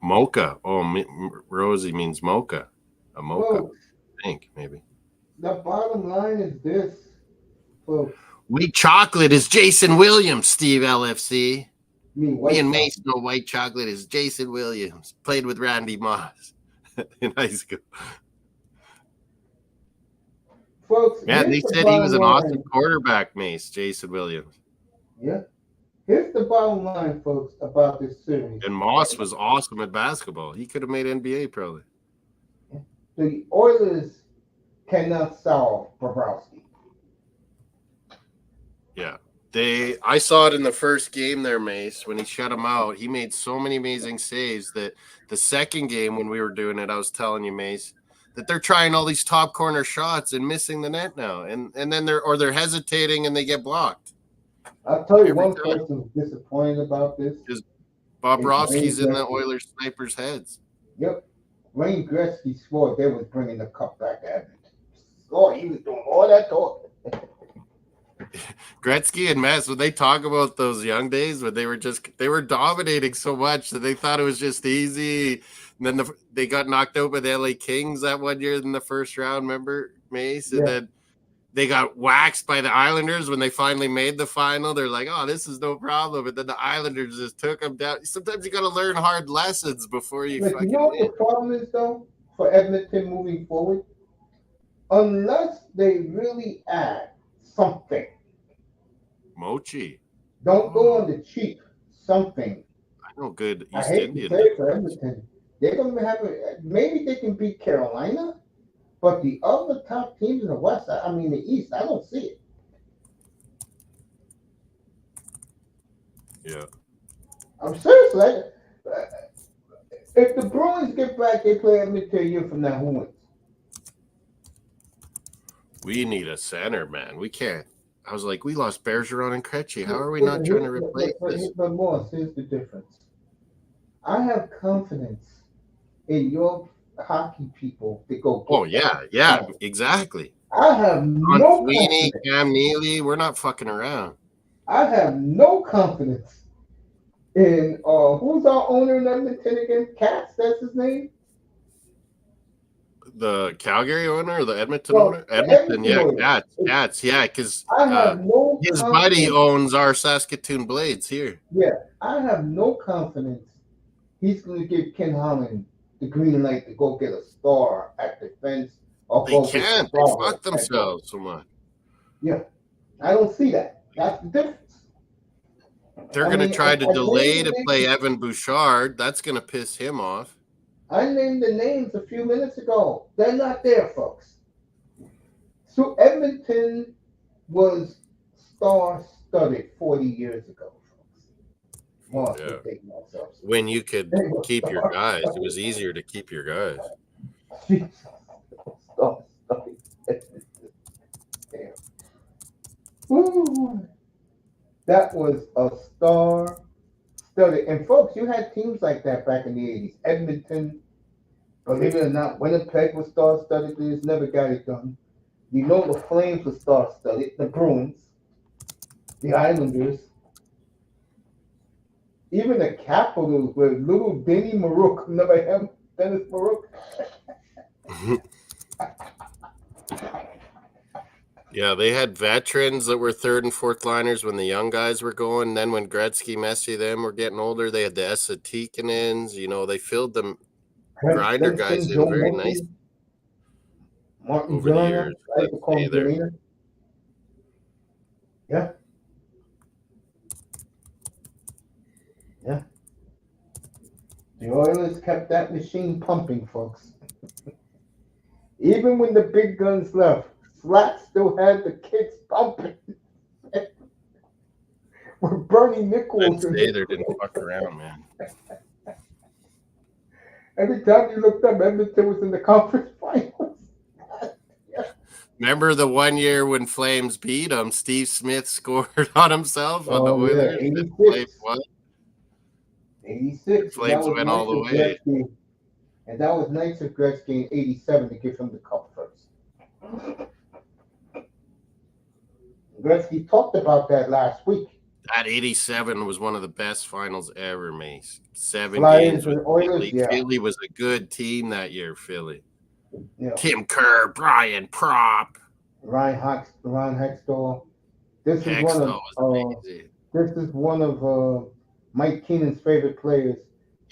Mocha. Oh, Rosie means mocha. A mocha. Folks, I think, maybe. The bottom line is this, folks. White chocolate is Jason Williams, Steve LFC. Me and Mace know white chocolate is Jason Williams. Played with Randy Moss in high school. Folks, yeah, they said he was an awesome quarterback, Mace, Jason Williams. Yeah. Here's the bottom line, folks, about this series. And Moss was awesome at basketball. He could have made NBA probably. The Oilers cannot solve Bobrovsky. Yeah. I saw it in the first game there, Mace, when he shut him out. He made so many amazing saves that the second game when we were doing it, I was telling you, Mace, that they're trying all these top corner shots and missing the net now, and then they're hesitating and they get blocked. I'll tell you Every one time. person who's disappointed about this. Because is Wayne Bobrovsky's in the Gretzky. Oilers snipers' heads. Yep. Wayne Gretzky swore they was bringing the cup back to Edmonton. Oh, he was doing all that talking. Gretzky and Mess, when they talk about those young days when they were dominating so much that they thought it was just easy. And then they got knocked out by the LA Kings that one year in the first round, remember, Mace? And then they got waxed by the Islanders when they finally made the final. They're like, oh, this is no problem. And then the Islanders just took them down. Sometimes you got to learn hard lessons before you But fucking you know what win. the problem is, though, for Edmonton moving forward? Unless they really add something. Mochi. Don't go on the cheap. Something. I know good I East hate Indian. to say it for Edmonton. They're going to have maybe they can beat Carolina, but the other top teams in the West, the East, I don't see it. Yeah. I'm serious. If the Bruins get back, they play Edmonton a year from now. Who wins? We need a center, man. We can't. I was like, we lost Bergeron and Krejci. How are we not trying to replace this? But Moss, here's the difference. I have confidence in your hockey people to go. Oh, yeah, exactly. I have no Sweeney, confidence. Cam Neely, we're not fucking around. I have no confidence in who's our owner in Edmonton again? Katz, that's his name? The Calgary owner or the Edmonton owner? Edmonton yeah, Katz, yeah, because his buddy owns our Saskatoon Blades here. Yeah, I have no confidence he's going to give Ken Holland the green light to go get a star at defense. They can't. They fuck themselves so much. Yeah, I don't see that. That's the difference. They're going to try to delay to play Evan Bouchard. That's going to piss him off. I named the names a few minutes ago. They're not there, folks. So Edmonton was star-studded 40 years ago, folks. When you could keep your guys, it was easier to keep your guys. Ooh, that was a star-studded. And folks, you had teams like that back in the 80s. Edmonton, believe it or not, Winnipeg was star-studded. They just never got it done. You know the Flames were star-studded. The Bruins, the Islanders, even the Capitals with little Denny Marouk. Remember him? Dennis Marouk? Yeah, they had veterans that were third and fourth liners when the young guys were going. And then when Gretzky, Messi, them were getting older, they had the Esa Tikkanens. You know, they filled them grinder guys in very nice Martin over the years. Yeah. Yeah. The Oilers kept that machine pumping, folks. Even when the big guns left, Flat still had the kids pumping. With Bernie Nichols. They didn't fuck around, man. Every time you looked up, Edmonton was in the conference finals. Remember the one year when Flames beat them, Steve Smith scored on himself on the Oilers? 86. 86. Flames went all the way. And that was nice of Gretzky in 87 to give him the cup first. Gretzky talked about that last week. That 87 was one of the best finals ever, Mace. 7 Flyers games with Oilers, Philly. Philly was a good team that year, Philly. Yeah. Tim Kerr, Brian Propp. Ron Hextall. This is one of Mike Keenan's favorite players.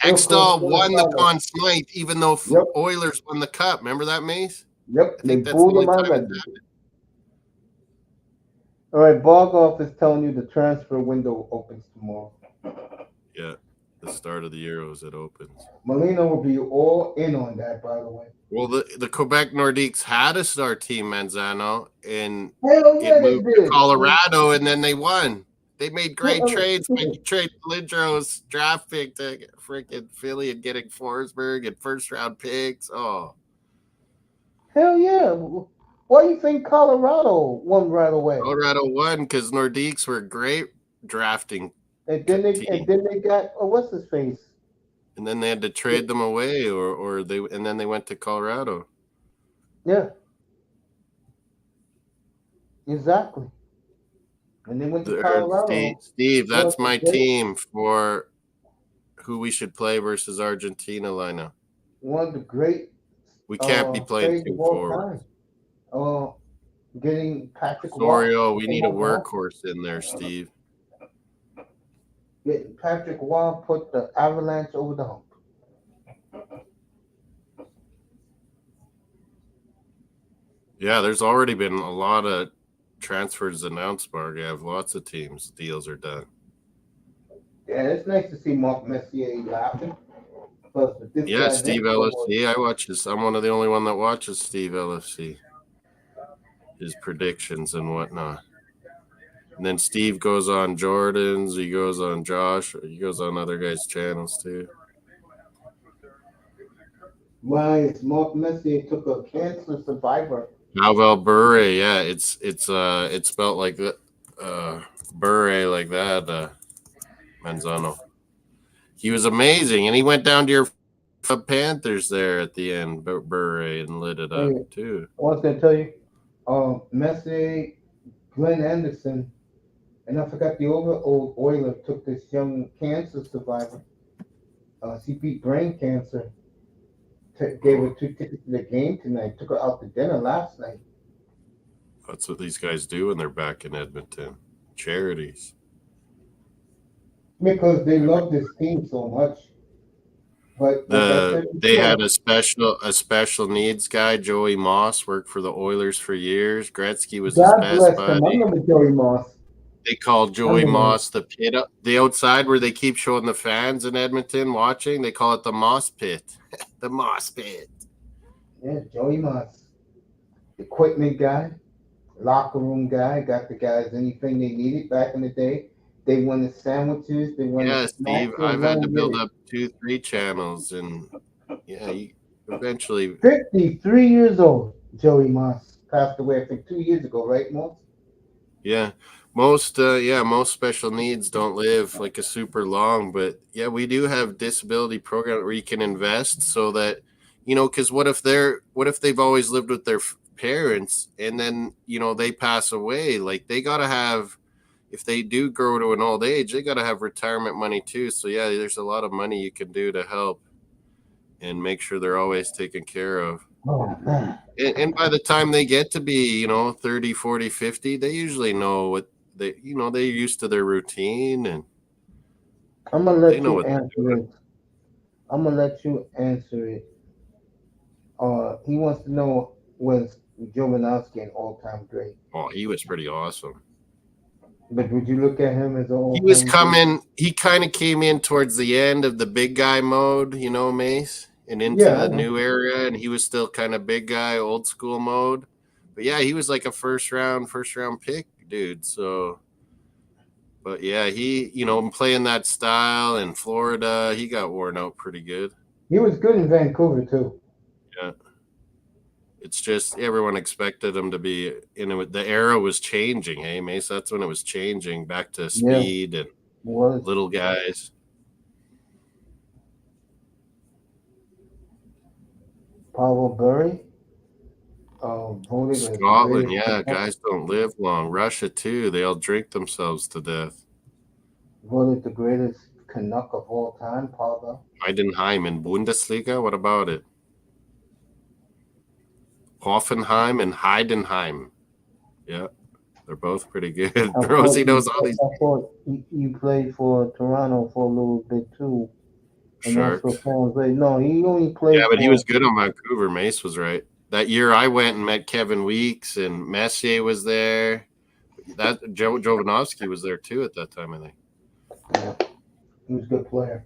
Hextall won the Conn Smythe, even though Oilers won the cup. Remember that, Mace? Yep. They booed him out. All right, Bogoff is telling you the transfer window opens tomorrow. Yeah, the start of the Euros, it opens. Molina will be all in on that, by the way. Well, the Quebec Nordiques had a star team, Manzano, and it moved to Colorado, and then they won. They made great trades. Trade Lindros draft pick to freaking Philly and getting Forsberg and first round picks. Oh, Hell yeah. Why do you think Colorado won right away? Colorado won because Nordiques were great drafting And team. then they got what's his face? And then they had to trade them away, and then they went to Colorado. Yeah, exactly. And they went to Colorado. Steve, that's my team for who we should play versus Argentina lineup. One of the great We can't be playing trades of two all forwards. time. Getting Patrick Waugh. Osorio, we need a workhorse in there, Steve. Getting Patrick Waugh put the Avalanche over the hump. Yeah, there's already been a lot of transfers announced, Mark. You have lots of teams. Deals are done. Yeah, it's nice to see Mark Messier laughing. Yeah, Steve LFC. I watch this. I'm one of the only one that watches Steve LFC. His predictions and whatnot. And then Steve goes on Jordan's. He goes on Josh. He goes on other guys' channels too. Why Mark Messier took a cancer survivor. Pavel Bure, yeah, it's spelled like that. Bure like that. Manzano. He was amazing, and he went down to your Panthers there at the end, Bure, and lit it up too. I was gonna tell you, Messier, Glenn Anderson, and I forgot the old Oiler took this young cancer survivor. She beat brain cancer. Gave her 2 tickets to the game tonight. Took her out to dinner last night. That's what these guys do when they're back in Edmonton. Charities. Because they love this team so much. But they had a special needs guy, Joey Moss, worked for the Oilers for years. Gretzky was his best buddy. I remember Joey Moss. They called Joey Moss the pit, the outside where they keep showing the fans in Edmonton watching. They call it the Moss Pit. The Moss Pit. Yeah, Joey Moss. Equipment guy, locker room guy, got the guys anything they needed back in the day. They wanted sandwiches. They wanted Steve, I've had to build up 2-3 channels, and he eventually 53 years old. Joey Moss passed away, I think, 2 years ago, right, Moss? Yeah. Most special needs don't live like a super long, but yeah, we do have disability program where you can invest so that, because what if they've always lived with their parents and then, they pass away, like they got to have, if they do grow to an old age, they got to have retirement money too. So yeah, there's a lot of money you can do to help and make sure they're always taken care of. Oh, man. And by the time they get to be, 30, 40, 50, they usually know what they're used to their routine, and I'm gonna let you answer it. I'm gonna let you answer it. He wants to know, was Jovanovski an all-time great? Oh, he was pretty awesome. But would you look at him as an He was coming. He kind of came in towards the end of the big guy mode, Mace, and into the new era, and he was still kind of big guy, old school mode. But yeah, he was like a first round pick, dude. So, but yeah, he, playing that style in Florida, he got worn out pretty good. He was good in Vancouver too. Yeah. It's just everyone expected him to be the era was changing. Hey, Mace, that's when it was changing back to speed and little guys. Pavel Bure. Scotland, yeah, guys don't live long. Russia too. They all drink themselves to death. Voted the greatest Canuck of all time, Pavel. Heidenheim in Bundesliga. What about it? Hoffenheim and Heidenheim. Yeah, they're both pretty good. Rosie knows all these. I thought you played for Toronto for a little bit too. Sharks. No, he only played. Yeah, but he was good on Vancouver. Mace was right. That year I went and met Kevin Weeks and Messier was there. That Jovanovski was there too at that time, I think. Yeah, he was a good player.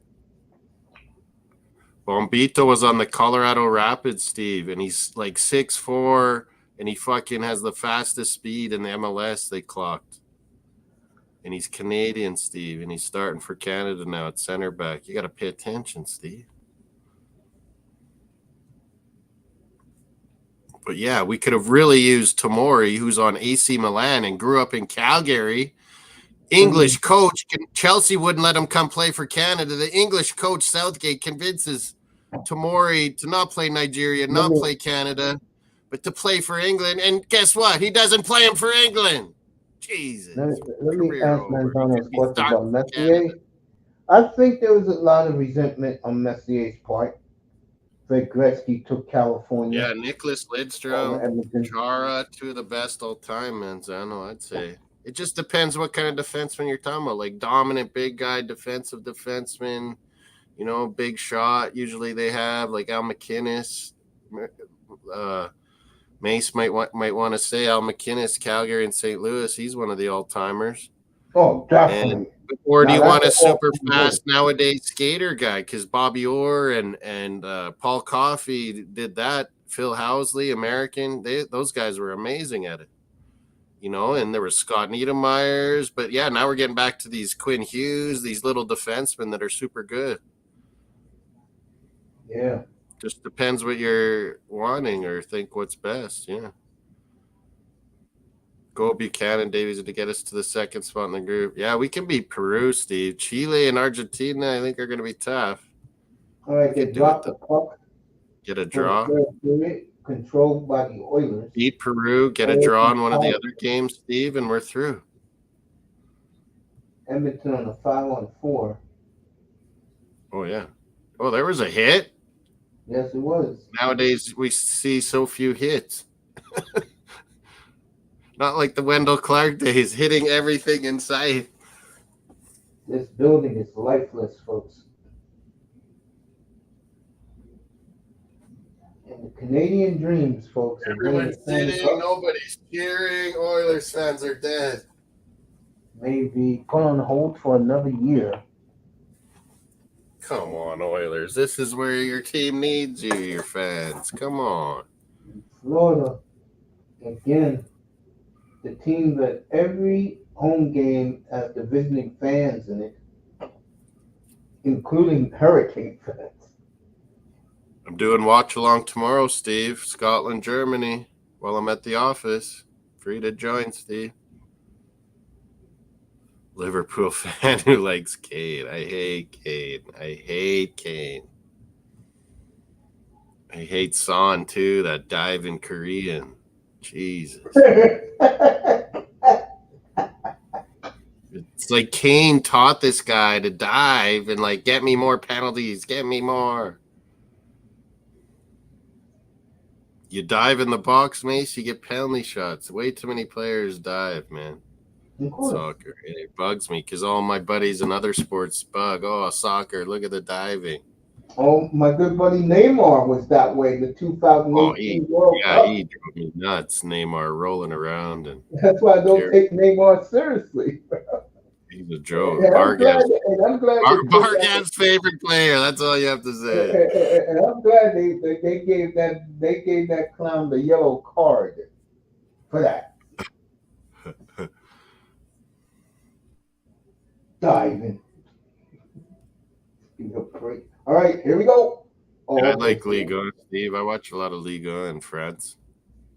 Bombito was on the Colorado Rapids, Steve, and he's like 6'4", and he fucking has the fastest speed in the MLS they clocked. And he's Canadian, Steve, and he's starting for Canada now at center back. You got to pay attention, Steve. But yeah, we could have really used Tomori, who's on AC Milan and grew up in Calgary. English coach, Chelsea wouldn't let him come play for Canada. The English coach, Southgate, convinces Tomori to not play Nigeria, not play Canada, but to play for England. And guess what? He doesn't play him for England. Jesus. Let me ask Manzano's question about Messier. I think there was a lot of resentment on Messier's part. Fred Gretzky took California. Yeah, Nicholas Lidstrom, Chara, two of the best all time, Manzano, I'd say. It just depends what kind of defenseman you're talking about. Like dominant big guy, defensive defenseman, big shot. Usually they have like Al McInnes. Mace might want to say Al McInnes, Calgary and St. Louis. He's one of the all-timers. Oh, definitely. Or do you want a super fast nowadays skater guy? Because Bobby Orr and Paul Coffey did that. Phil Housley, American. Those guys were amazing at it. And there was Scott Niedermayers. But, yeah, now we're getting back to these Quinn Hughes, these little defensemen that are super good. Yeah. Just depends what you're wanting or think what's best, yeah. Go Buchanan, Davies to get us to the second spot in the group. Yeah, we can beat Peru, Steve. Chile and Argentina, I think, are going to be tough. All right, they dropped the puck. Get a draw. Controlled by the Oilers. Beat Peru, get a draw in one of the other games, Steve, and we're through. Edmonton on a 5-on-4. Oh, yeah. Oh, there was a hit? Yes, it was. Nowadays, we see so few hits. Not like the Wendell Clark days, hitting everything in sight. This building is lifeless, folks. And the Canadian dreams, folks. Everyone's sitting, nobody's cheering. Oilers fans are dead. Maybe put on hold for another year. Come on, Oilers. This is where your team needs you, your fans. Come on. Florida, again, the team that every home game has the visiting fans in it, including Hurricane fans. I'm doing watch along tomorrow, Steve. Scotland, Germany, while I'm at the office. Free to join, Steve. Liverpool fan who likes Kane. I hate Kane. I hate Kane. I hate Son, too, that dive in Korean. Jesus. It's like Kane taught this guy to dive and, like, get me more penalties. Get me more. You dive in the box, Mace, you get penalty shots. Way too many players dive, man. Soccer. It bugs me because all my buddies in other sports bug. Oh, soccer, look at the diving. Oh, my good buddy Neymar was that way. The 2018 World Cup. He drove me nuts. Neymar rolling around. And that's why I don't take Neymar seriously. He's a joke. Bargav's favorite player. That's all you have to say. And I'm glad they gave that clown the yellow card for that. Diving. All right, here we go. I like Liga, Steve. I watch a lot of Liga in France.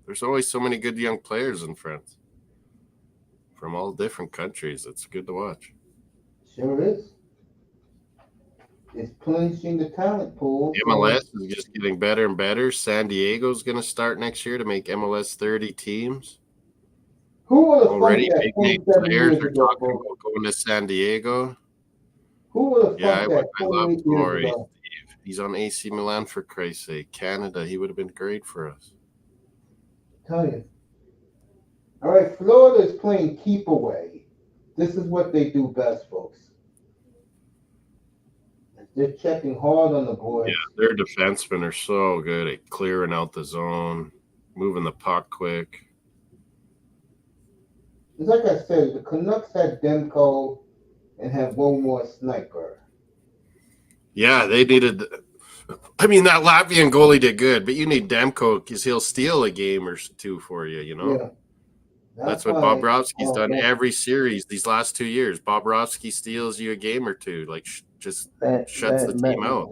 There's always so many good young players in France from all different countries. It's good to watch. Sure is. It's plenishing the talent pool. MLS is just getting better and better. San Diego's going to start next year to make MLS 30 teams. Who would have already big name players are talking about going to San Diego. Who would have I love Tomori. He's on AC Milan, for Christ's sake. Canada, he would have been great for us. Tell you. All right, Florida is playing keep away. This is what they do best, folks. They're checking hard on the boards. Yeah, their defensemen are so good at clearing out the zone, moving the puck quick. It's like I said, the Canucks had Demko and had one more sniper. Yeah, they needed. I mean, that Latvian goalie did good, but you need Demko because he'll steal a game or two for you. Yeah. That's what Bobrovsky's done every series these last 2 years. Bobrovsky steals you a game or two, like shuts the team out.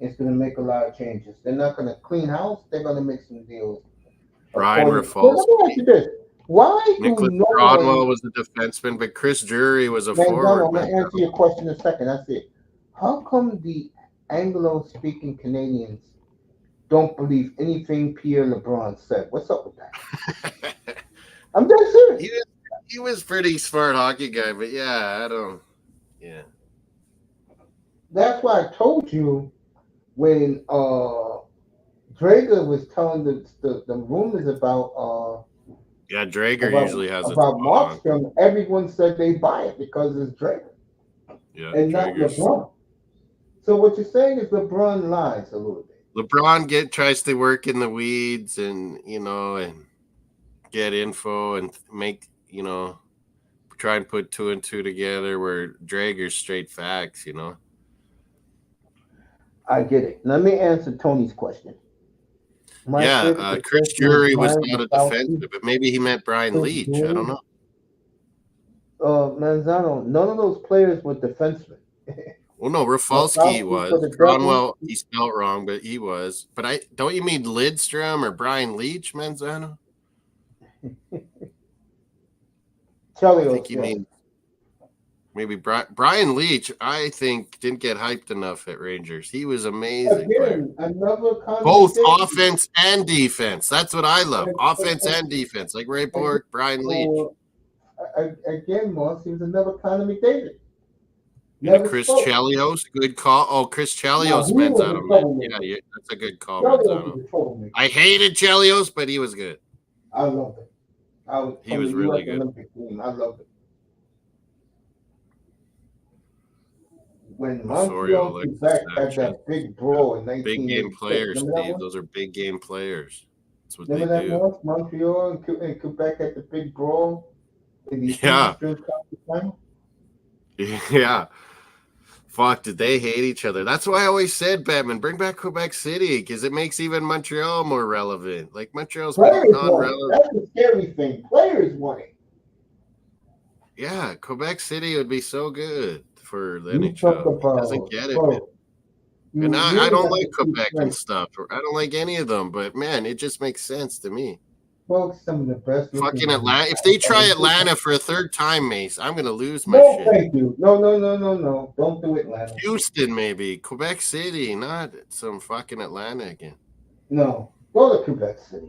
It's going to make a lot of changes. They're not going to clean house. They're going to make some deals. Brian So let me ask Rafalski. you this: why do Nicholas no Cronwell one? was a defenseman, but Chris Drury was a Manzano, forward, I'm going man. to answer your question in a second. That's it. How come the Anglo-speaking Canadians don't believe anything Pierre LeBron said? What's up with that? I'm dead serious. He was pretty smart hockey guy, but yeah, I don't. Yeah. That's why I told you when Drager was telling the rumors Yeah, Drager about usually has it about spot on. Markstrom, everyone said they buy it because it's Drager Yeah, and not Drager's. LeBron. So what you're saying is LeBron lies a little bit. LeBron tries to work in the weeds and and get info and make try and put two and two together. Where Drager's straight facts. I get it. Let me answer Tony's question. My favorite Chris defenseman is Drury was Brian not a Rafalski. defenseman, but maybe he meant Brian Leach. I don't know. Manzano, none of those players were defensemen. Well, no, Rafalski Rafalski for was. the Devils. Cronwell, he spelled wrong, but he was. But don't you mean Lidstrom or Brian Leach, Manzano? I think you mean maybe Brian Leach. I think didn't get hyped enough at Rangers. He was amazing. Again, another kind Both of offense and defense. That's what I love. Offense and defense, like Ray Bork, Brian Leach. Again, Moss, he was another Connor McDavid. Chris Chelios, good call. Oh, Chris Chelios, Manzano. Yeah, that's a good call, Manzano. I hated Chelios, but he was good. I loved it. He was really good. I loved it. When Montreal Quebec had that big brawl in 1986. Big game players, Steve. Those are big game players. That's what remember they do. Montreal and Quebec had the big brawl in the yeah. Eastern Conference Final? Yeah. Fuck, did they hate each other? That's why I always said, Batman, bring back Quebec City because it makes even Montreal more relevant. Like Montreal's pretty non-relevant. That's the scary thing. Players want it. Yeah, Quebec City would be so good for the NHL. He doesn't get it, man. And I don't like Quebec and stuff. I don't like any of them, but man, it just makes sense to me. Folks, some of the best. Fucking Atlanta. If they try Atlanta for a third time, Mace, I'm gonna lose my shit. Thank you. No. Don't do Atlanta. Houston, maybe. Quebec City, not some fucking Atlanta again. No. Go to Quebec City.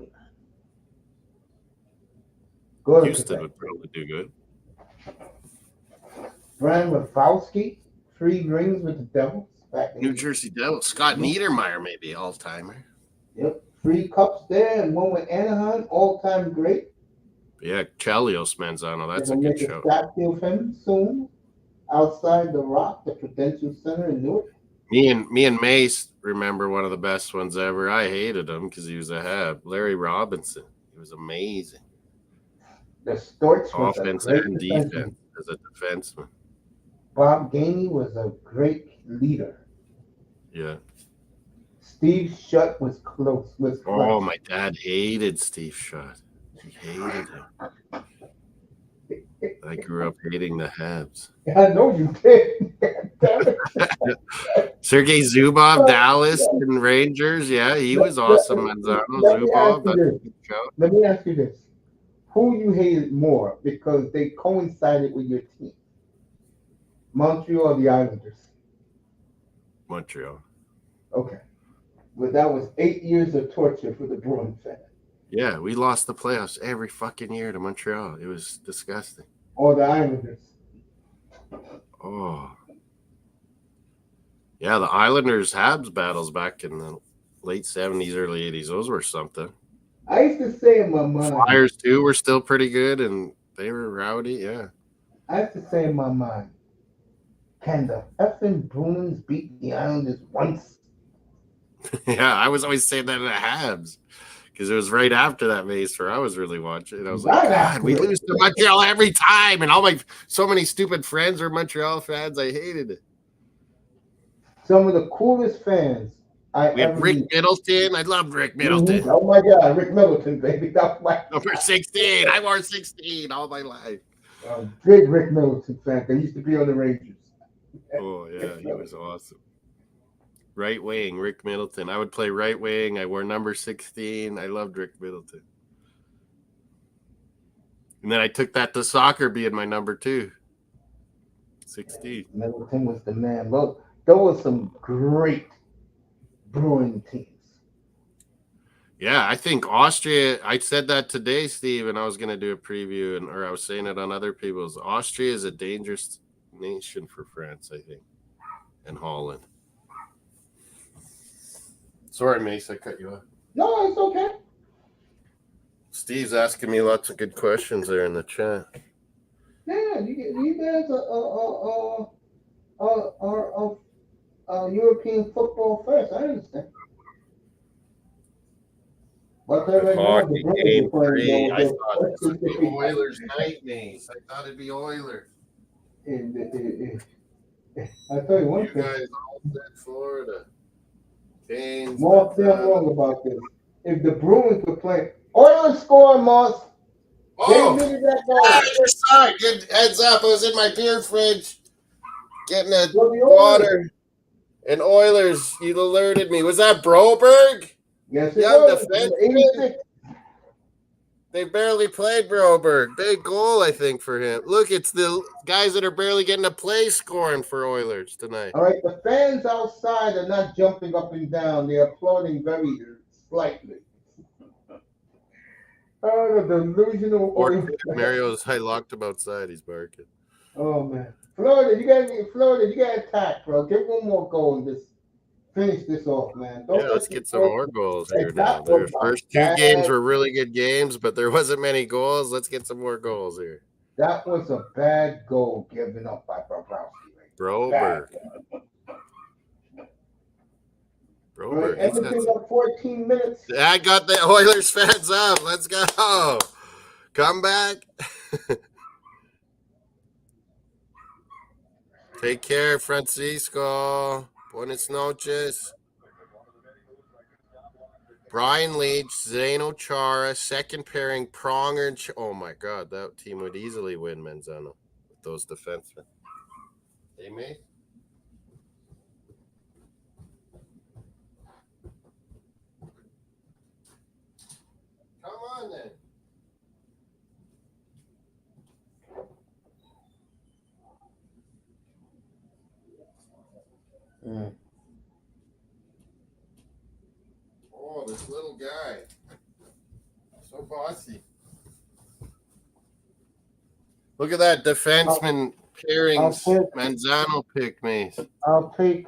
Houston would probably do good. Brian Rafalski, 3 rings with the Devils. New Jersey Devils. Scott Niedermayer, maybe all-timer. Yep. 3 cups there and 1 with Anaheim, all-time great. Yeah, Chelios Manzano, that's a good show. Statue of him soon, outside the Rock, the Prudential Center in Newark. Me and Mace remember one of the best ones ever. I hated him because he was a Heb. Larry Robinson. He was amazing. The Storch offense and defense as a defenseman. Bob Gainey was a great leader. Yeah. Steve Shutt was close. Oh, my dad hated Steve Shutt. He hated him. I grew up hating the Habs. I know you did. Sergei Zubov, Dallas and Rangers. Yeah, he was awesome. Zubov. Let me ask you this. Who you hated more because they coincided with your team? Montreal or the Islanders? Montreal. Okay. Well, that was 8 years of torture for the Bruins fan. Yeah, we lost the playoffs every fucking year to Montreal. It was disgusting. Or the Islanders. Oh. Yeah, the Islanders Habs battles back in the late 70s, early 80s. Those were something. I used to say in my mind. Flyers, too, were still pretty good, and they were rowdy, yeah. I used to say in my mind, can the effing Bruins beat the Islanders once? Yeah, I was always saying that in the Habs because it was right after that Mace where I was really watching. And I was like, God, we lose to Montreal every time. And so many stupid friends were Montreal fans. I hated it. Some of the coolest fans we had Rick Middleton. I loved Rick Middleton. Oh my God, Rick Middleton, baby. That was number 16. I wore 16 all my life. Big Rick Middleton fan. They used to be on the Rangers. Oh, yeah, he was awesome. Right wing, Rick Middleton. I would play right wing. I wore number 16. I loved Rick Middleton. And then I took that to soccer being my number 2. 16. Middleton was the man. Look, there was some great Bruin teams. Yeah, I think Austria, I said that today, Steve, and I was going to do a preview, or I was saying it on other people's. Austria is a dangerous nation for France, I think, and Holland. Sorry, Mace, I cut you off. No, it's okay. Steve's asking me lots of good questions there in the chat. Yeah, you guys are European football first. I understand. But Hockey game 3. I thought this would be Oilers night, Mace. I thought it'd be Oilers. I tell you one You thing. guys all said Florida. Canes. Moss, damn wrong about this. If the Bruins were playing, Oilers scoring, Moss. Oh, They needed that goal. other side. Good heads up. I was in my beer fridge getting a Well, the water. And Oilers, you alerted me. Was that Broberg? Yes, it Young was. defenseman. 86. They barely played Broberg. Big goal, I think, for him. Look, it's the guys that are barely getting a play scoring for Oilers tonight. All right, the fans outside are not jumping up and down. They're applauding very slightly. Oh, the delusional Oilers. Mario's locked him outside. He's barking. Oh, man. Florida, you got attacked, bro. Get one more goal and just finish this off, man. Let's get some more goals here now. The first 2 games were really good games, but there wasn't many goals. Let's get some more goals here. That was a bad goal given up by Bobrovsky. Broberg. Right, everything up 14 minutes. I got the Oilers fans up. Let's go. Come back. Take care, Francisco. Buenas noches. Brian Leach, Zdeno Chara, second pairing, Pronger. And oh, my God. That team would easily win Manzano with those defensemen. Hey, mate. Come on, then. Oh, this little guy. So bossy. Look at that defenseman pairings. Manzano pick, Mace. I'll take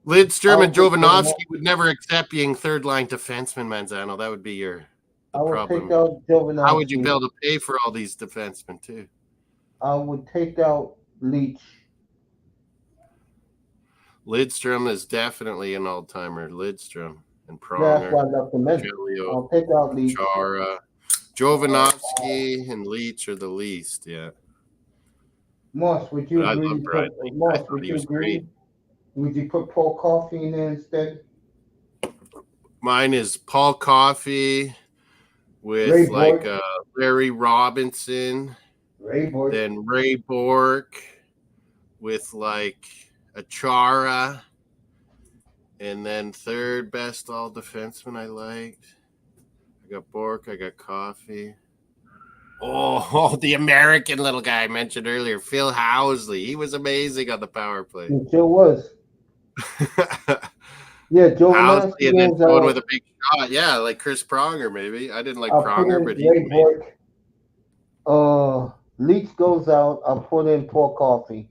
Lidstrom and Jovanovski would never accept being third-line defenseman, Manzano. That would be your problem. Take out Jovanovski. How would you be able to pay for all these defensemen, too? I would take out Leach. Lidstrom is definitely an all-timer. Lidstrom and Pronger. Yeah, that's why I left him in. I'll take out Leach. Chara, Jovanovski, and Leach are the least, yeah. Moss, would you agree? Moss, would you agree? Great. Would you put Paul Coffey in there instead? Mine is Paul Coffey with Larry Robinson. Then Ray Bork with a Chara. And then third best all defenseman I liked. I got Bork, I got Coffey. Oh, the American little guy I mentioned earlier, Phil Housley. He was amazing on the power play. He sure was. Yeah, Joe Housley and then going with a big shot. Yeah, like Chris Pronger, maybe. I didn't like Pronger, but he Leach goes out. I'll put in Paul Coffey.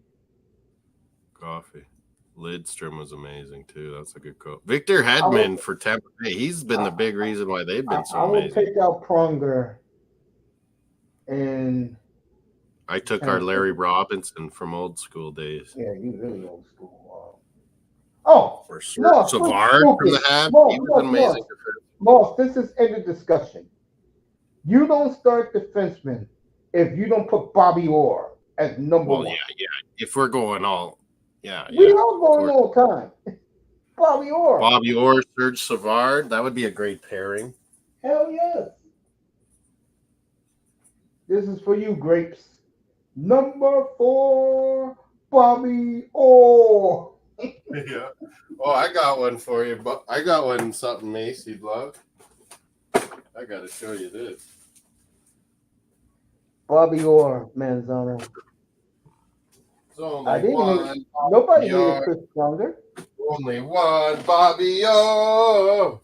Lidstrom was amazing, too. That's a good call. Victor Hedman for Tampa Bay. He's been the big reason why they've been so amazing. I would take out Pronger. And I took our Larry Robinson from old school days. Yeah, you really old school. For sure. Savard from the half. He was amazing. Moss, this is end of discussion. You don't start defenseman if you don't put Bobby Orr as number one. Yeah. If we're going all, we all going all the time. Bobby Orr, Serge Savard. That would be a great pairing. Hell yes. This is for you, Grapes. Number 4, Bobby Orr. Yeah. Oh, I got one for you, but I got one something Mace you'd love. I got to show you this. Bobby Orr, Manzano. It's only I didn't one. hate. Nobody Bobby hated Orr. Chris Pronger. Only one Bobby Orr.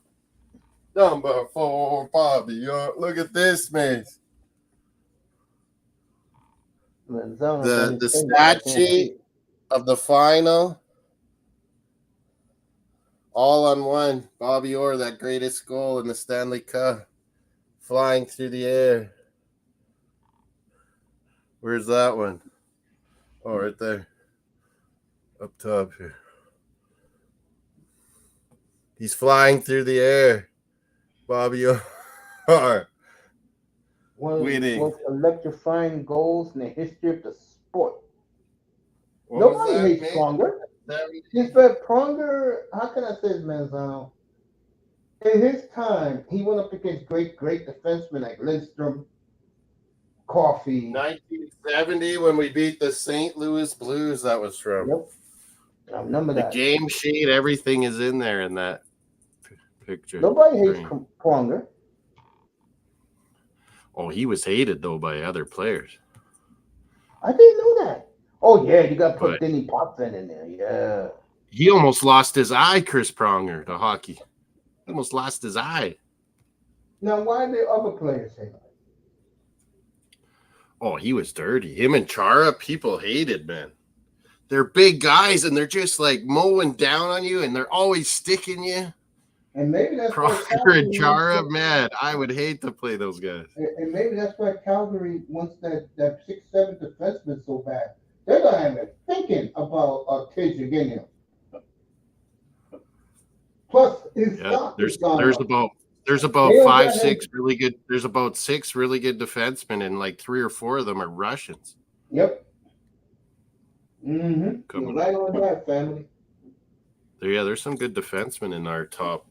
Number 4 Bobby Orr. Look at this, Mace. Manzano. The stat sheet of the final. All on one. Bobby Orr, that greatest goal in the Stanley Cup. Flying through the air. Where's that one? Oh, right there. Up top here. He's flying through the air. Bobby Orr. One of the Winning. most electrifying goals in the history of the sport. What Nobody was hates that, Pronger. Mace? In fact, Pronger, how can I say this, Manzano? In his time, he went up against great defensemen like Lindstrom, Coffey. 1970 when we beat the St. Louis Blues, that was from. Yep. I remember The that. game sheet, everything is in there in that picture. Nobody hates Pronger. Oh, he was hated, though, by other players. I didn't know that. Oh, yeah, you got to put But Denny Potvin in there. Yeah. he almost lost his eye, Chris Pronger, to hockey. He almost lost his eye. Now, why did other players hate him? Oh, he was dirty. Him and Chara, people hated, man. They're big guys, and they're just, like, mowing down on you, and they're always sticking you. And maybe that's why Pronger and Chara, man, I would hate to play those guys. And maybe that's why Calgary wants that 6'7" defenseman so bad. They're not even thinking about Tejaginian. Plus, his stock is gone up. There's about 6 really good. There's about 6 really good defensemen, and like 3 or 4 of them are Russians. Yep. Mm-hmm. You're right on that, family. There's some good defensemen in our top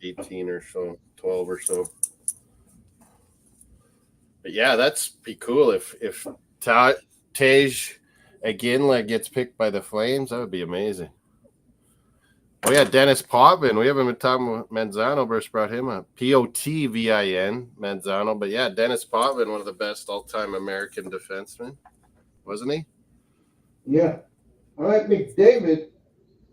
18 or so, 12 or so. But yeah, that's be cool if Tej Aginla gets picked by the Flames. That would be amazing. Oh yeah, Dennis Potvin. We haven't been talking about Manzano. Bruce brought him up. Potvin Manzano. But yeah, Dennis Potvin, one of the best all-time American defensemen, wasn't he? Yeah. All right, McDavid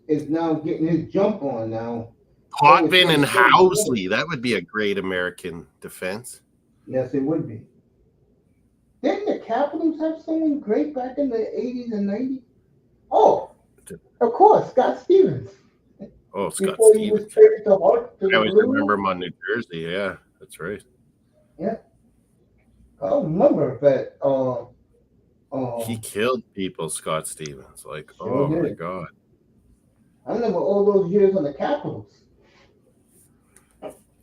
is now getting his jump on now. Potvin and Housley. That would be a great American defense. Yes, it would be. Didn't the Capitals have someone great back in the 80s and 90s? Oh, of course, Scott Stevens. Oh, Scott Before Stevens. He was traded to I always remember him on New Jersey. Yeah, that's right. Yeah. I don't remember that. He killed people, Scott Stevens. Like, sure my did. God. I remember all those years on the Capitals.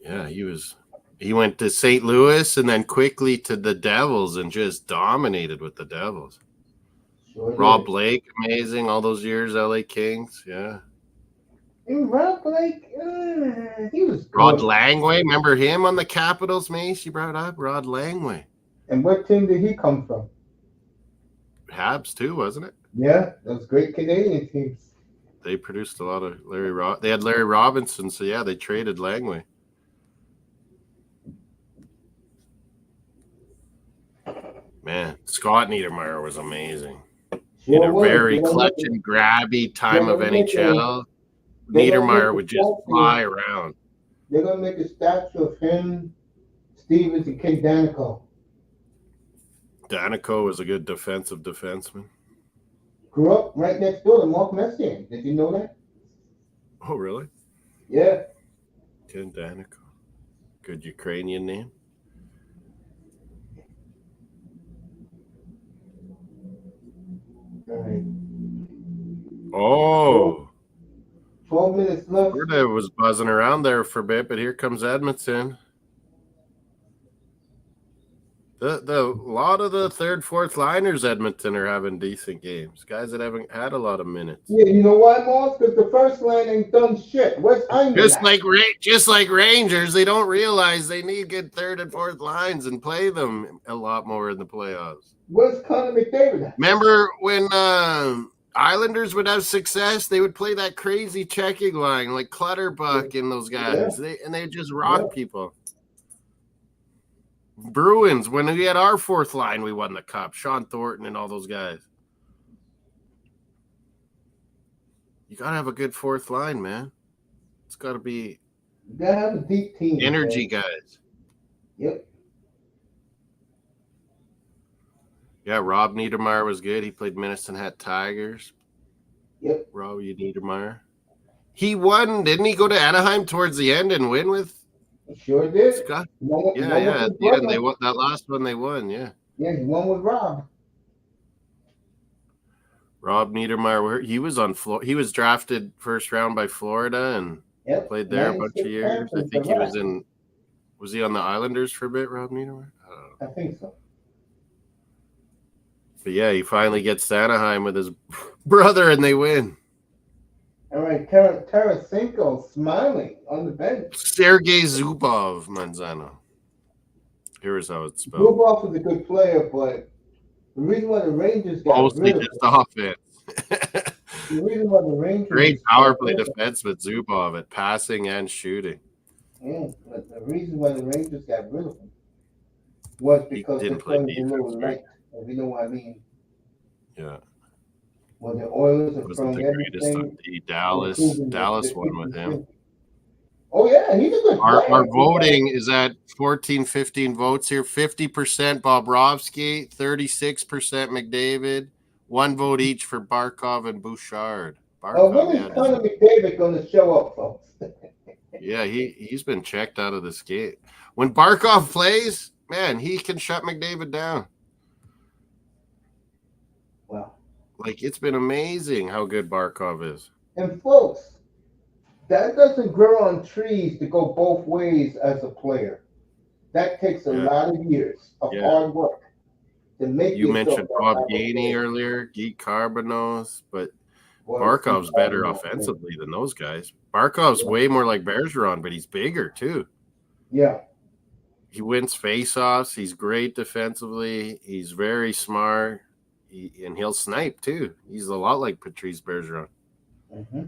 Yeah, he went to St. Louis and then quickly to the Devils and just dominated with the Devils. Sure Rob Blake, amazing. All those years, LA Kings. Yeah. And Rob Blake, he was good. Rod Langway, remember him on the Capitals, Mace? You brought up Rod Langway. And what team did he come from? Habs too, wasn't it? Yeah, those great Canadian teams. They produced a lot of They had Larry Robinson, so yeah, they traded Langway. Man, Scott Niedermayer was amazing. In a very clutch and grabby time of NHL, Niedermayer would just fly around. They're going to make a statue of him, Stevens, and Ken Danico. Danico was a good defensive defenseman. Grew up right next door to Mark Messier. Did you know that? Oh, really? Yeah. Ken Danico. Good Ukrainian name. All right. Oh. 12 minutes left. Florida was buzzing around there for a bit, but here comes Edmonton. The lot of the third, fourth liners, Edmonton, are having decent games. Guys that haven't had a lot of minutes. Yeah, you know why, Moss? Because the first line ain't done shit. Where's Hyman? Just like Rangers, they don't realize they need good third and fourth lines and play them a lot more in the playoffs. Where's Connor McDavid at? Remember when Islanders would have success, they would play that crazy checking line like Clutterbuck and those guys. They'd just rock people. Bruins, when we had our fourth line, we won the cup. Sean Thornton and all those guys. You got to have a good fourth line, man. It's got to be. You got to have a deep team. Energy guys. Yep. Yeah, Rob Niedermeyer was good. He played Minnesota Hat Tigers. Yep. Rob Niedermeyer. He won. Didn't he go to Anaheim towards the end and win with? He sure did. Scott? Yeah. At the end, they won that last one. They won. Yeah. Yeah, he won with Rob. Rob Niedermeyer. He was on Florida. He was drafted first round by Florida and played there a bunch of years. I think he was in. Was he on the Islanders for a bit, Rob Niedermeyer? I think so. But yeah, he finally gets to Anaheim with his brother, and they win. All right, Tarasenko smiling on the bench. Sergei Zubov, Manzano. Here's how it's spelled. Zubov is a good player, but the reason why the Rangers got mostly just offense. The reason why the Rangers great power play defense with Zubov at passing and shooting. Yeah, but the reason why the Rangers got rid of him was because they played a little light. If you know what I mean. Yeah. Well, the Oilers are wasn't the greatest of the Dallas won with him. Oh, yeah, he's a good player. Our voting is at 14, 15 votes here. 50% Bobrovsky, 36% McDavid, 1 vote each for Barkov and Bouchard. When is Connor McDavid going to show up, folks? Yeah, he's been checked out of this game. When Barkov plays, man, he can shut McDavid down. Wow. Like, it's been amazing how good Barkov is. And, folks, that doesn't grow on trees to go both ways as a player. That takes a lot of years of hard work to make you mentioned Bob Gainey earlier, Geek Carbonos, but Barkov's better offensively than those guys. Barkov's way more like Bergeron, but he's bigger too. Yeah. He wins faceoffs. He's great defensively. He's very smart. And he'll snipe too. He's a lot like Patrice Bergeron. Mm-hmm.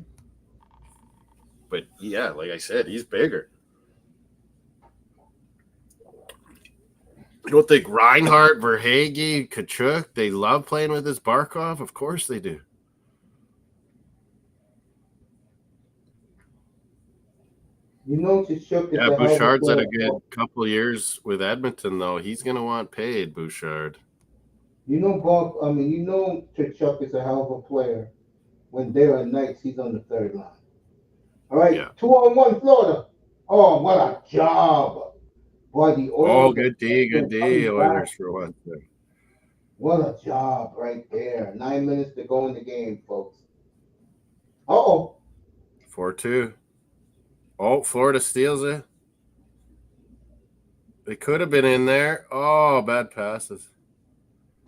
But yeah, like I said, he's bigger. You don't think Reinhart, Verhaeghe, Kachuk, they love playing with this Barkov? Of course they do. You know, Kachuk is Bouchard's had a good couple years with Edmonton, though. He's going to want paid, Bouchard. You know, Kachuk is a hell of a player. When there are nights, he's on the third line. All right, 2-on-1 Florida. Oh, what a job. Boy, the Oilers. Good D, Oilers for once. What a job right there. 9 minutes to go in the game, folks. 4-2. Oh, Florida steals it. They could have been in there. Oh, bad passes.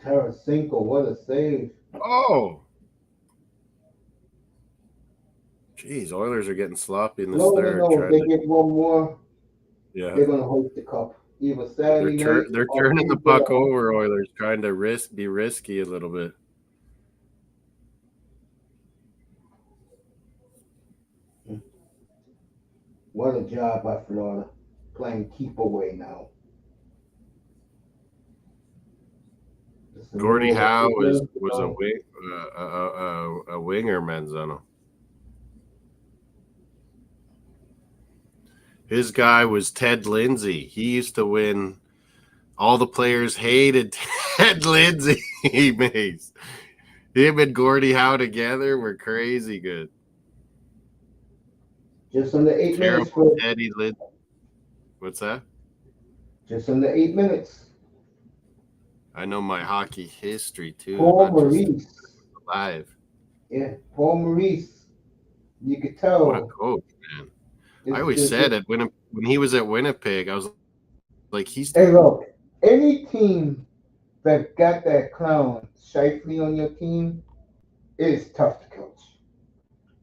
Tarasenko, what a save. Oh. Jeez, Oilers are getting sloppy in this third. No, if they get one more, they're going to host the cup. Either Saturday night. They're turning the puck over, Oilers, trying to be risky a little bit. What a job by Florida, playing keep away now. Gordie Howe was a winger, Manzano. His guy was Ted Lindsay. He used to win. All the players hated Ted Lindsay. Him and Gordie Howe together were crazy good. Just under 8 minutes. Teddy Lindsay. What's that? Just under 8 minutes. I know my hockey history too. Paul Maurice. Live. Yeah, Paul Maurice. You could tell. What a coach, man. I always said it when he was at Winnipeg. I was like, Hey, look, any team that got that clown Shifley on your team is tough to coach.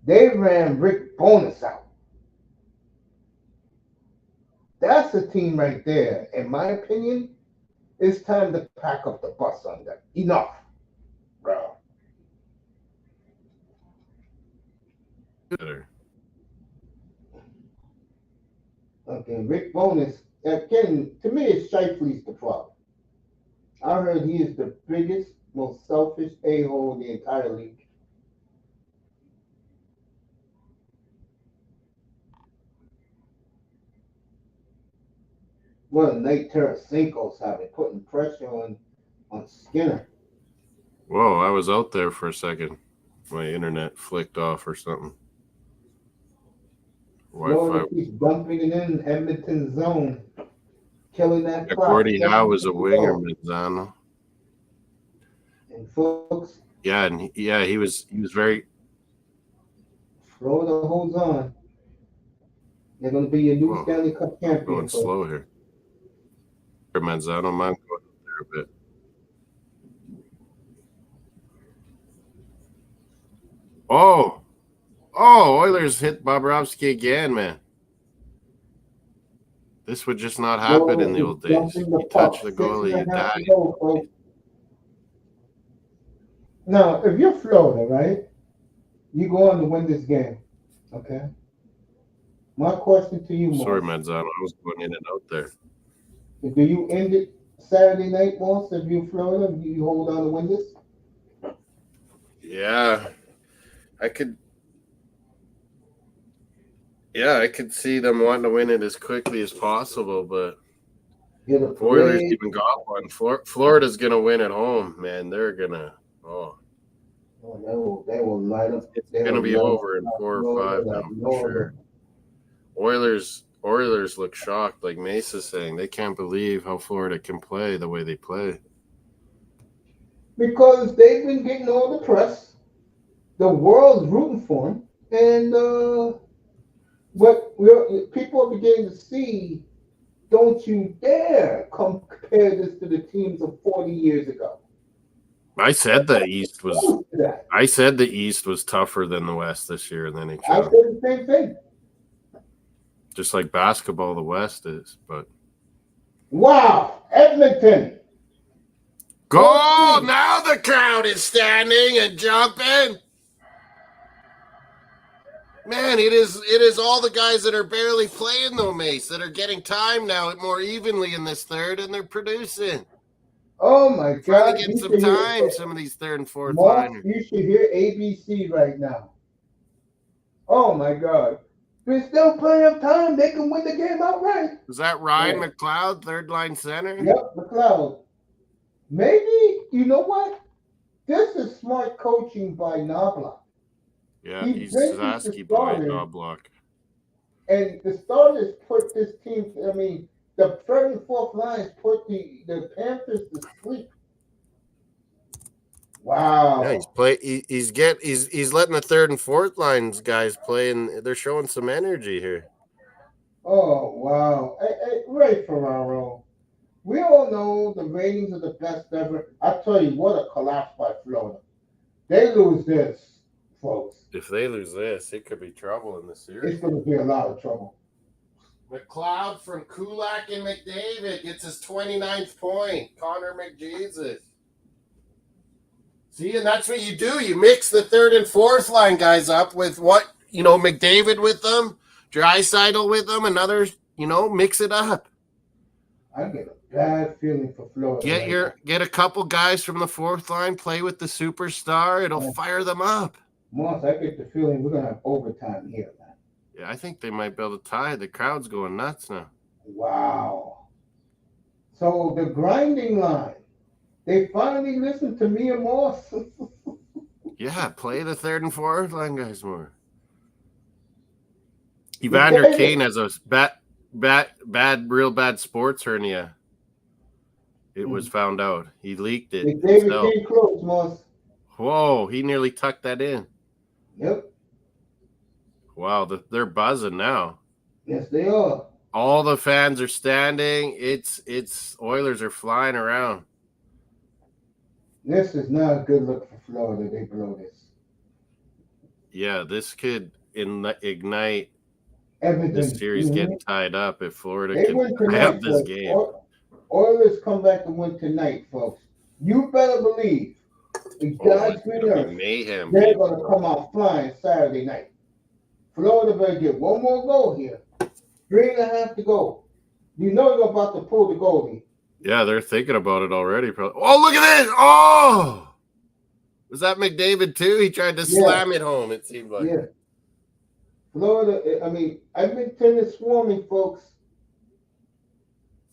They ran Rick Bonus out. That's a team right there. In my opinion, it's time to pack up the bus on them. Enough, bro. Okay, Rick Bonus. Again, to me, it's Shifley's the problem. I heard he is the biggest, most selfish a-hole in the entire league. What a night Tarasenko's having, putting pressure on Skinner. Whoa, I was out there for a second. My internet flicked off or something. Florida keeps dumping it in Edmonton zone, killing that clock. Gordie Howe was a winger, Mazzano. And folks. Yeah, and he was very. Florida holds on. They're going to be a new Stanley Cup champion. Going slow here. Mazzano, man, going there a bit. Oh, Oilers hit Bobrovsky again, man. This would just not happen in the old days. He touched the goalie, you died. Now, if you're Florida, right, you go on to win this game, okay? My question to you, Sorry, Mazzano, I was going in and out there. Do you end it Saturday night, Moss, if you're Florida? Do you hold on to win this? Yeah, I could see them wanting to win it as quickly as possible, but if Oilers even got one, Florida's going to win at home, man. They're going to, they will light up. It's going to be over in 4 or 5 now, for sure. Oilers look shocked, like Mesa's saying. They can't believe how Florida can play the way they play. Because they've been getting all the press. The world's rooting for them. And what people are beginning to see, don't you dare compare this to the teams of 40 years ago. I said the East was tougher than the West this year in the NHL. I said the same thing. Just like basketball, the West is, but wow, Edmonton. Goal! Now the crowd is standing and jumping. Man, it is all the guys that are barely playing though, Mace, that are getting time now more evenly in this third, and they're producing. Oh my God! Trying to get some time. Some of these third and fourth liners. You should hear ABC right now. Oh my God! There's still plenty of time. They can win the game outright. Is that Ryan McLeod, third line center? Yep, McLeod. Maybe, you know what? This is smart coaching by Knobloch. Yeah, he's Zaski by Knobloch. And the starters put this team, the third and fourth lines put the Panthers to sleep. Wow. Yeah, he's letting the third and fourth lines guys play, and they're showing some energy here. Oh wow. Hey, Ray Ferraro. We all know the ratings are the best ever. I tell you what, a collapse by Florida. They lose this, folks. If they lose this, it could be trouble in the series. It's going to be a lot of trouble. McLeod from Kulak and McDavid gets his 29th point. Connor McJesus. See, and that's what you do. You mix the third and fourth line guys up with McDavid with them, Draisaitl with them, and others, mix it up. I get a bad feeling for Florida. Get a couple guys from the fourth line, play with the superstar. It'll fire them up. Moss, I get the feeling we're going to have overtime here, man. Yeah, I think they might be able to tie. The crowd's going nuts now. Wow. So the grinding line, they finally listened to me and Moss. Yeah, play the third and fourth line guys more. Evander Kane has a real bad sports hernia. It was found out. He leaked it. David came close, Moss. Whoa, he nearly tucked that in. Yep. Wow, they're buzzing now. Yes, they are. All the fans are standing. It's Oilers are flying around. This is not a good look for Florida. They blow this. Yeah, this could ignite Edmonton. This series getting tied up if Florida can have this game. Oilers come back to win tonight, folks. You better believe. God's green earth, mayhem. They're going to come out flying Saturday night. Florida better get one more goal here. 3.5 to go. You know they're about to pull the goalie. Yeah, they're thinking about it already. Probably. Oh, look at this! Oh, was that McDavid too? He tried to slam it home. It seemed like. Yeah. Florida. I mean, Edmonton is swarming, folks.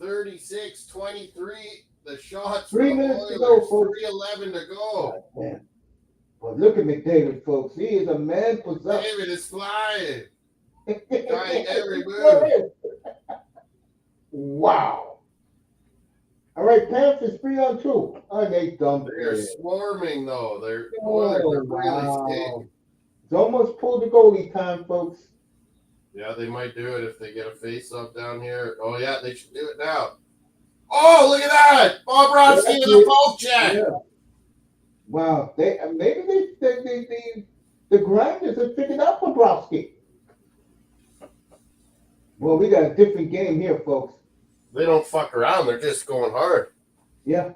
36-23. The shots. 3 minutes to go, folks. 3:11 to go. Man. Well, look at McDavid, folks. He is a man possessed. David is flying. Trying every move. Wow. All right, Panthers 3-on-2. Oh, they dumped They're it. swarming, though. They're Wow. really scared. It's almost pulled the goalie time, folks. Yeah, they might do it if they get a face-up down here. Oh, yeah, they should do it now. Oh, look at that! Bobrovsky with a poke check. Yeah. Wow. Maybe the grinders have figured out Bobrovsky. Well, we got a different game here, folks. They don't fuck around. They're just going hard. Yeah.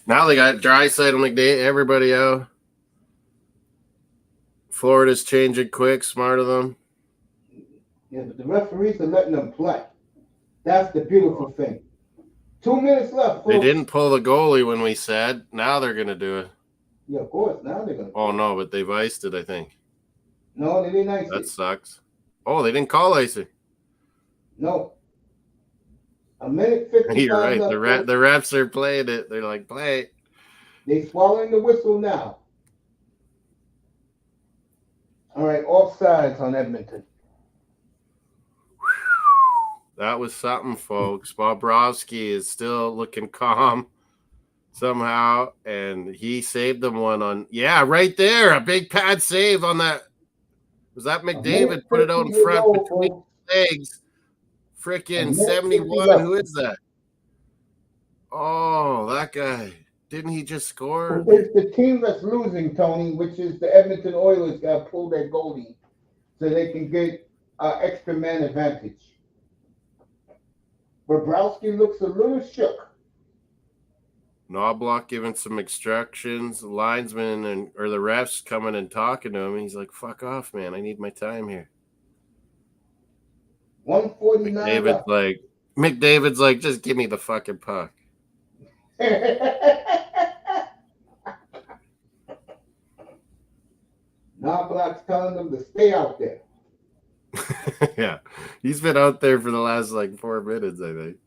Now they got Draisaitl, McDavid, everybody out. Florida's changing quick, smart of them. Yeah, but the referees are letting them play. That's the beautiful thing. 2 minutes left, folks. They didn't pull the goalie when we said. Now they're going to do it. Yeah, of course. Now they're going to. Oh, no, but they've iced it, I think. No, they didn't ice it. That sucks. Oh, they didn't call icing. No. A minute 55 You're right. left. The refs are playing it. They're like, play. They swallowing the whistle now. All right, offsides on Edmonton. That was something, folks. Bobrovsky is still looking calm somehow, and he saved them one on, yeah, right there. A big pad save on that. Was that McDavid? Put it out in front between legs. Freaking 71. Who is that? Oh, that guy. Didn't he just score? It's the team that's losing, Tony, which is the Edmonton Oilers, got to pull their goalie so they can get extra man advantage. Bobrovsky looks a little shook. Knobloch giving some instructions. The linesman or the refs coming and talking to him. He's like, fuck off, man. I need my time here. 149. McDavid's like, just give me the fucking puck. Knobloch's telling them to stay out there. Yeah. He's been out there for the last 4 minutes, I think.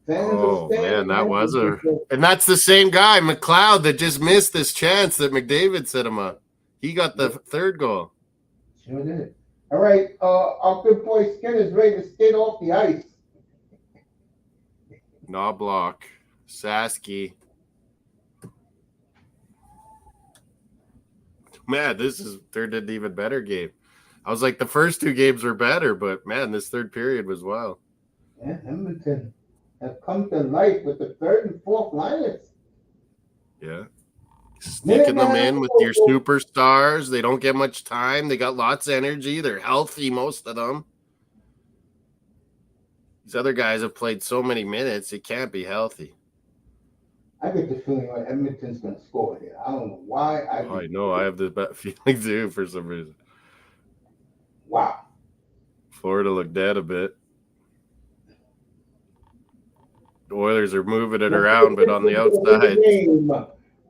Oh, man, that was and that's the same guy, McLeod, that just missed this chance that McDavid set him up. He got the third goal. Sure did. All right, our good boy Skinner's ready to skate off the ice. Knobloch, Sasky. Man, this is turned into an even better game. I was like, the first two games were better, but man, this third period was wild. Yeah, Edmonton have come to life with the third and fourth liners. Yeah. Sneaking them in with your superstars. They don't get much time. They got lots of energy. They're healthy, most of them. These other guys have played so many minutes, it can't be healthy. I get the feeling like Edmonton's going to score here. I don't know why. I know. I have the feeling too for some reason. Wow. Florida looked dead a bit. The Oilers are moving it around, but on the outside.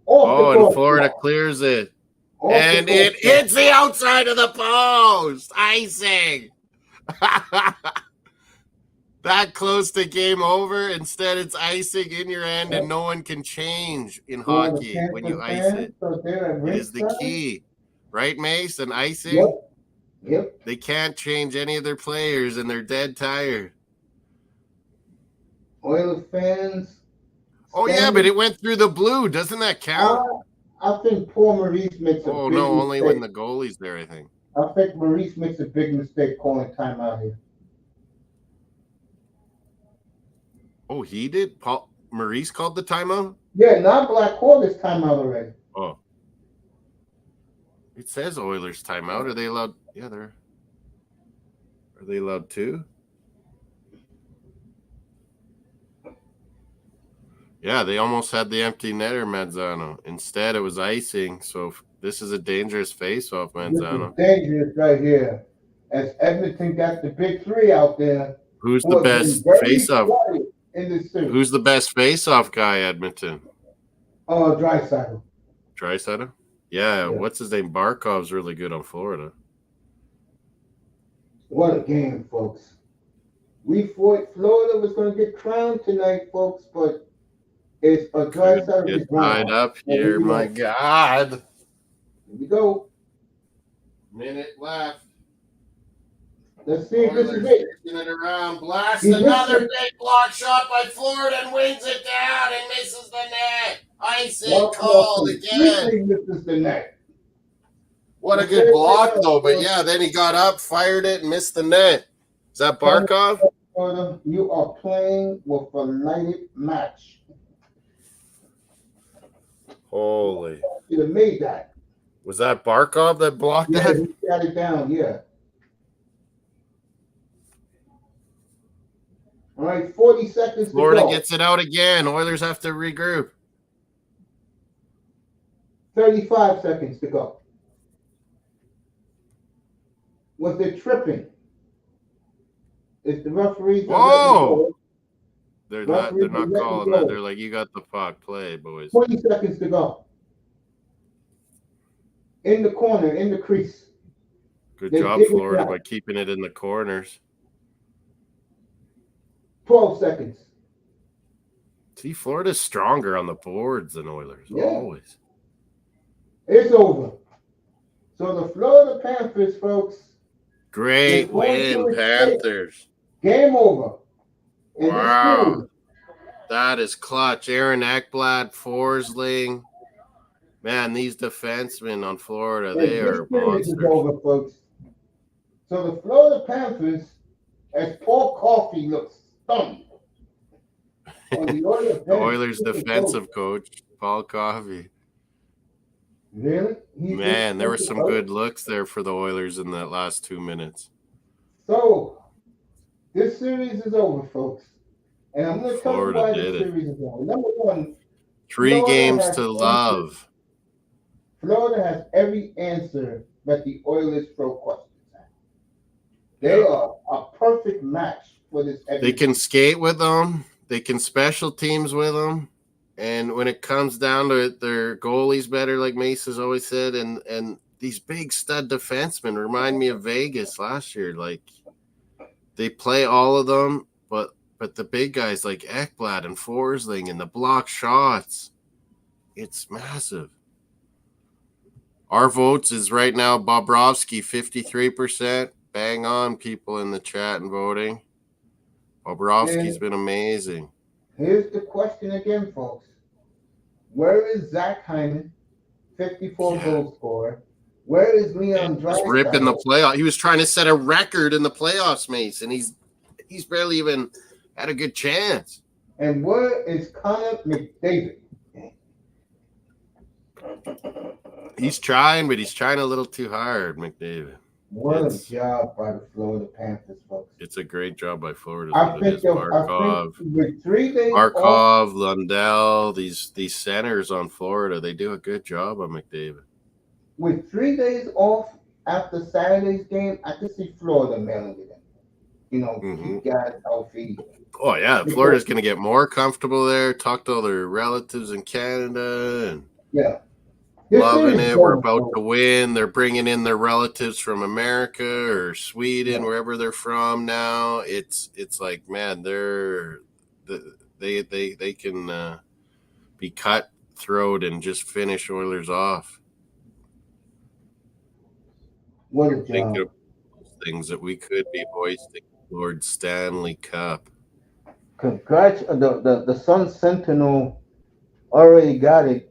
Oh, and Florida clears it. And it hits the outside of the post. Icing. That close to game over. Instead, it's icing in your end, and no one can change in hockey when you ice it. It is the key. Right, Mace? And icing? Yep. They can't change any of their players, and they're dead tired. Oilers fans. Oh, yeah, but it went through the blue. Doesn't that count? I think poor Maurice makes a big mistake. Only when the goalie's there, I think. I think Maurice makes a big mistake calling timeout here. Oh, he did? Maurice called the timeout? Yeah, Knobloch called this timeout already. Oh. It says Oilers timeout. Are they allowed? Yeah, are they allowed two? Yeah, they almost had the empty netter, Mazzano. Instead, it was icing. So This is a dangerous face-off, This is Manzano. dangerous right here. As Edmonton got the big three out there. Who's who the have been best very face-off? quiet in this series. Who's the best face-off guy, Edmonton? Oh, Draisaitl. Draisaitl? Yeah, what's his name? Barkov's really good on Florida. What a game, folks. We thought Florida was going to get crowned tonight, folks, but it's a Draisaitl. Get tied up here, my God. Here we go. Minute left. Let's see if this is it. It around. Blast another big block shot by Florida and wins it down and misses the net. Ice it cold again. Misses the net. What a good block, though. But yeah, then he got up, fired it, and missed the net. Is that Barkov? You are playing with a lighted match. Holy. You have made that. Was that Barkov that blocked that? He got it down, yeah. All right, 40 seconds Florida to go. gets it out again. Oilers have to regroup. 35 seconds to go. Was it tripping? Is the referees? Whoa! They're not calling that. They're like, you got the puck. Play, boys. 20 seconds to go. In the corner, in the crease. Good job, Florida, by keeping it in the corners. 12 seconds. See, Florida's stronger on the boards than Oilers, always. It's over. So the Florida Panthers, folks. Great win, Panthers. Game over. Wow. That is clutch. Aaron Ekblad, Forsling. Man, these defensemen on Florida, they are monsters. Is over, folks. So the Florida Panthers, as Paul Coffey looks stunned. The Oilers defensive coach, Paul Coffey. Really? Man, there were some good looks there for the Oilers in that last 2 minutes. So, this series is over, folks. And I'm going to tell you why this series is over. Number one, 3 games to love. Florida has every answer that the Oilers throw questions at. They are a perfect match for this. They can skate with them. They can special teams with them. And when it comes down to it, their goalie's better, like Mace has always said. And these big stud defensemen remind me of Vegas last year. Like, they play all of them, but the big guys like Ekblad and Forsling and the block shots, it's massive. Our votes is right now Bobrovsky, 53%. Bang on, people in the chat and voting. Bobrovsky's been amazing. Here's the question again, folks. Where is Zach Hyman, 54 goal scorer? Where is Leon Draisaitl? Ripping the playoff. He was trying to set a record in the playoffs, Mace, and he's barely even had a good chance. And where is Connor McDavid? He's trying, but he's trying a little too hard, McDavid. What a job by the Florida Panthers, folks. It's a great job by Florida. I think with 3 days Markov, Lundell, these centers on Florida, they do a good job on McDavid. With 3 days off after Saturday's game, I could see Florida mailing it in. Keep guys healthy. Oh, yeah. Florida's going to get more comfortable there, talk to all their relatives in Canada. And loving it. We're about to win. They're bringing in their relatives from America or Sweden, wherever they're from now. It's like, man, they can be cutthroat and just finish Oilers off. What a job. Think of things that we could be hoisting Lord Stanley Cup. Congrats. The Sun Sentinel already got it.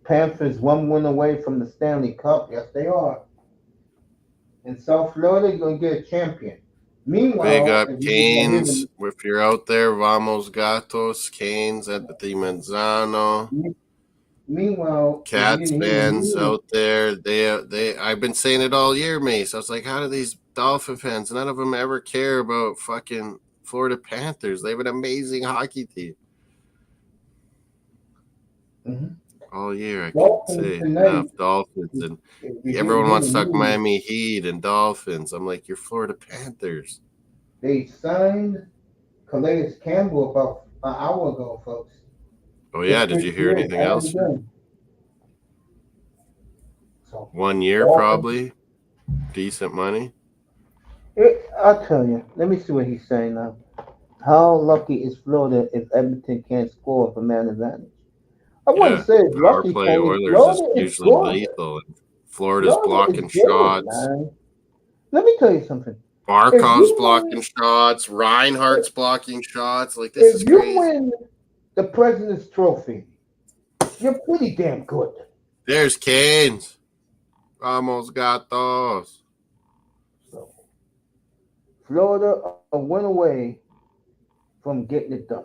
Panthers 1 win away from the Stanley Cup. Yes, they are. In South Florida, you're going to get a champion. Meanwhile, big up Canes. If you're out there, Vamos Gatos, Canes at the Manzano. Meanwhile, Cats fans out there, I've been saying it all year, Mace. I was like, how do these Dolphin fans, none of them ever care about fucking Florida Panthers? They have an amazing hockey team. all year. I couldn't Dolphins say tonight. enough. Dolphins, and If you everyone didn't wants to hear talk the news, Miami Heat and Dolphins. I'm like, you're Florida Panthers. they signed Calais Campbell about an hour ago, folks. Oh yeah, did you hear anything else? So 1 year probably, decent money. I'll tell you. Let me see what he's saying now. How lucky is Florida if Edmonton can't score for man advantage? I wouldn't Yeah, say it's power lucky, play Tony. Oilers is Florida is usually good. lethal. Florida's Florida is blocking good, shots. man. Let me tell you something. Barkov's blocking shots. Reinhardt's blocking shots. Like, this is If you crazy. win the President's Trophy, you're pretty damn good. There's Canes. Almost got those. So, Florida a win away from getting it done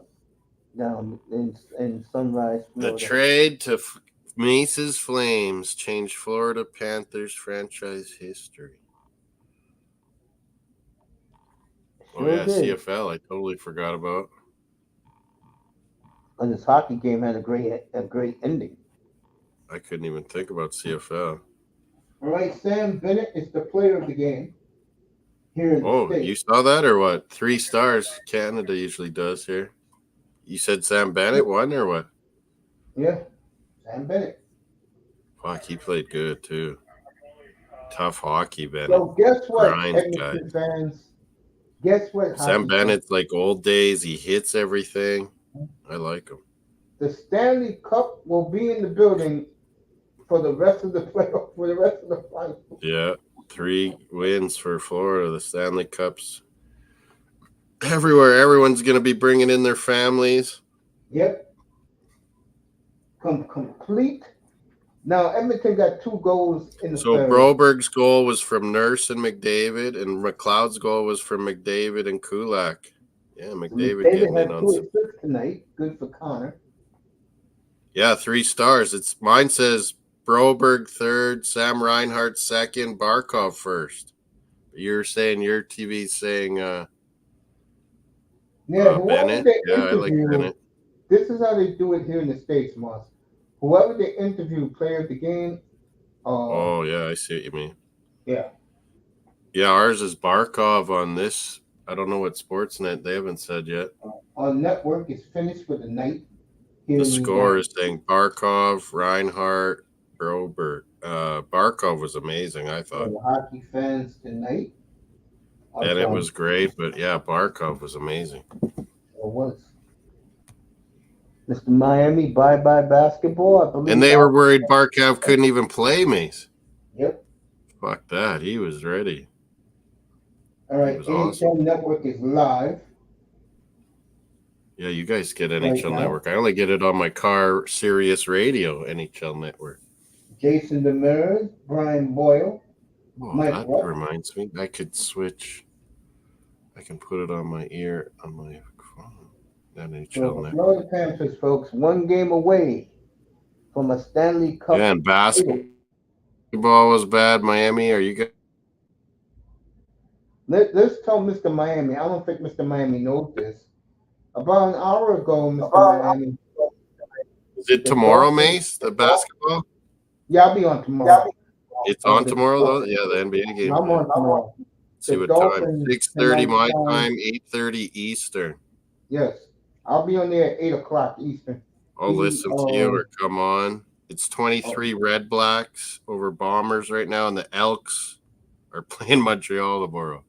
down in Sunrise, Florida. The trade to Mace's Flames changed Florida Panthers franchise history. Sure oh, yeah, did. CFL. I totally forgot about. And this hockey game had a great ending. I couldn't even think about CFL. All right, Sam Bennett is the player of the game here in the States. You saw that or what? 3 stars. Canada usually does here. You said Sam Bennett won or what? Yeah, Sam Bennett. Fuck, he played good too. Tough hockey, Bennett. So guess what, Grind Edmonton fans? Guess what? Sam Bennett's like old days. He hits everything. I like him. The Stanley Cup will be in the building for the rest of the playoff, for the rest of the finals. Yeah, 3 wins for Florida. The Stanley Cups everywhere. Everyone's going to be bringing in their families. Yep. Complete. Now, Edmonton got 2 goals in the third. Broberg's goal was from Nurse and McDavid, and McLeod's goal was from McDavid and Kulak. Yeah, McDavid getting in on 2 assists tonight. Good for Connor. Yeah, 3 stars. Mine says Broberg third, Sam Reinhart second, Barkov first. You're saying your TV's saying Bennett. Yeah, I like Bennett. This is how they do it here in the States, Moss. Whoever they interview, player of the game. Oh yeah, I see what you mean. Yeah. Yeah, ours is Barkov on this. I don't know what Sportsnet. They haven't said yet. On network, it's finished for the night. The score is saying Barkov, Reinhardt, Broberg. Barkov was amazing, I thought. The hockey fans tonight. And it was great, but yeah, Barkov was amazing. It was. Mr. Miami, bye-bye basketball, I believe. And they were worried Barkov couldn't even play, Mace. Yep. Fuck that. He was ready. All right, NHL Network is live. Yeah, you guys get NHL Network. I only get it on my car Sirius Radio, NHL Network. Jason Demers, Brian Boyle. That reminds me. I could switch. I can put it on my ear on my phone. NHL Network. Florida Panthers, folks, 1 game away from a Stanley Cup. Yeah, and basketball was bad. Miami, are you good? Let's tell Mr. Miami. I don't think Mr. Miami knows this. About an hour ago, Mr. Miami. Is it tomorrow, Mace, the basketball? Yeah, I'll be on tomorrow. It's on tomorrow, though? Yeah, the NBA game. I'm on tomorrow. See what time. 6:30 my time, 8:30 Eastern. Yes. I'll be on there at 8 o'clock Eastern. I'll listen to you or come on. It's 23 Red Blacks over Bombers right now, and the Elks are playing Montreal tomorrow.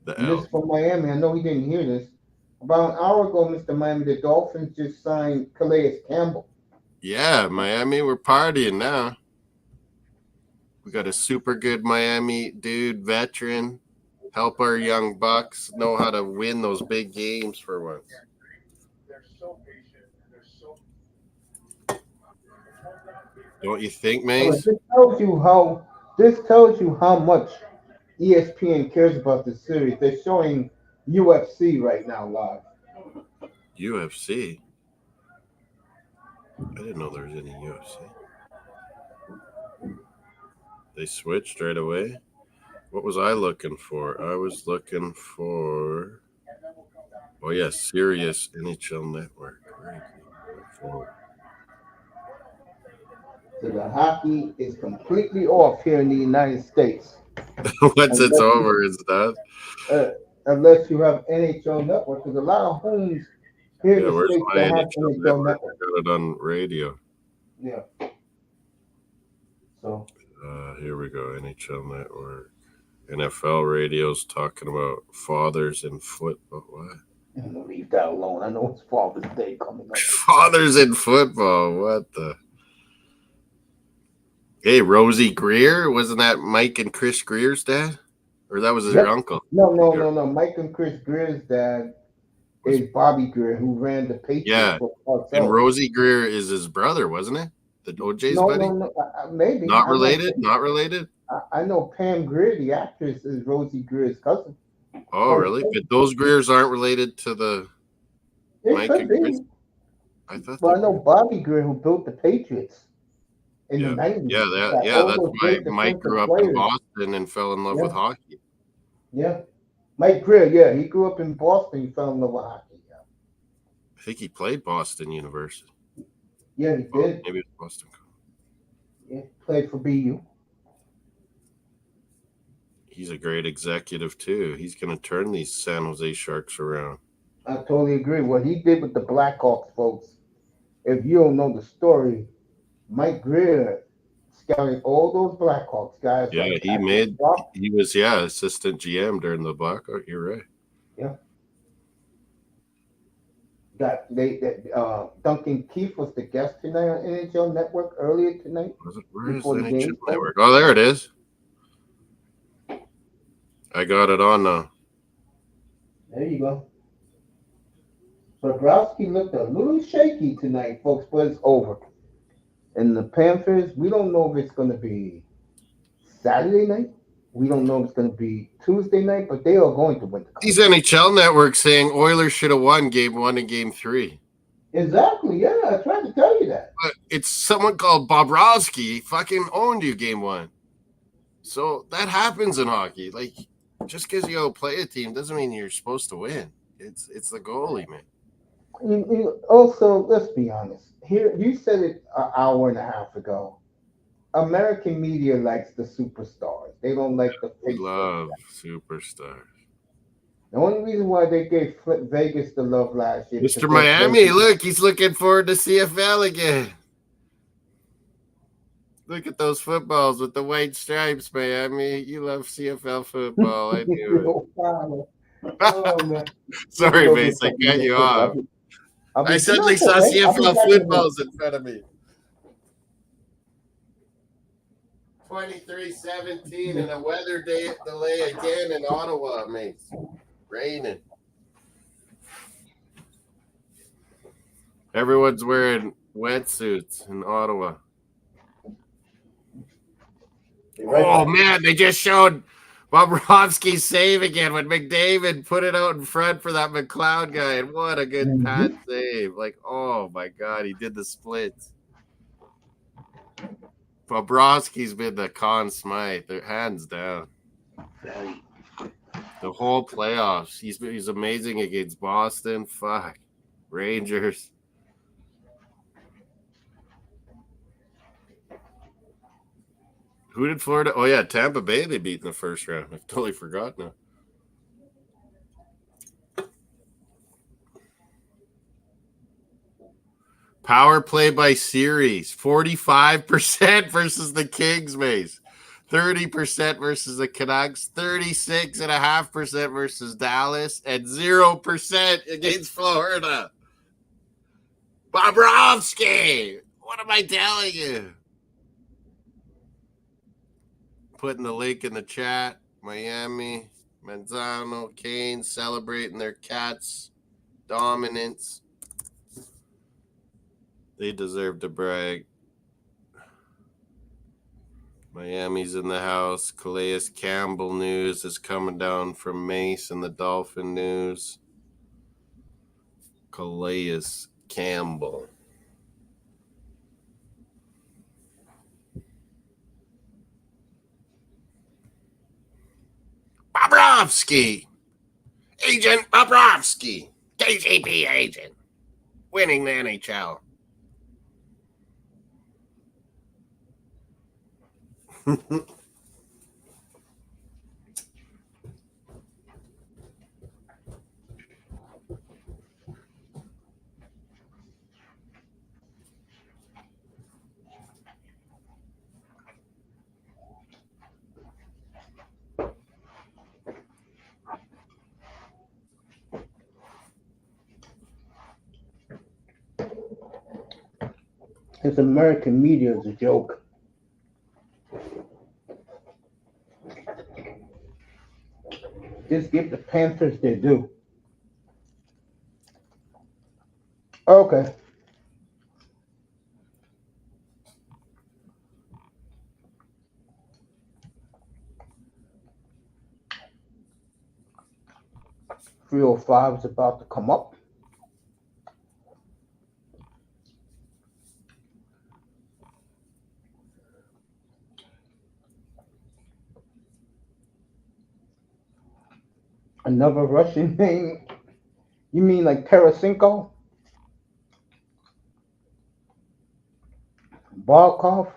This is from Miami. I know he didn't hear this. About an hour ago, Mr. Miami, the Dolphins just signed Calais Campbell. Yeah, Miami, we're partying now. We got a super good Miami dude, veteran. Help our young Bucks know how to win those big games for once. They're so patient. They're so. Don't you think, Mace? This tells you how much ESPN cares about this series. They're showing UFC right now live. UFC? I didn't know there was any UFC. They switched right away. What was I looking for? I was looking for. Oh yeah, Sirius NHL Network. So the hockey is completely off here in the United States. Once it's Unless over, it's done. uh, unless you have NHL Network, because a lot of homes here in Yeah, the where's States my don't have NHL NHL network? Network. I got it on radio. Yeah. So Here we go. NHL Network. NFL radio's talking about fathers in football. What? I'm gonna leave that alone. I know it's Father's Day coming up. Fathers in football. What the? Hey, Rosie Greer. Wasn't that Mike and Chris Greer's dad? Or that was your uncle? No. Mike and Chris Greer's dad is Bobby Greer, who ran the Patriots Yeah. for Cartel. And Rosie Greer is his brother, wasn't it? The OJ's buddy? No. Maybe. Not related? Not related? I know Pam Greer, the actress, is Rosie Greer's cousin. Oh, really? But those Greers aren't related to the Mike and Chris? I thought Well, I know Bobby Greer, who built the Patriots in the 90s. That's why Mike grew up in Boston and fell in love with hockey. Yeah. Mike Greer, he grew up in Boston. He fell in love with hockey. Yeah. I think he played Boston University. Yeah, he did. Maybe it was Boston. Yeah, played for BU. He's a great executive, too. He's going to turn these San Jose Sharks around. I totally agree. What he did with the Blackhawks, folks, if you don't know the story, Mike Greer scouted all those Blackhawks guys. Yeah, like he was assistant GM during the Blackhawks. You're right. Yeah. Duncan Keith was the guest tonight on NHL Network earlier tonight. Where is the NHL Network? Oh, there it is. I got it on now. There you go. Bobrovsky looked a little shaky tonight, folks, but it's over. And the Panthers, we don't know if it's going to be Saturday night. We don't know if it's going to be Tuesday night, but they are going to win the cup. These NHL networks saying Oilers should have won Game 1 and Game 3. Exactly, yeah. I tried to tell you that. But it's someone called Bobrovsky fucking owned you Game 1. So that happens in hockey. Like, just because you outplay a team doesn't mean you're supposed to win. It's the goalie, man. Also, let's be honest. Here, you said it an hour and a half ago. American media likes the superstars. They don't like the We fake love superstars. The only reason why they gave Vegas the love last year. Mr. Miami, look, he's looking forward to CFL again. Look at those footballs with the white stripes, Miami. You love CFL football. I knew it. Oh, man. Sorry, Mace, I cut you off. I suddenly saw CFL footballs in front of me. 23-17 and a weather delay again in Ottawa, Mace. Raining. Everyone's wearing wetsuits in Ottawa. Oh, man, they just showed Bobrovsky's save again when McDavid put it out in front for that McLeod guy. And what a good pad save. Like, oh, my God, he did the splits. Bobrovsky's been the Conn Smythe. They're hands down. The whole playoffs. He's amazing against Boston. Fuck. Rangers. Who did Florida? Oh, yeah, Tampa Bay they beat in the first round. I've totally forgotten now. Power play by series. 45% versus the Kings, Mace. 30% versus the Canucks. 36.5% versus Dallas. And 0% against Florida. Bobrovsky! What am I telling you? Putting the link in the chat. Miami, Manzano, Kane celebrating their Cats' dominance. They deserve to brag. Miami's in the house. Calais Campbell news is coming down from Mace and the Dolphin news. Calais Campbell. Bobrovsky. Agent Bobrovsky. KGP agent. Winning the NHL. This American media is a joke. Just give the Panthers their due. Okay. .305 is about to come up. Another Russian name? You mean like Tarasenko? Barkov?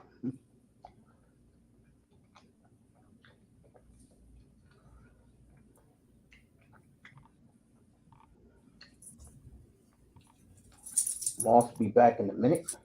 Moss be back in a minute.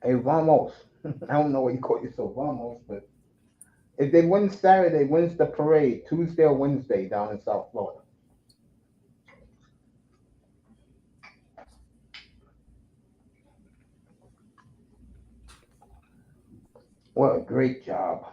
Hey, Ramos. I don't know what you call yourself, Ramos, but if they win Saturday, when's the parade? Tuesday or Wednesday down in South Florida? What a great job.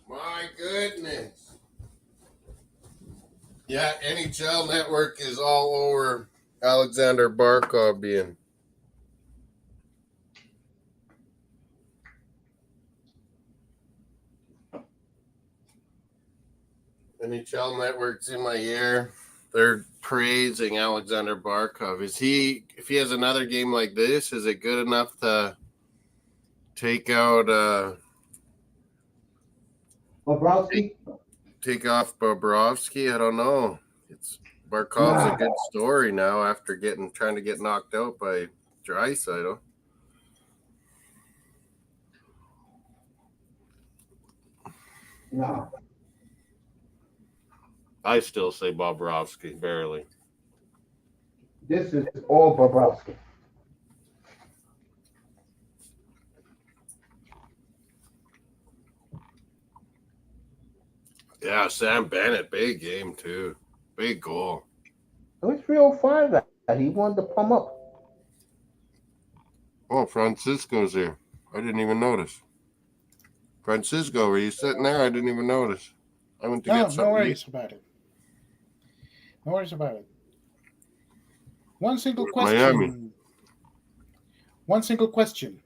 My goodness. Yeah, NHL Network is all over Alexander Barkov being. NHL Network's in my ear. They're praising Alexander Barkov. If he has another game like this, is it good enough to take out Bobrovsky? take off Bobrovsky? I don't know. Barkov's a good story now after trying to get knocked out by Draisaitl. No. I still say Bobrovsky, barely. This is all Bobrovsky. Yeah, Sam Bennett, big game too. Big goal. It was 305 that he wanted to pump up. Oh, Francisco's here. I didn't even notice. Francisco, were you sitting there? I didn't even notice. I went to get something. No worries about it. No worries about it. One single question. Miami. One single question.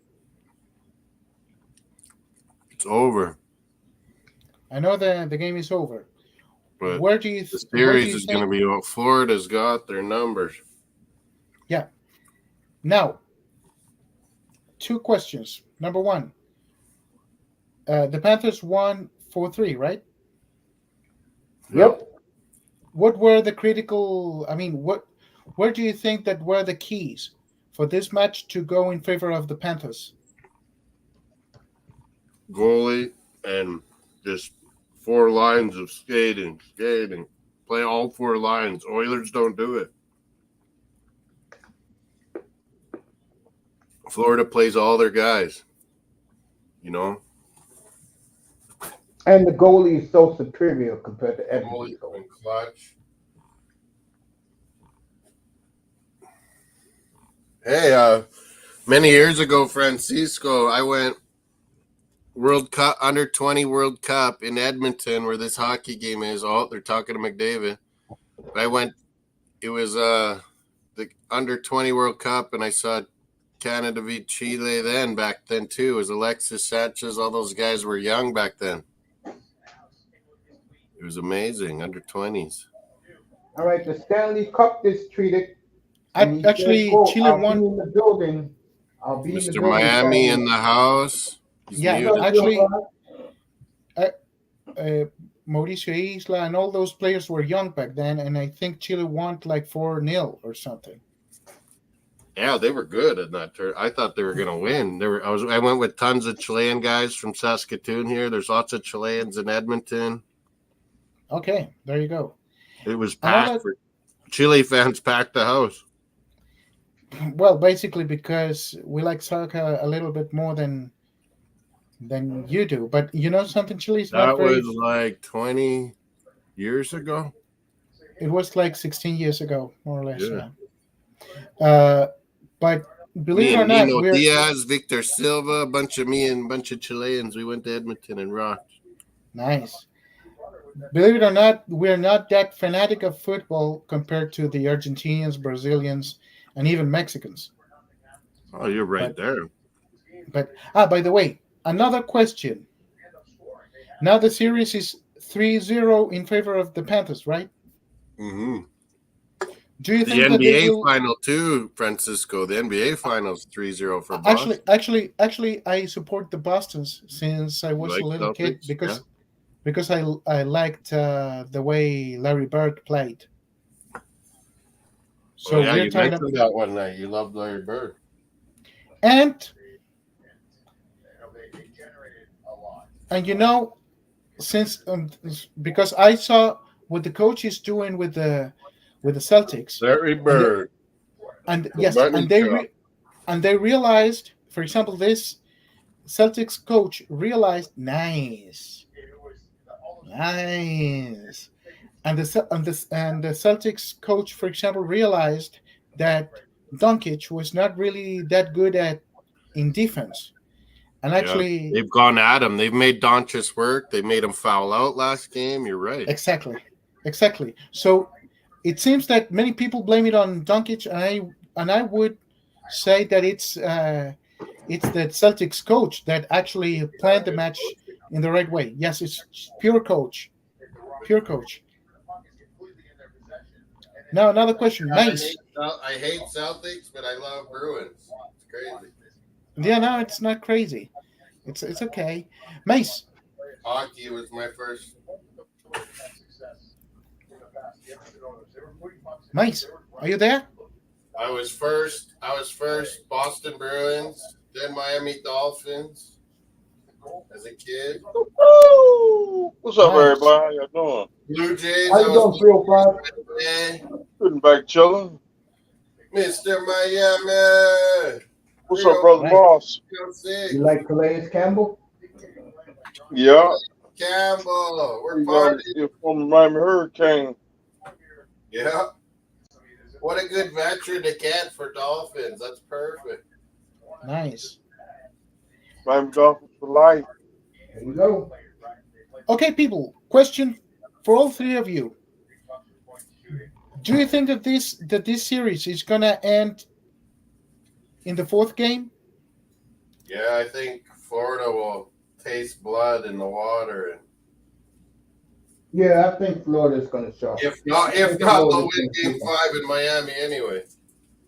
It's over. I know the game is over. But where do you the series is going to be out. Florida's got their numbers. Yeah. Now, two questions. Number one, the Panthers won 4-3, right? Yep. What were the critical? Where do you think that were the keys for this match to go in favor of the Panthers? Goalie and just 4 lines of skating. Play all 4 lines. Oilers don't do it. Florida plays all their guys. You know? And the goalie is so superior compared to Holy Edmonton's goalie. clutch. Hey, many years ago, Francisco, I went World Cup under 20 World Cup in Edmonton, where this hockey game is. Oh, they're talking to McDavid. But I went. It was the under 20 World Cup, and I saw Canada beat Chile. Back then too, it was Alexis Sanchez. All those guys were young back then. It was amazing, under 20s. All right, the Stanley Cup is treated. Actually, Chile I'll won. be in the building. I'll be in the Mr. building. Miami in the house. He's Yeah, muted. actually, Mauricio Isla and all those players were young back then, and I think Chile won like 4-0 or something. Yeah, they were good in that turn. I thought they were going to win. I went with tons of Chilean guys from Saskatoon here. There's lots of Chileans in Edmonton. Okay, there you go. It was packed. Chile fans packed the house. Well, basically because we like soccer a little bit more than you do. But you know something, Chile's not very... That was like 20 years ago. It was like 16 years ago, more or less. Yeah. But believe it or not, Nino Diaz, Victor Silva, a bunch of Chileans. We went to Edmonton and rocked. Nice. Believe it or not, we're not that fanatic of football compared to the Argentinians, Brazilians, and even Mexicans. Oh, you're right there. But by the way, another question. Now the series is 3-0 in favor of the Panthers, right? Mm-hmm. Do you think the that NBA final too, Francisco? The NBA finals 3-0 for Boston. Actually, I support the Bostons since I was a little kid because I liked the way Larry Bird played. So you mentioned that one night. You loved Larry Bird. And you know, since because I saw what the coach is doing with the Celtics, Larry Bird, and they realized, for example, this Celtics coach realized nice, and the Celtics coach, for example, realized that Doncic was not really that good in defense. And actually, they've gone at him. They've made Doncic work. They made him foul out last game. You're right. Exactly. So it seems that many people blame it on Doncic, and I would say that it's the Celtics coach that actually planned the match in the right way. Yes, it's pure coach. Now another question. Nice. I hate Celtics, but I love Bruins. It's crazy. Yeah, no, it's not crazy. It's okay. Mace. Hockey was my first. Mace, are you there? I was first Boston Bruins, then Miami Dolphins as a kid. What's up, everybody? How y'all doing? Blue Jays. How you doing, Phil? Sitting back chilling. Mr. Miami. What's up, brother Moss? You like Calais Campbell? Yeah. Campbell. We're partying. You're from the Miami Hurricane. Yeah. What a good veteran to get for Dolphins. That's perfect. Nice. Miami Dolphins for life. There you go. Okay, people. Question for all three of you. Do you think that this series is gonna end in the fourth game? Yeah, I think Florida will taste blood in the water. Yeah, I think Florida's going to show. If not, they'll win Game 5 in Miami anyway.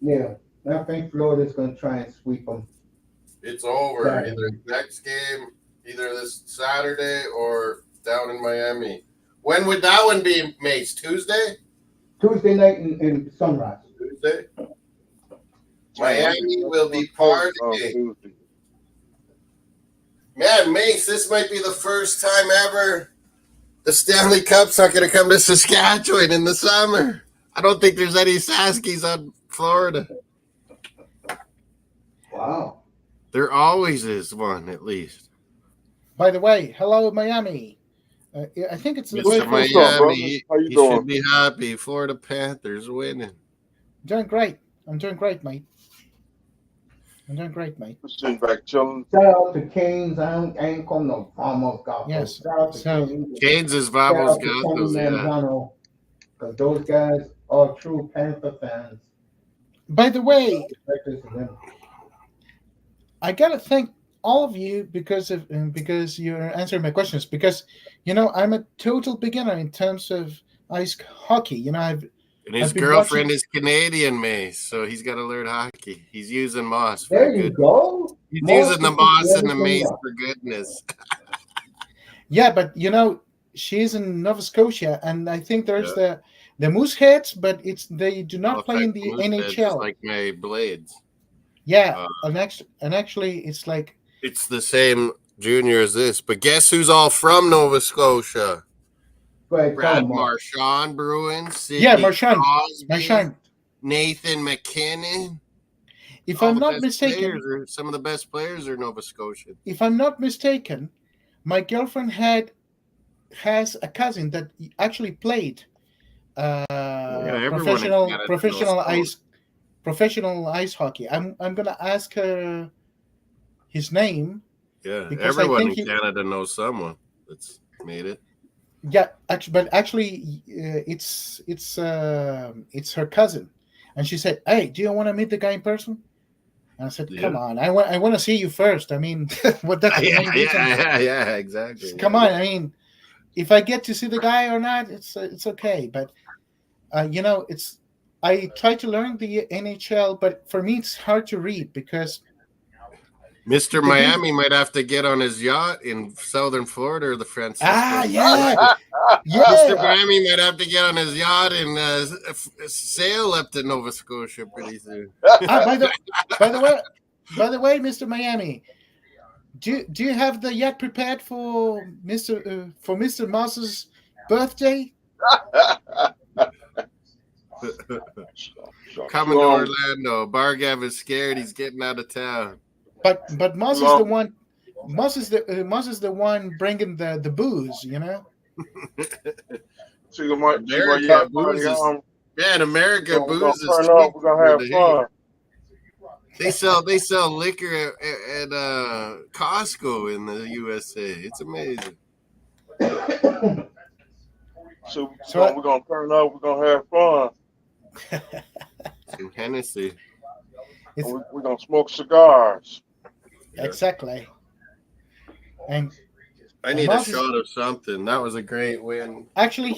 Yeah, I think Florida's going to try and sweep them. It's over. Saturday. Either next game, either this Saturday or down in Miami. When would that one be, Mace? Tuesday? Tuesday night in Sunrise. Tuesday? Miami will be partying. Man, Mace, this might be the first time ever the Stanley Cup's not going to come to Saskatchewan in the summer. I don't think there's any Saskies on Florida. Wow. There always is one, at least. By the way, hello, Miami. I think it's the Mr. way What's up, brother? Miami, How you he doing? should be happy. Florida Panthers winning. Doing great. I'm doing great, mate. I'm doing great, mate. Just sitting back chilling. Shout out to Canes. I ain't call no Vamos Gatos. Yes. Shout out to So- Canes. Canes is Shout Vamos out to Tony Gatos, yeah. Manzano. Because those guys are true Panther fans. By the way, Respect to them. I gotta thank all of you because you're answering my questions. Because I'm a total beginner in terms of ice hockey. And his I've been girlfriend watching- is Canadian, Mace, so he's got to learn hockey. He's using Moss for There you good. go. He's Moss using the is Moss and the everything Mace else. for goodness. Yeah, but she's in Nova Scotia, and I think there's the Mooseheads, but they do not play in the It's NHL. like my Blades. Yeah, and actually, it's like It's the same junior as this, but guess who's all from Nova Scotia? Go ahead, tell Brad him, Mark. Marchand Bruin, Sidney yeah, Marchand. Crosby, Marchand. Nathan McKinnon. If All I'm the not best mistaken, players some of the best players are Nova Scotian. my girlfriend has a cousin that actually played everyone in Canada professional ice hockey. I'm gonna ask her his name. Yeah, Because I everyone in think Canada knows someone that's made it. Yeah, actually, it's her cousin, and she said, "Hey, do you want to meet the guy in person?" And I said, "Come on, I want to see you first. I mean, what that's the main reason. Yeah, exactly. Come on, I mean, if I get to see the guy or not, it's okay. But I try to learn the NHL, but for me, it's hard to read because Mr. Miami might have to get on his yacht in southern Florida or the Francisco. yeah. Mr. Miami might have to get on his yacht and sail up to Nova Scotia pretty soon. By the way, Mr. Miami, do you have the yacht prepared for Mr. Moss's birthday? Coming to Orlando. Bargav is scared. He's getting out of town. But Moss is the one. Moss is the one bringing the booze. So you might America, booze is, in America, booze is cheap. We're gonna have fun. They sell liquor at Costco in the USA. It's amazing. So we're gonna turn up. We're gonna have fun. In Hennessy. We're gonna smoke cigars. Exactly. And I need a shot of something. That was a great win. Actually,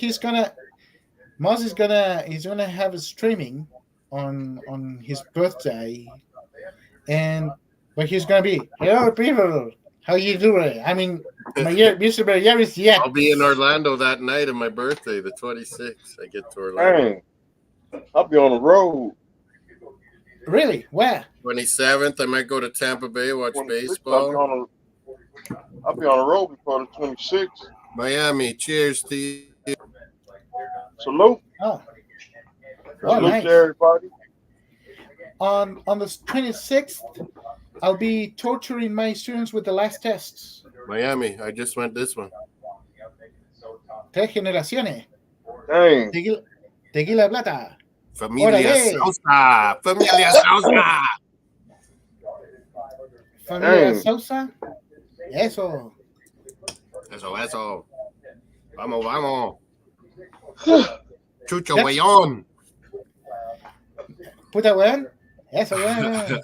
Moss is gonna have a streaming on his birthday, but he's gonna be, hello people, how you doing? I mean, Mr. Miami's yet. I'll be in Orlando that night of my birthday, the 26th. I get to Orlando. Dang. I'll be on the road. Really? Where? 27th, I might go to Tampa Bay, watch baseball. I'll be on the road before the 26th. Miami, cheers to you. Salute. Oh, Salute nice. to everybody. On the 26th, I'll be torturing my students with the last tests. Miami, I just went this one. Tres generaciones. Dang. Tequila Plata. Familia Órale. Sosa. Familia Sosa. Familia Sosa. Eso. Eso. Vamos. Chucho Guayón. Puta weón. Eso weón.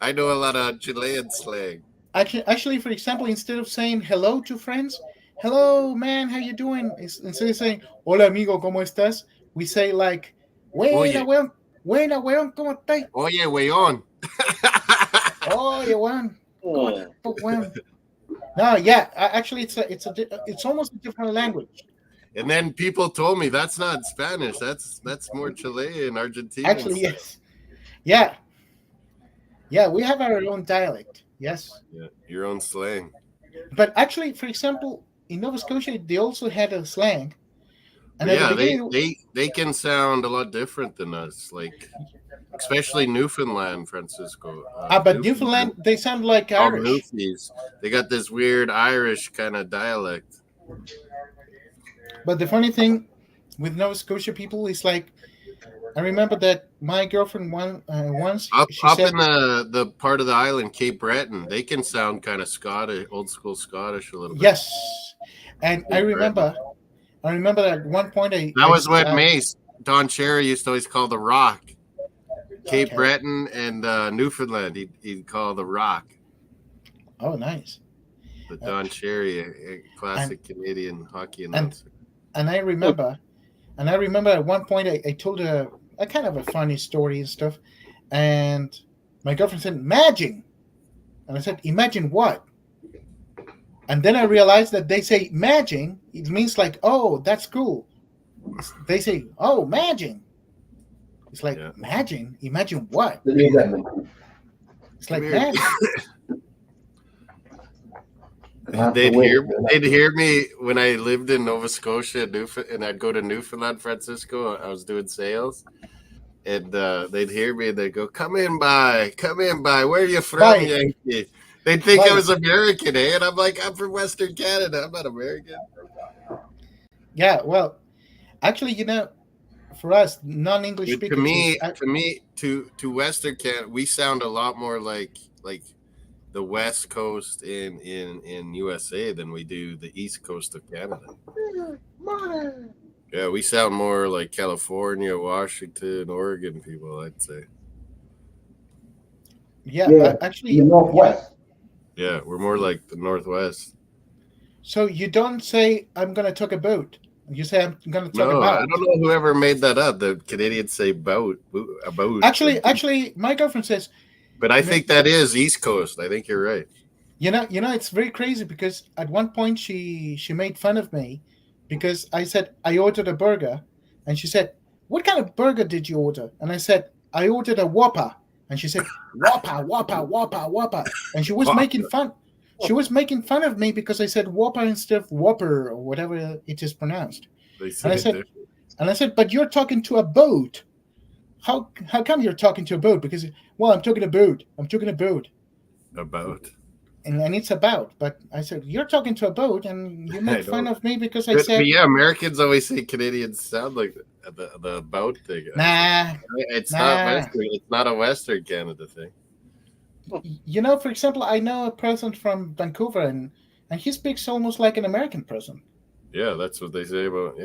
I know a lot of Chilean slang. Actually, for example, instead of saying hello to friends, hello man, how you doing? Instead of saying hola amigo, ¿cómo estás? We say like, buena weón, ¿cómo estás? Oye, weón. Oye, weón. Weón. No, yeah. Actually, it's almost a different language. And then people told me that's not Spanish. That's more Chilean, Argentinian. Actually, yes. Yeah. Yeah, we have our own dialect. Yes. Yeah, your own slang. But actually, for example, in Nova Scotia, they also had a slang. And yeah, they can sound a lot different than us, like especially Newfoundland, Francisco. But Newfoundland, they sound like Irish. Newfies. They got this weird Irish kind of dialect. But the funny thing with Nova Scotia people is like, I remember that my girlfriend once she Up said, in the part of the island, Cape Breton, they can sound kind of Scottish, old school Scottish a little bit. yes, and I remember that at one point that was what Mace Don Cherry used to always call the Rock. Cape Breton and Newfoundland, he'd call the Rock. Oh, nice. The Don Cherry, a classic Canadian hockey announcer. And I remember at one point I told her a kind of a funny story and stuff, and my girlfriend said, "Imagine," and I said, "Imagine what?" And then I realized that they say "imagine," it means like, "Oh, that's cool." They say, "Oh, imagine." It's like, imagine what? It's like magic. They'd hear me when I lived in Nova Scotia and I'd go to Newfoundland, Francisco. I was doing sales, and they'd hear me and they'd go, "Come in by. Where are you from, Yankee?" They'd think I was American, eh? And I'm like, "I'm from Western Canada. I'm not American." Yeah, well, actually, for us non-English speakers, to Western Canada, we sound a lot more like the West Coast in USA than we do the East Coast of Canada. Yeah, we sound more like California, Washington, Oregon people, I'd say. Yeah, actually, the Northwest. Yeah, we're more like the Northwest. So you don't say, "I'm going to talk about." You say, "I'm going to talk about." I don't know whoever made that up. The Canadians say about. Actually, my girlfriend says. But I think that is East Coast. I think you're right. It's very crazy because at one point she made fun of me because I said I ordered a burger, and she said, "What kind of burger did you order?" And I said, "I ordered a Whopper," and she said, "Whopper," and she was making fun. She was making fun of me because I said Whopper instead of Whopper or whatever it is pronounced. And I said, "But you're talking to a boat. How come you're talking to a boat?" Because, well, I'm talking about. About. And it's about. But I said, "You're talking to a boat," and you make fun of me because I said. But yeah, Americans always say Canadians sound like the boat thing. Nah. It's not Western. It's not a Western Canada thing. For example, I know a person from Vancouver, and he speaks almost like an American person. Yeah, that's what they say about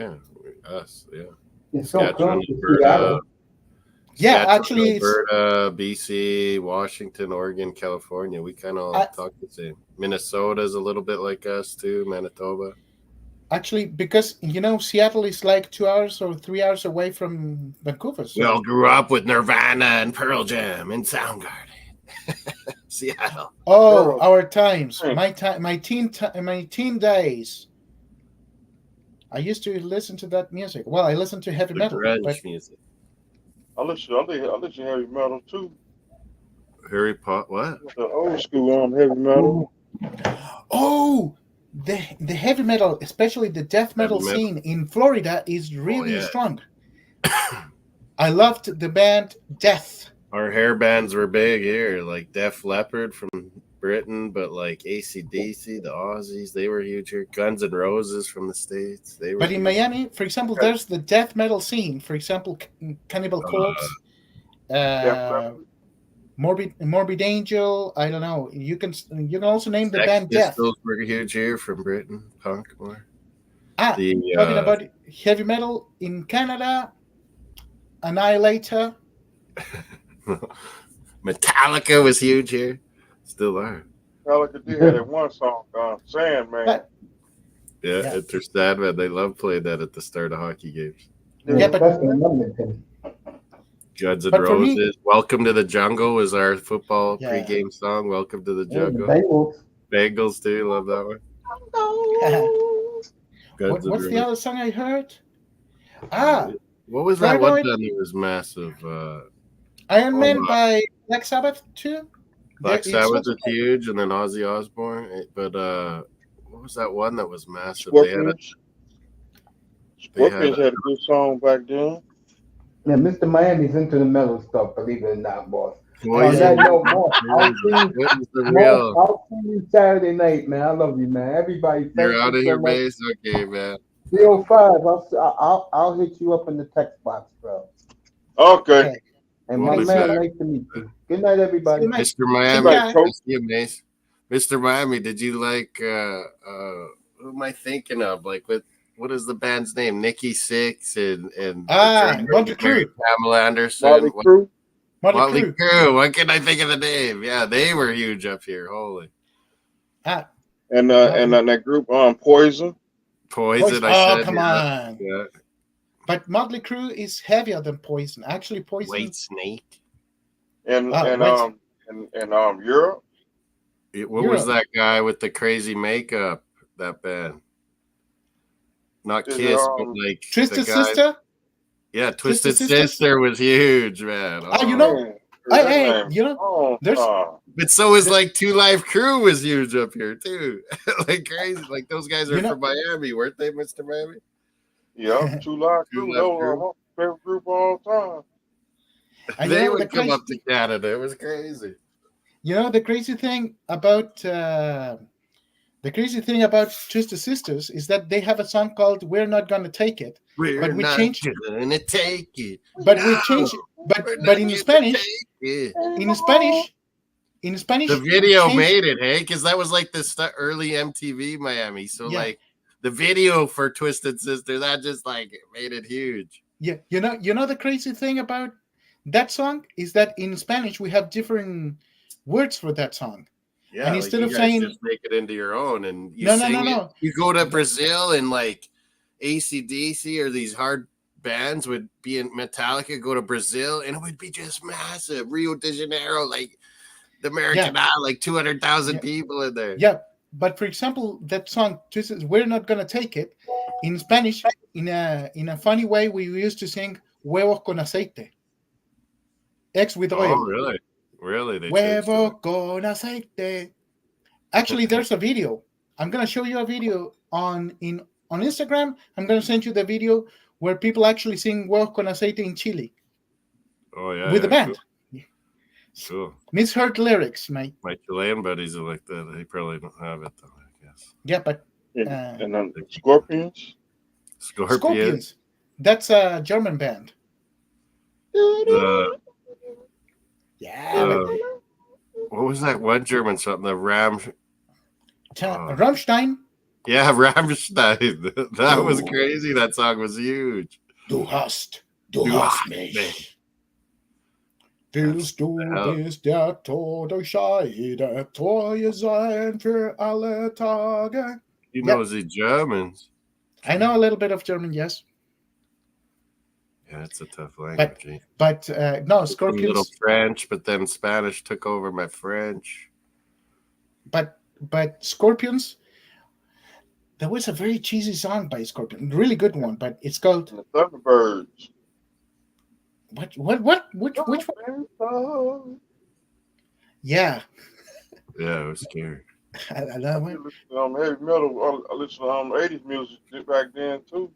us. Yeah. It's so close to Seattle. Yeah, actually, Alberta, BC, Washington, Oregon, California. We kind of talk the same. Minnesota's a little bit like us too. Manitoba. Actually, because Seattle is like 2 hours or 3 hours away from Vancouver. So. We all grew up with Nirvana and Pearl Jam and Soundgarden. Seattle. Oh, our times. My teen days. I used to listen to that music. Well, I listened to heavy metal. Music. I listen to heavy metal too. Harry Potter, what? The old school heavy metal. Oh, the heavy metal, especially the death metal scene in Florida, is really strong. I loved the band Death. Our hair bands were big here, like Def Leppard from Britain, but like AC/DC, the Aussies, they were huge here. Guns N' Roses from the States, they were. But in Miami, for example, there's the death metal scene. For example, Cannibal Corpse, Morbid Angel. I don't know. You can also name the band Death. Pistols were huge here from Britain, punk more. Talking about heavy metal in Canada, Annihilator. Metallica was huge here. Still are. Metallica did have that one song, Sandman. Enter Sandman. They love playing that at the start of hockey games. But Guns N' Roses. Welcome to the Jungle was our football pregame song. Welcome to the Jungle. Bengals too. Love that one. What's the other song I heard? What was that one that was massive? Iron Man by Black Sabbath too. Black Sabbath was huge, and then Ozzy Osbourne. But what was that one that was massive? Scorpions had a good song back then. Yeah, Mr. Miami's into the metal stuff, believe it or not, boss. I'll see you Saturday night, man. I love you, man. Everybody. You're out of your base? Okay, man. 305. I'll hit you up in the text box, bro. Okay. Okay. And We'll my be man, back. nice to meet you. Good night, everybody. Good night. Mr. Miami, Goodbye. Coach. nice to you, Mace. Mr. Miami, did you like who am I thinking of? Like what is the band's name? Nikki Sixx and the drummer, Motley Mary Crue. Pamela Anderson. Molly Crew. Motley Crue. What can I think of the name? Yeah, they were huge up here. Holy And that group Poison. Poison. I Oh, said, come yeah. on. Yeah. But Motley Crue is heavier than Poison. Actually, Poison. White Snake. And White- Europe. What was that guy with the crazy makeup? That band. Not Is it, Kiss, but like Twisted the guy. Sister. Yeah, Twisted Sisters? Sister was huge, man. Oh, you know, Man, that hey, name. you know, Oh, there's- But so was like Two Live Crew was huge up here too. Like crazy. Like those guys are You know- from Miami, weren't they, Mr. Miami? yeah, Two Live Two Crew. Live That was Crew. my favorite group of all time. and you They know, would the come crazy, up to Canada. It was crazy. you know the crazy thing about Twisted Sisters is that they have a song called "We're Not Gonna Take It," We're but we not changed. gonna take it. But No, we changed. But we're not but in gonna Spanish, take it. in Spanish, The video changed- made it, hey, because that was like the early MTV Miami. So Yeah. like the video for Twisted Sister, that just like made it huge. Yeah, you know the crazy thing about that song is that in Spanish we have different words for that song. Yeah, And like instead you of guys saying- just make it into your own, and you No, sing it. no. You go to Brazil and like AC/DC or these hard bands would be in Metallica. Go to Brazil and it would be just massive. Rio de Janeiro, like the American Idol, like 200,000 people in there. Yeah, but for example, that song "We're Not Gonna Take It" in Spanish, in a funny way, we used to sing "huevos con aceite," eggs with oil. Oh, really? Really? They changed it. Huevo con aceite. Actually, there's a video. I'm gonna show you a video on Instagram. I'm gonna send you the video where people actually sing "huevo con aceite" in Chile Oh, yeah. with the band. Cool. Misheard lyrics, mate. My Chilean buddies are like that. They probably don't have it, though, I guess. Yeah, but And the Scorpions. Scorpions. That's a German band. The, Yeah, what was that one German song? The Rammstein. Yeah, Rammstein. That was crazy. That song was huge. Du hast mich. mich. Willst du bis der Tod euch scheide, treu sein für alle Tage? He knows the Germans. I know a little bit of German, yes. Yeah, it's a tough language. eh? But no, A little Scorpions. French, but then Spanish took over my French. But Scorpions. There was a very cheesy song by Scorpion, really good one, but it's called And the Thunderbirds. which one? Yeah, Yeah, it was scary. I love I it. listen to heavy metal. I listen to 80s music back then too.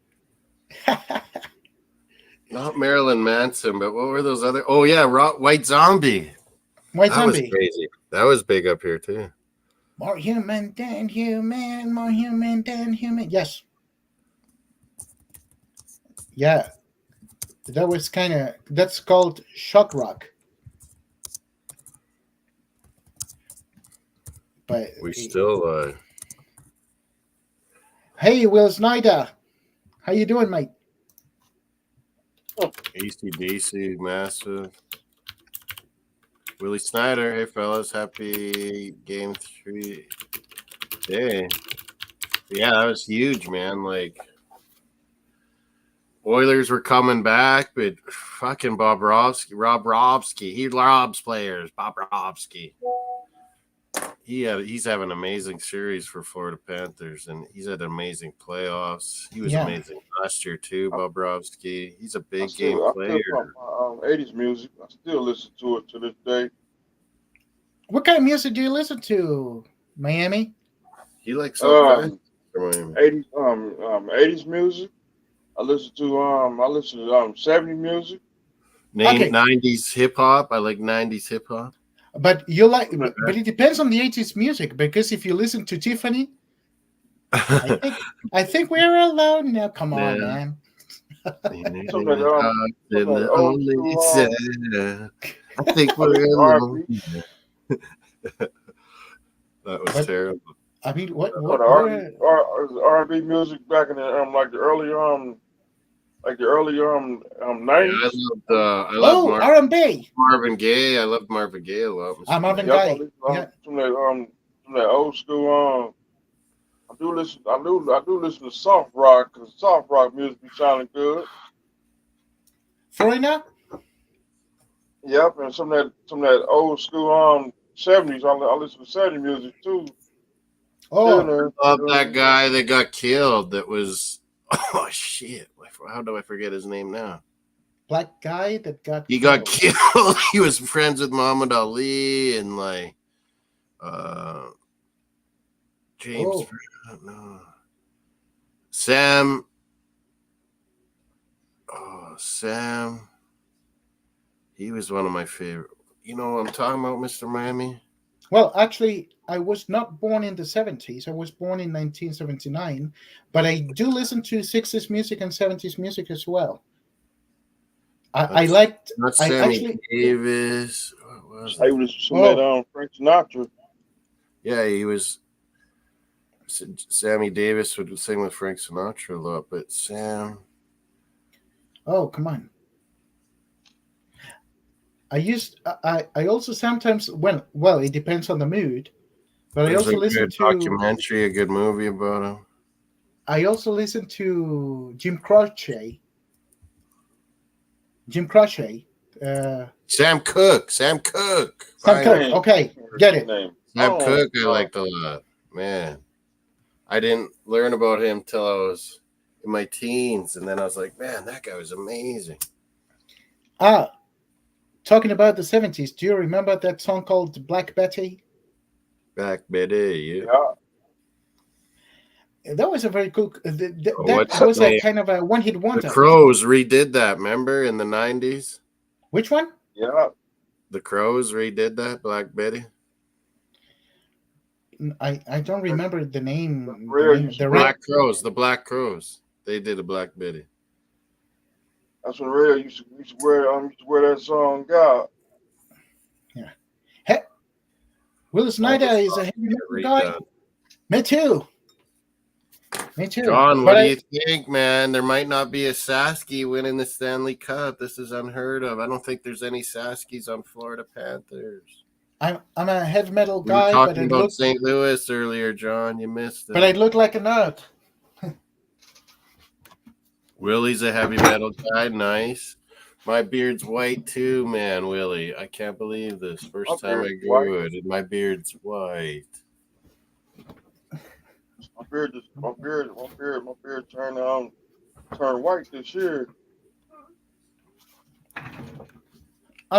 Not Marilyn Manson, but what were those other? Oh yeah, White Zombie. White That was Zombie. crazy. That was big up here too. More human than human, more human than human. Yes. Yeah. That was that's called shock rock. But We still hey, Will Snyder. How you doing, mate? AC/DC massive. Willie Snyder, hey fellas, happy game 3 day. Yeah, that was huge, man. Like Oilers were coming back, but fucking Rob Robski, he robs players. Bob Robski. He's having an amazing series for Florida Panthers, and he's had amazing playoffs. He was amazing last year too, Bobrovsky. He's a big game player. I 80s music. I still listen to it to this day. What kind of music do you listen to, Miami? He likes 80s 80s music. I listen to 70s music. 90s hip hop. I like 90s hip hop. But you like, but it depends on the 80s music, because if you listen to Tiffany, I think we're alone now. Come on, Yeah. man. Some of that old school, I think I listen we're to alone. R&B. That was But terrible. I mean, what Or the R&B music back in the like the earlier Yeah, 90s. I loved R&B. Marvin Gaye. I loved Marvin Gaye a lot. Mr. Marvin Yep, I Gaye. listen Yeah. some of that old school. I do listen to soft rock because soft rock music be sounding good. Foreigner. Yep, and some of that old school 70s. I listen to 70s music too. Oh, I love that guy that got killed. That was shit. How do I forget his name now? black guy that got He killed. got killed. He was friends with Muhammad Ali and like James. No. Sam. Oh, Sam. He was one of my favorite. You know what I'm talking about, Mr. Miami? Well, actually, I was not born in the 70s. I was born in 1979, but I do listen to 60s music and 70s music as well. I liked. Not I Sammy actually. Davis. What was I it? was some of that Frank Sinatra. Yeah, he was. Sammy Davis would sing with Frank Sinatra a lot, but Sam. Oh, come on. I also sometimes well, it depends on the mood, but I also listen to documentary, a good movie about him. I also listen to Jim Croce. Sam Cooke. Sam Cooke. Okay, get it. Sam Cooke, I liked a lot. Man, I didn't learn about him till I was in my teens, and then I was like, man, that guy was amazing. Talking about the 70s, do you remember that song called Black Betty? Black Betty, yeah. That was a very cool. That was a kind of a one-hit wonder. The Crows redid that. Remember in the 90s? Which one? Yeah. The Crows redid that. Black Betty. I don't remember the name. The Black Crows. The Black Crows. They did a Black Betty. That's when Ray used to wear that song. God. Yeah. Hey, Will Snyder is a heavy metal guy. Me too. John, what do you think, man? There might not be a Sasky winning the Stanley Cup. This is unheard of. I don't think there's any Saskys on Florida Panthers. I'm a heavy metal guy. We were talking about St. Louis earlier, John. You missed it. But I look like a nerd. Willie's a heavy metal guy. Nice. My beard's white too, man, Willie. I can't believe this. First time I grew it, and my beard's white. My beard turned white this year. I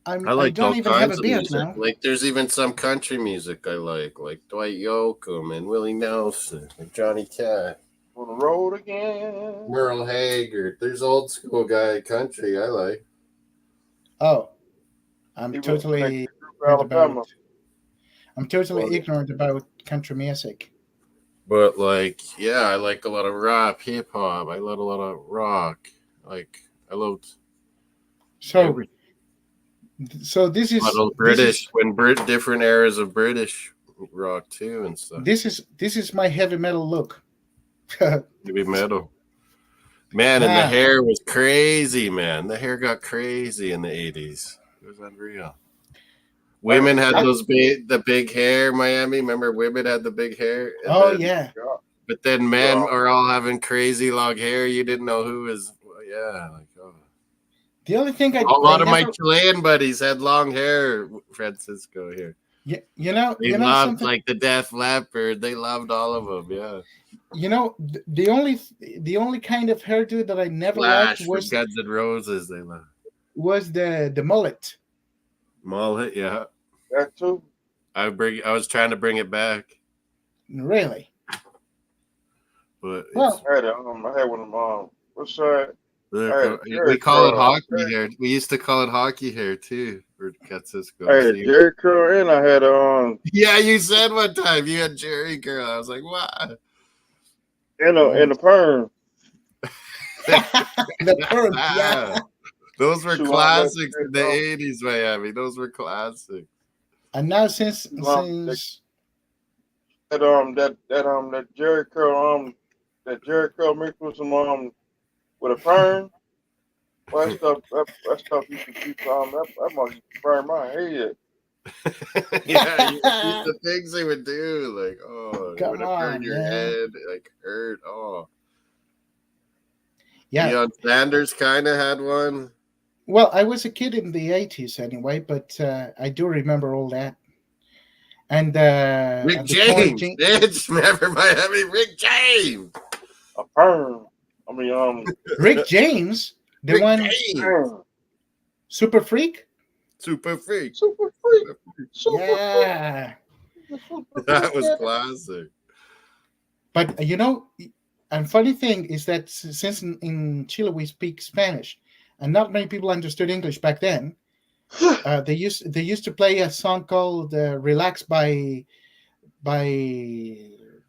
like don't even have a beard music. now. Like there's even some country music I like Dwight Yoakam and Willie Nelson and Johnny Cash. On the road again. Merle Haggard. There's old school guy country I like. Oh, I'm totally ignorant about country music. But I like a lot of rap, hip hop. I love a lot of rock. I loved. So this is British different eras of British rock too and stuff. This is my heavy metal look. Heavy metal, man, and the hair was crazy, man. The hair got crazy in the 80s. It was unreal. Women had the big hair. Miami, remember women had the big hair? Yeah. But then men are all having crazy long hair. You didn't know who was. The only thing a lot of my Chilean buddies had long hair. Francisco here. Yeah, they loved like the Def Leppard. They loved all of them. Yeah. The only kind of hairdo that I never liked was Guns N' Roses. They loved was the mullet. Mullet, yeah. That too. I was trying to bring it back. Really? But I had one of them. What's that? We call it hockey hair. We used to call it hockey hair too. For Francisco. Hey, Jerry curl, and I had Yeah, you said one time you had Jerry curl. I was like, what? and a perm. The perm, yeah. Those were classics in the 80s, Miami. Those were classics. And now since that Jerry curl mixed with some with a perm. Well, that stuff you can keep that must burn my head. Yeah, the things they would do, like, oh, it would have burned your head, like hurt. Oh, yeah. Deion Sanders kind of had one. Well, I was a kid in the 80s anyway, but I do remember all that. And Rick James, bitch, remember Miami? Rick James, a perm. I mean, Rick James, the Rick one, James. Super Freak. Super freak. Yeah, that was classic. But and funny thing is that since in Chile we speak Spanish, and not many people understood English back then, they used to play a song called "Relax" by a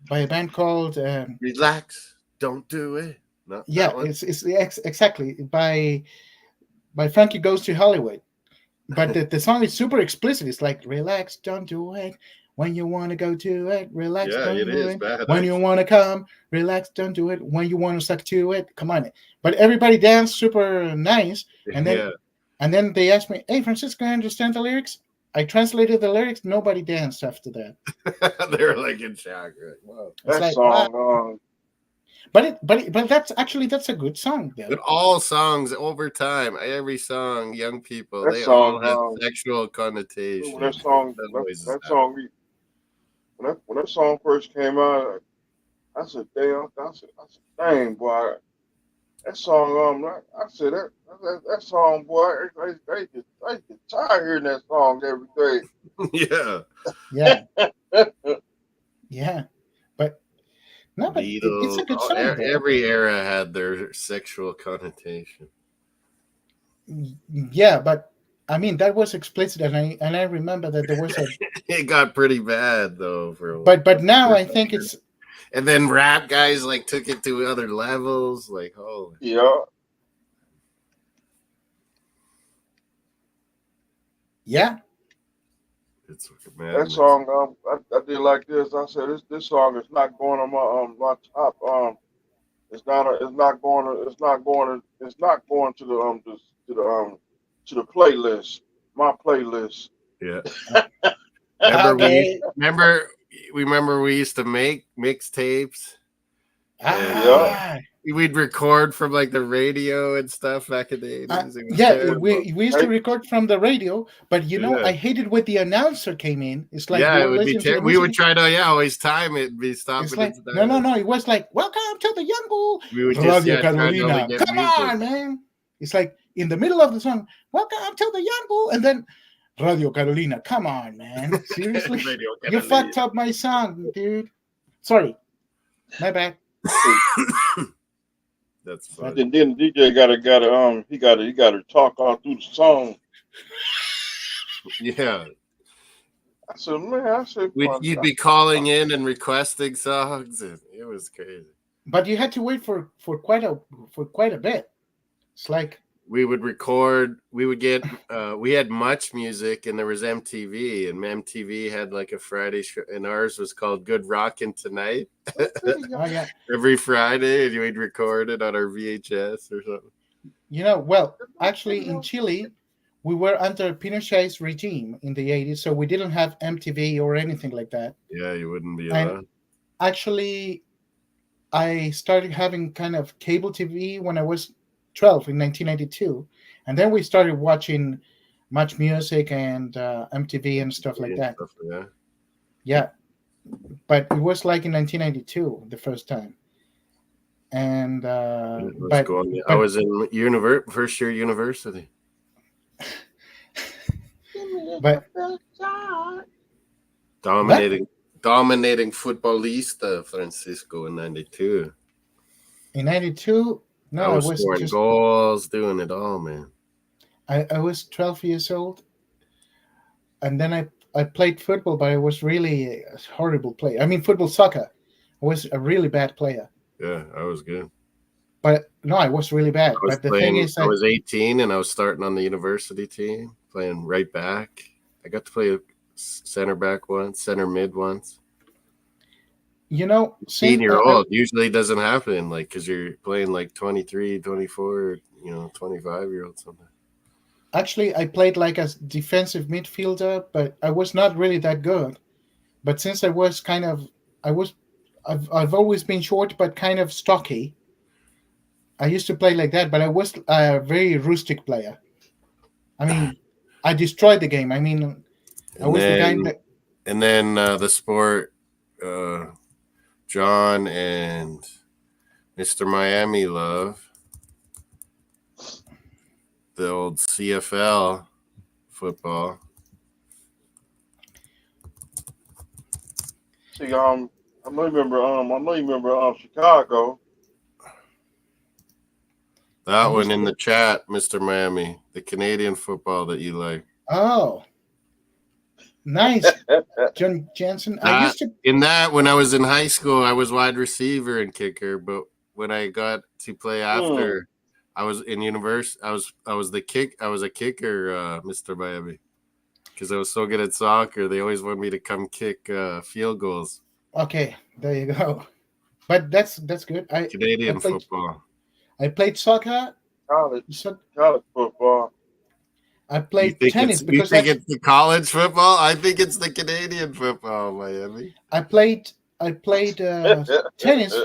band called Relax, don't do it. No, yeah, it's exactly by Frankie Goes to Hollywood. But the song is super explicit. It's like, relax, don't do it. When you want to go to it, relax, don't do it. Bad, when you want to come, relax, don't do it. When you want to suck to it, come on. But everybody danced super nice. And then they asked me, hey, Francisco, I understand the lyrics? I translated the lyrics. Nobody danced after that. They were like in shock. Like, wow. That song. But that's a good song though. But all songs over time, every song, young people, that they song, all have sexual connotation. When that song first came out, I said, damn, dang, boy, that song, I said that song, boy, they get tired of hearing that song every day. Yeah. Yeah. But no, but it's a good song. Every era had their sexual connotation. Yeah, but I mean that was explicit, and I remember that there was a. It got pretty bad though for. But now I think it's. And then rap guys like took it to other levels, like holy. Yeah. It's that song, I did like this. I said this song is not going on my top. It's not going to the playlist. My playlist. Yeah. Remember we used to make mixtapes. We'd record from like the radio and stuff back in the 80s. We used to record from the radio, but I hated when the announcer came in. It's like it would be we would try to always time it and be stopping. It's like, no. It was like, welcome to the Young Bull. We would Radio Carolina. Come on, man. It's like in the middle of the song, welcome to the Young Bull, and then Radio Carolina. Come on, man. Seriously, you fucked up my song, dude. Sorry, my bad. That's funny. And then the DJ got to talk all through the song. Yeah. I said, you'd be calling in and requesting songs, and it was crazy. But you had to wait for quite a bit. It's like we would record. We would get. We had Much Music, and there was MTV, and MTV had like a Friday show, and ours was called Good Rockin' Tonight. Every Friday, and we'd record it on our VHS or something. Well, actually, in Chile, we were under Pinochet's regime in the 80s, so we didn't have MTV or anything like that. Yeah, you wouldn't be allowed. Actually, I started having kind of cable TV when I was 12 in 1992, and then we started watching Much Music and MTV and stuff like that. Yeah, but it was like in 1992 the first time, and I was in first year university. But dominating Futbolista Francisco in 92. In 92. No, I was scoring goals, doing it all, man. I was 12 years old, and then I played football, but I was really a horrible player. I mean, soccer. I was a really bad player. Yeah, I was good. But no, I was really bad. But the thing is, I was 18 and I was starting on the university team, playing right back. I got to play center back once, center mid once. You know, 18-year-old usually doesn't happen, like, because you're playing like 23, 24, 25-year-old something. Actually, I played like a defensive midfielder, but I was not really that good. But since I was I've always been short, but kind of stocky. I used to play like that, but I was a very rustic player. I mean, I destroyed the game. I mean, I was the guy that. And then the sport, John and Mr. Miami love the old CFL football. See, I know you remember Chicago. That one in the chat, Mr. Miami, the Canadian football that you like. Oh, nice, John Jansen. When I was in high school, I was wide receiver and kicker, but when I got to play after, I was in university. I was a kicker, Mr. Miami, because I was so good at soccer. They always wanted me to come kick field goals. Okay, there you go. But that's good. Canadian football. I played soccer. College football. I played tennis because you think it's the college football? I think it's the Canadian football, Miami. I played tennis.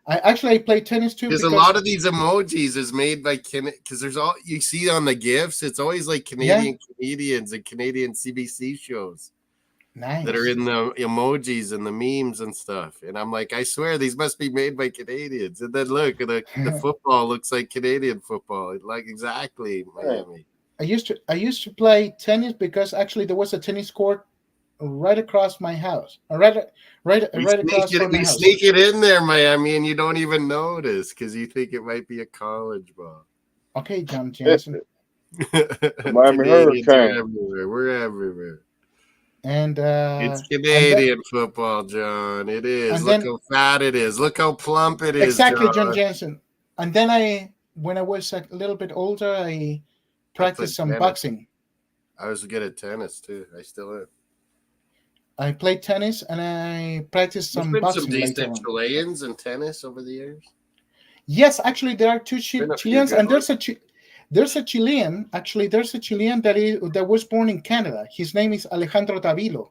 I played tennis too. There's a lot of these emojis is made by because there's all you see on the GIFs. It's always like Canadian comedians and Canadian CBC shows. Nice. That are in the emojis and the memes and stuff. And I'm like, I swear these must be made by Canadians. And then look, the football looks like Canadian football. Like exactly Miami. I used to play tennis because actually there was a tennis court right across my house. Right across from my house. Sneak it in there, Miami, and you don't even notice because you think it might be a college ball. Okay, John Jansen. Miami Hurricane. We're everywhere. And it's Canadian football, John. It is. Look how fat it is. Look how plump it is. Exactly, John Jansen. And then when I was a little bit older, I practiced some boxing. I was good at tennis too. I still am. I played tennis and I practiced some boxing. Some decent Chileans in tennis over the years. Yes, actually, there are two Chileans, and there's a Chilean. Actually, there's a Chilean that was born in Canada. His name is Alejandro Davilo.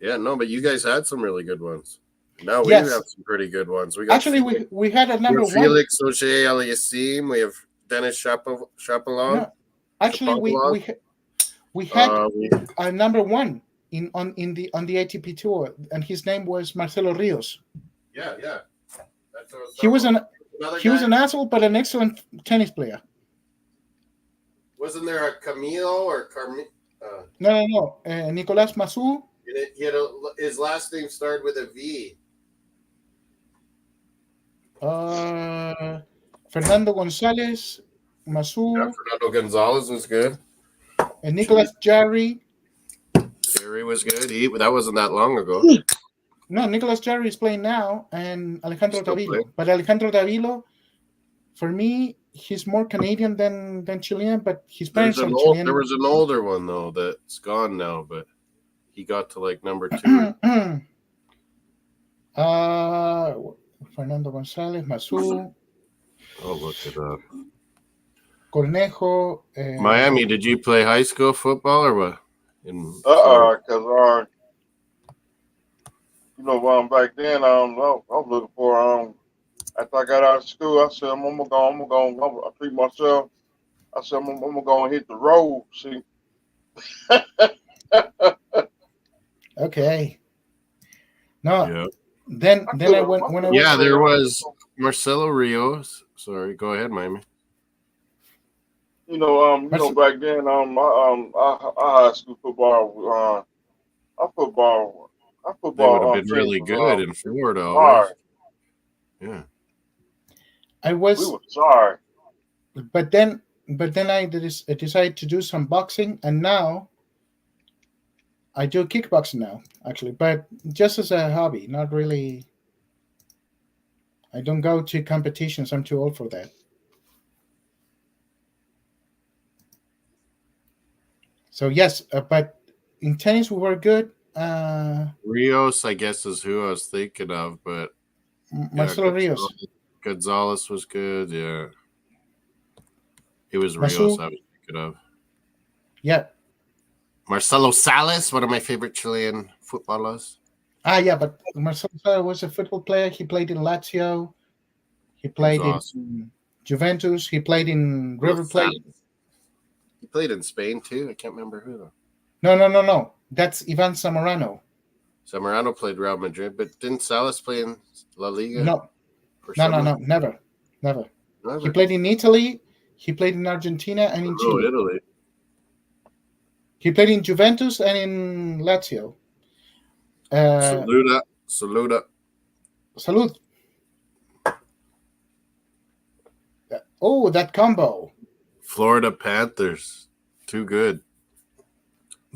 Yeah, no, but you guys had some really good ones. No, we have some pretty good ones. We got we had a number one. Felix Auger-Aliassime. We have Dennis Chapelon. No, actually, we had a number one on the ATP tour, and his name was Marcelo Rios. Yeah. He was an asshole, but an excellent tennis player. Wasn't there a Camilo or Carmi? No. Nicolas Massou. He had his last name started with a V. Fernando Gonzalez, Massou. Yeah, Fernando Gonzalez was good. And Nicolas Jarry. Jarry was good. That wasn't that long ago. No, Nicolas Jarry is playing now, and Alejandro Davilo. But Alejandro Davilo, for me, he's more Canadian than Chilean, but his parents are Chilean. There was an older one, though, that's gone now, but he got to like number 2. Fernando Gonzalez, Massou. I'll look it up. Cornejo. Miami, did you play high school football or what? Because back then I was looking for after I got out of school, I said I'm gonna treat myself. I said I'm gonna go and hit the road. See. Okay. No. Yeah. Then I went when I was. Yeah, there was Marcelo Rios. Sorry, go ahead, Miami. Back then, our high school football, our football they would have been really good in Florida. Yeah. I We was, were sorry. but then I decided to do some boxing, and now I do kickboxing now, actually, but just as a hobby, not really. I don't go to competitions. I'm too old for that. So yes, but in tennis we were good. Rios, I guess, is who I was thinking of, but Marcelo Rios. Gonzalez was good. Yeah, it was Marcelo, Rios I was thinking of. yeah. Marcelo Salas, one of my favorite Chilean footballers. Yeah, but Marcelo was a football player. He played in Lazio. He played in Juventus. He played in River Plate. He played in Spain too. I can't remember who though. No. That's Ivan Zamorano. Zamorano played Real Madrid, but didn't Salas play in La Liga? No, never. He played in Italy. He played in Argentina and in Chile. Italy. He played in Juventus and in Lazio. Saluda. Salud. Oh, that combo. Florida Panthers. Too good.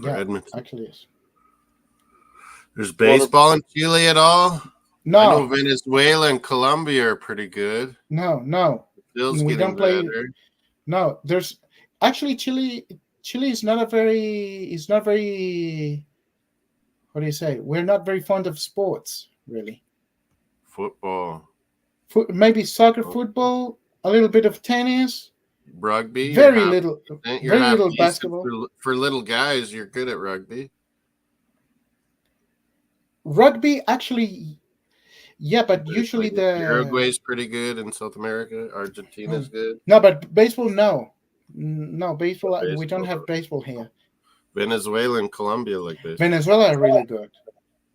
For Edmonton. Actually is. There's baseball in Chile at all? No. I know Venezuela and Colombia are pretty good. No. We don't play. No, there's actually Chile is not very, what do you say? We're not very fond of sports, really. Football. Maybe soccer, football, a little bit of tennis. Rugby. Very little basketball. For little guys, you're good at rugby. Rugby, actually, yeah, but usually Uruguay's pretty good in South America. Argentina's good. No, but baseball, no. No, baseball, we don't have baseball here. Venezuela and Colombia like this. Venezuela are really good.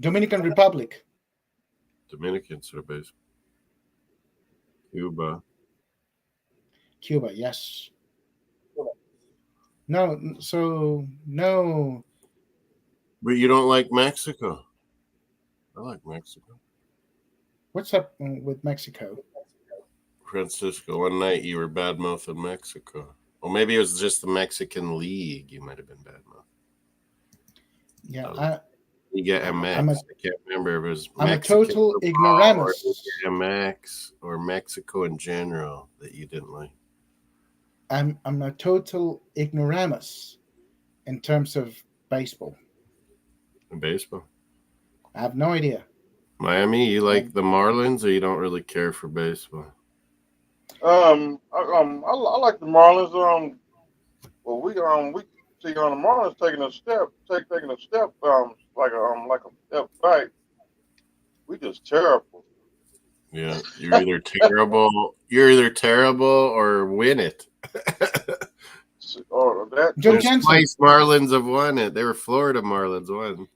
Dominican Republic. Dominicans are baseball. Cuba, yes. No. But you don't like Mexico? I like Mexico. What's up with Mexico? Francisco, one night you were badmouthing Mexico. Well, maybe it was just the Mexican League. You might have been badmouthing. Yeah, Liga MX. I can't remember if it was I'm Mexican a total ignoramus. Or MX or Mexico in general that you didn't like. I'm a total ignoramus in terms of baseball. Baseball? I have no idea. Miami, you like the Marlins, or you don't really care for baseball? I like the Marlins. Well, we see on the Marlins taking a step, like a step back. We just terrible. Yeah, you're either terrible or win it. John Jensen. Twice Marlins have won it. They were Florida Marlins won.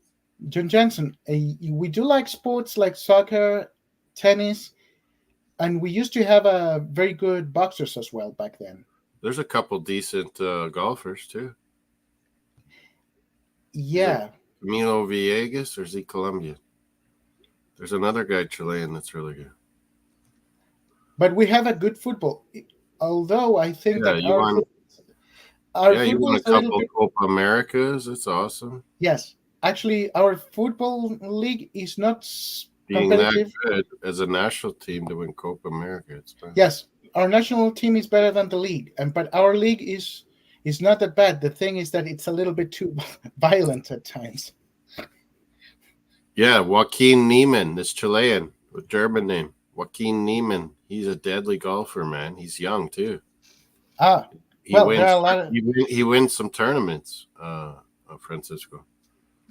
John Jensen, we do like sports like soccer, tennis, and we used to have very good boxers as well back then. There's a couple decent golfers too. Yeah. Camilo Villegas, or is he Colombian? There's another guy Chilean that's really good. But we have a good football. Although I think that you won a couple Copa Americas. That's awesome. Yes. Actually, our football league is not being that good as a national team to win Copa America. Yes, our national team is better than the league, but our league is not that bad. The thing is that it's a little bit too violent at times. Yeah, Joaquin Niemann, this Chilean with German name, Joaquin Niemann. He's a deadly golfer, man. He's young too. He wins some tournaments. Francisco.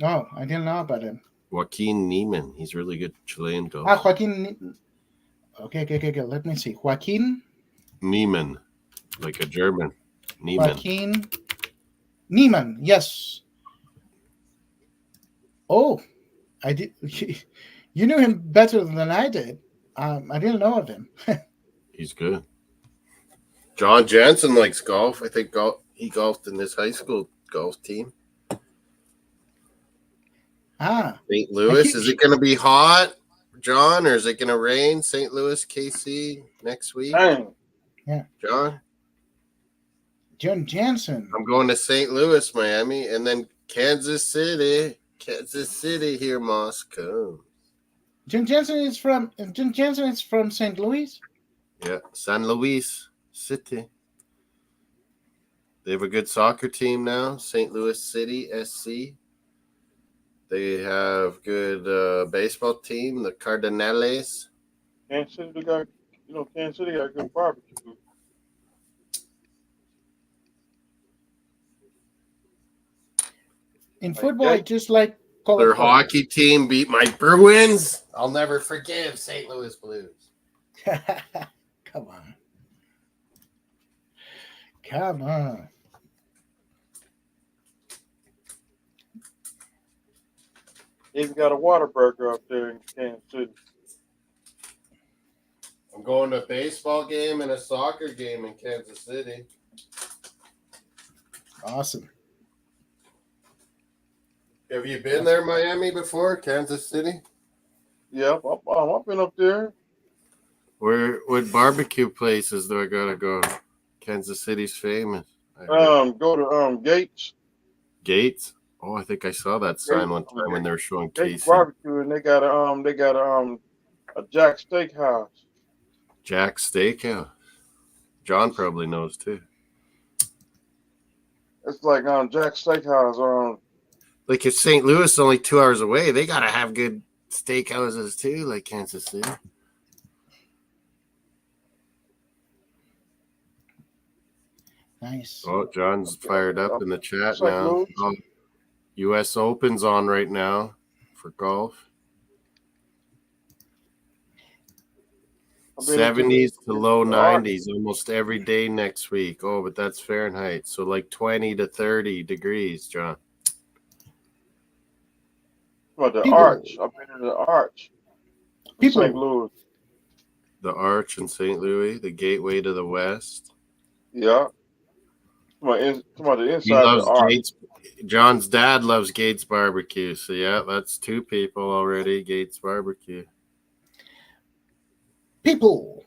Oh, I didn't know about him. Joaquin Niemann. He's really good Chilean golfer. Joaquin. Okay. Let me see. Joaquin Niemann, like a German. Niemann. Joaquin Niemann. Yes. Oh, I did. You knew him better than I did. I didn't know of him. He's good. John Jansen likes golf. I think he golfed in his high school golf team. St. Louis. Is it going to be hot? John, or is it going to rain? St. Louis, KC next week? Dang. John? John Jansen. I'm going to St. Louis, Miami, and then Kansas City. Kansas City, here Moscow. John Jansen is from St. Louis? Yeah, San Luis City. They have a good soccer team now, St. Louis City SC. They have good baseball team, the Cardinals. Kansas City got good barbecue. In football, I just like Their colorful. hockey team beat my Bruins. I'll never forgive St. Louis Blues. Come on. Come on. Even got a water burger up there in Kansas City. I'm going to a baseball game and a soccer game in Kansas City. Awesome. Have you been there, Miami, before? Kansas City? Yeah, I've been up there. What barbecue places do I gotta go? Kansas City's famous. Go to Gates. Gates? Oh, I think I saw that sign one time when they were showing Gates KC. barbecue, and they got a Jack Steakhouse. Jack Steakhouse. John probably knows too. It's like Jack Steakhouse. Like if St. Louis is only 2 hours away, they gotta have good steakhouses too, like Kansas City. Nice. Oh, John's fired up in the chat St. now. Louis. Oh, U.S. Open's on right now for golf. 70s to low 90s almost every day next week. Oh, but that's Fahrenheit. So like 20 to 30 degrees, John. What, the Arch? I've been to the Arch. St. Louis. The Arch in St. Louis, the gateway to the west. Yeah. Come on, the inside He loves of the Arch. Gates. John's dad loves Gates Barbecue. So yeah, that's 2 people already. Gates Barbecue. People,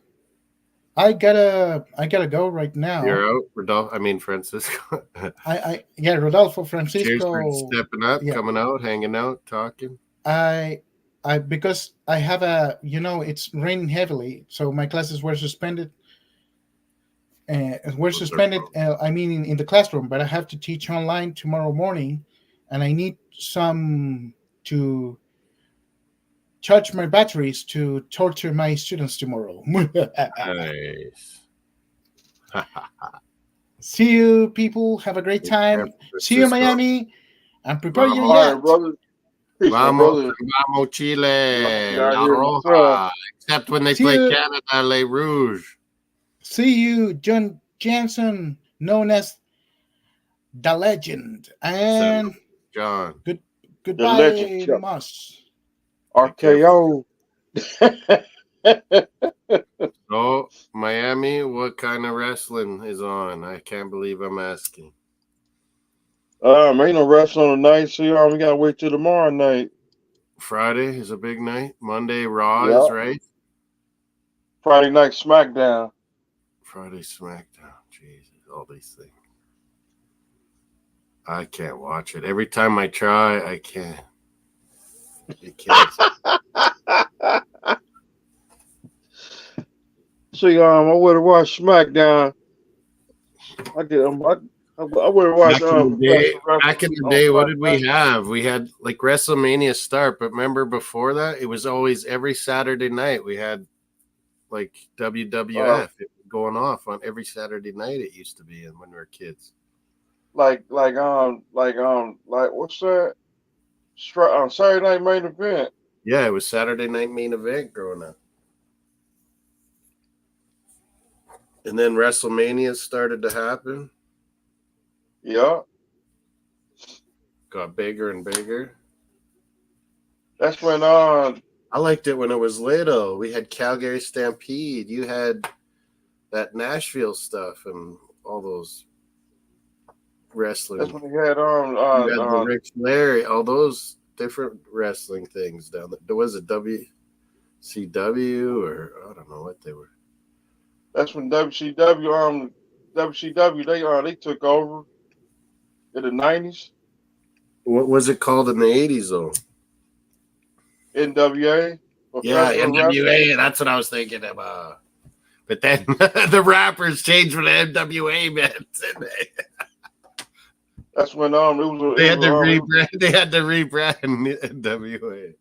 I gotta go right now. You're out, Rodolfo. I mean Francisco. Rodolfo, Francisco. Cheers for stepping up, coming out, hanging out, talking. Because I have it's raining heavily, so my classes were suspended. We're suspended. In the classroom, but I have to teach online tomorrow morning, and I need some to charge my batteries to torture my students tomorrow. Nice. See you, people. Have a great time. See you, Miami. And prepare your yacht. Vamos Chile. La Roja. Except when they play Canada, Les Rouge. See you, John Jansen, known as the legend. And John. Goodbye, Moss. RKO. So, Miami, what kind of wrestling is on? I can't believe I'm asking. Ain't no wrestling tonight, so we gotta wait till tomorrow night. Friday is a big night. Monday, Raw is right. Friday night, SmackDown. Friday, SmackDown. Jesus, all these things. I can't watch it. Every time I try, I can't. It kills. See, I would have watched SmackDown. I would have watched. Back in the day, what did we have? We had like WrestleMania start, but remember before that, it was always every Saturday night. We had like WWF going off on every Saturday night. It used to be, and when we were kids. Like what's that? Saturday Night Main Event. Yeah, it was Saturday Night Main Event growing up. And then WrestleMania started to happen. Yeah. Got bigger and bigger. That's when I liked it when it was little. We had Calgary Stampede. You had that Nashville stuff and all those wrestling. That's when we had Rick Larry, all those different wrestling things down there. There was a CW or I don't know what they were. That's when WCW they took over in the 90s. What was it called in the 80s though? NWA. Yeah, Professional Wrestling. NWA. That's what I was thinking of. But then the rappers changed for the NWA, man. Didn't they? That's when it was They had to rebrand. They had to rebrand NWA.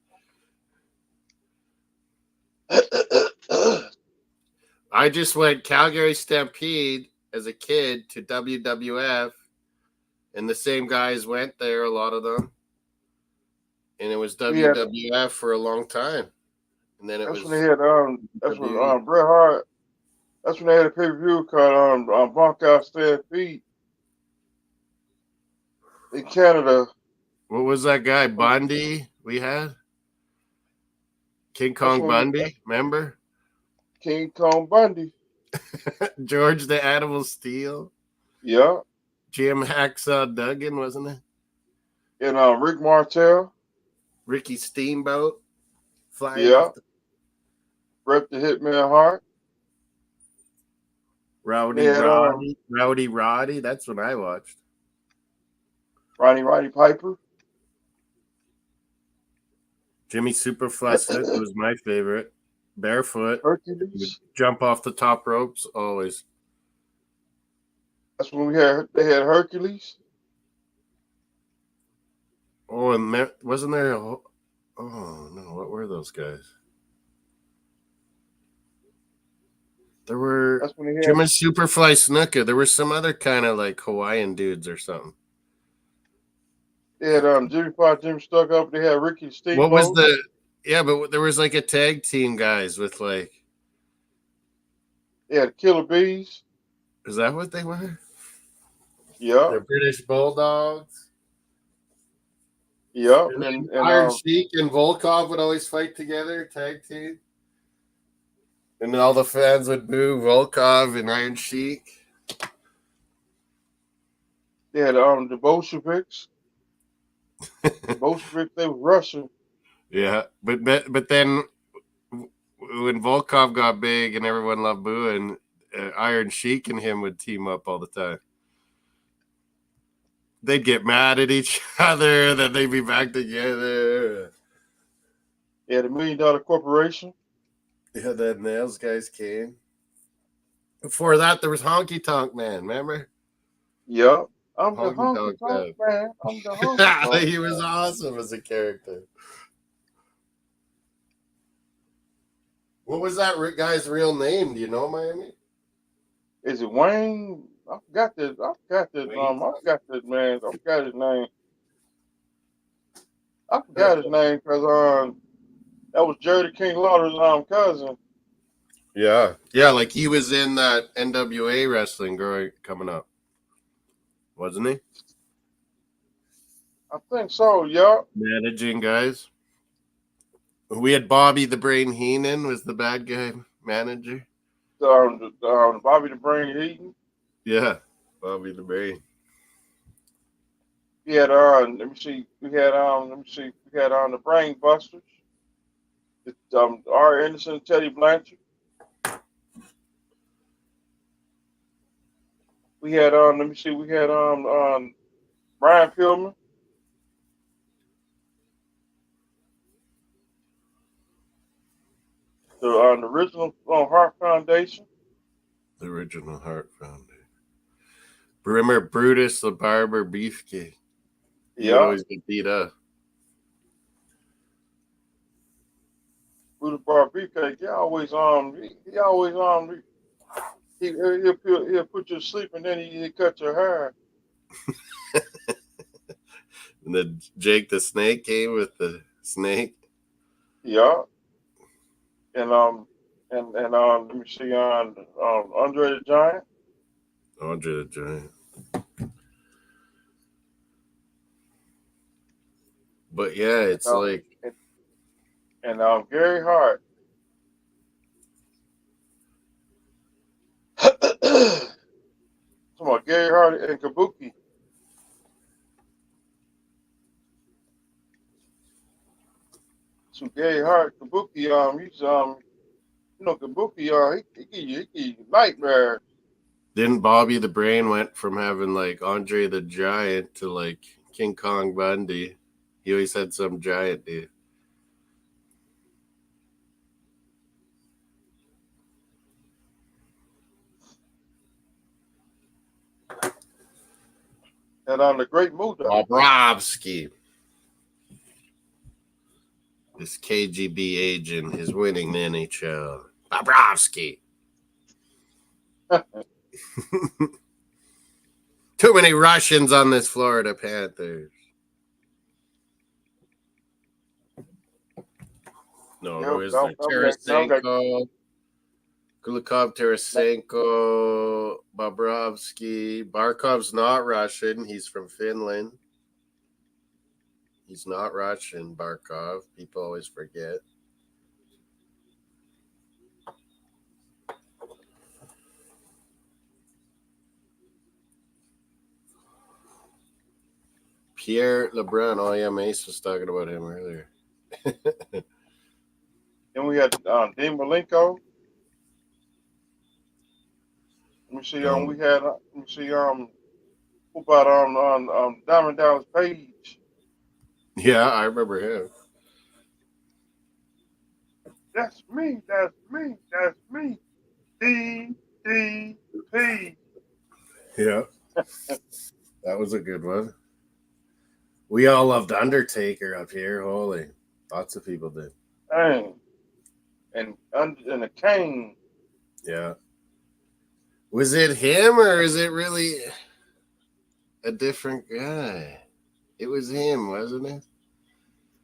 I just went Calgary Stampede as a kid to WWF, and the same guys went there. A lot of them, and it was WWF for a long time. And then it was. When they had that's when Bret Hart. That's when they had a pay-per-view called Bunkhouse Stampede in Canada. What was that guy Bundy? We had King Kong Bundy. Remember? King Kong Bundy. George the Animal Steel. Yeah. Jim Hacksaw Duggan, wasn't it? And Rick Martel. Ricky Steamboat. Yeah. Bret the Hitman Hart. Rowdy Roddy. That's what I watched. Roddy Piper. Jimmy Superfly Snuka was my favorite. Barefoot. Hercules. Jump off the top ropes always. That's when they had Hercules. Oh, and wasn't there oh no, what were those guys? There were Jimmy Superfly Snuka. There were some other kind of like Hawaiian dudes or something. They had Jimmy Fly, Jimmy Stuck Up. They had Ricky Steamboat. What was but there was like a tag team guys with like. They had Killer Bees. Is that what they were? Yeah. The British Bulldogs. Yeah. And Iron Sheik and Volkov would always fight together, tag team. And all the fans would boo Volkov and Iron Sheik. They had the Bolsheviks. Bolsheviks, they were Russian. Yeah, but then when Volkov got big and everyone loved booing, Iron Sheik and him would team up all the time. They'd get mad at each other, then they'd be back together. Yeah, the $1 Million Corporation. Yeah, then those guys came. Before that, there was Honky Tonk Man, remember? Yeah. I'm the Honky Tonk Man. I'm the Honky Tonk He was awesome as a character. What was that guy's real name? Do you know, Miami? Is it Wayne? I forgot his name. I forgot his name because that was Jerry King Lawler's cousin. Yeah, like he was in that NWA wrestling coming up, wasn't he? I think so. Yeah. Managing guys. We had Bobby the Brain Heenan was the bad guy manager. Bobby the Brain Heenan. Yeah, Bobby the Brain. We had we had the Brain Busters. R. Anderson, Teddy Blanchard. We had Brian Pillman. The original Heart Foundation. The original Heart Foundation. Remember Brutus the Barber Beefcake? He would always get beat up. Brutus Barber Beefcake. He'll put you to sleep and then he'll cut your hair. And then Jake the Snake came with the snake. Yeah. And let me see Andre the Giant. Andre the Giant. But yeah, it's and Gary Hart. Talking about Gary Hart and Kabuki. to Gay Hart, Kabuki, he's Kabuki, he give you nightmares. Didn't Bobby the Brain went from having like Andre the Giant to like King Kong Bundy? He always had some giant dude. And on the Great Muda. Bobrovsky. This KGB agent is winning the NHL. Bobrovsky. Too many Russians on this Florida Panthers. No, who is there? Tarasenko, Kulikov, Tarasenko, Bobrovsky. Barkov's not Russian. He's from Finland. He's not Russian, Barkov. People always forget. Pierre LeBrun. Oh, yeah, Mace was talking about him earlier. Then we had Dean Malenko. Let me see. Who about Diamond Dallas Page? Yeah, I remember him. That's me. DDP. Yeah. That was a good one. We all loved Undertaker up here. Holy. Lots of people did. Dang. And the Kane. Yeah. Was it him or is it really a different guy? It was him, wasn't it?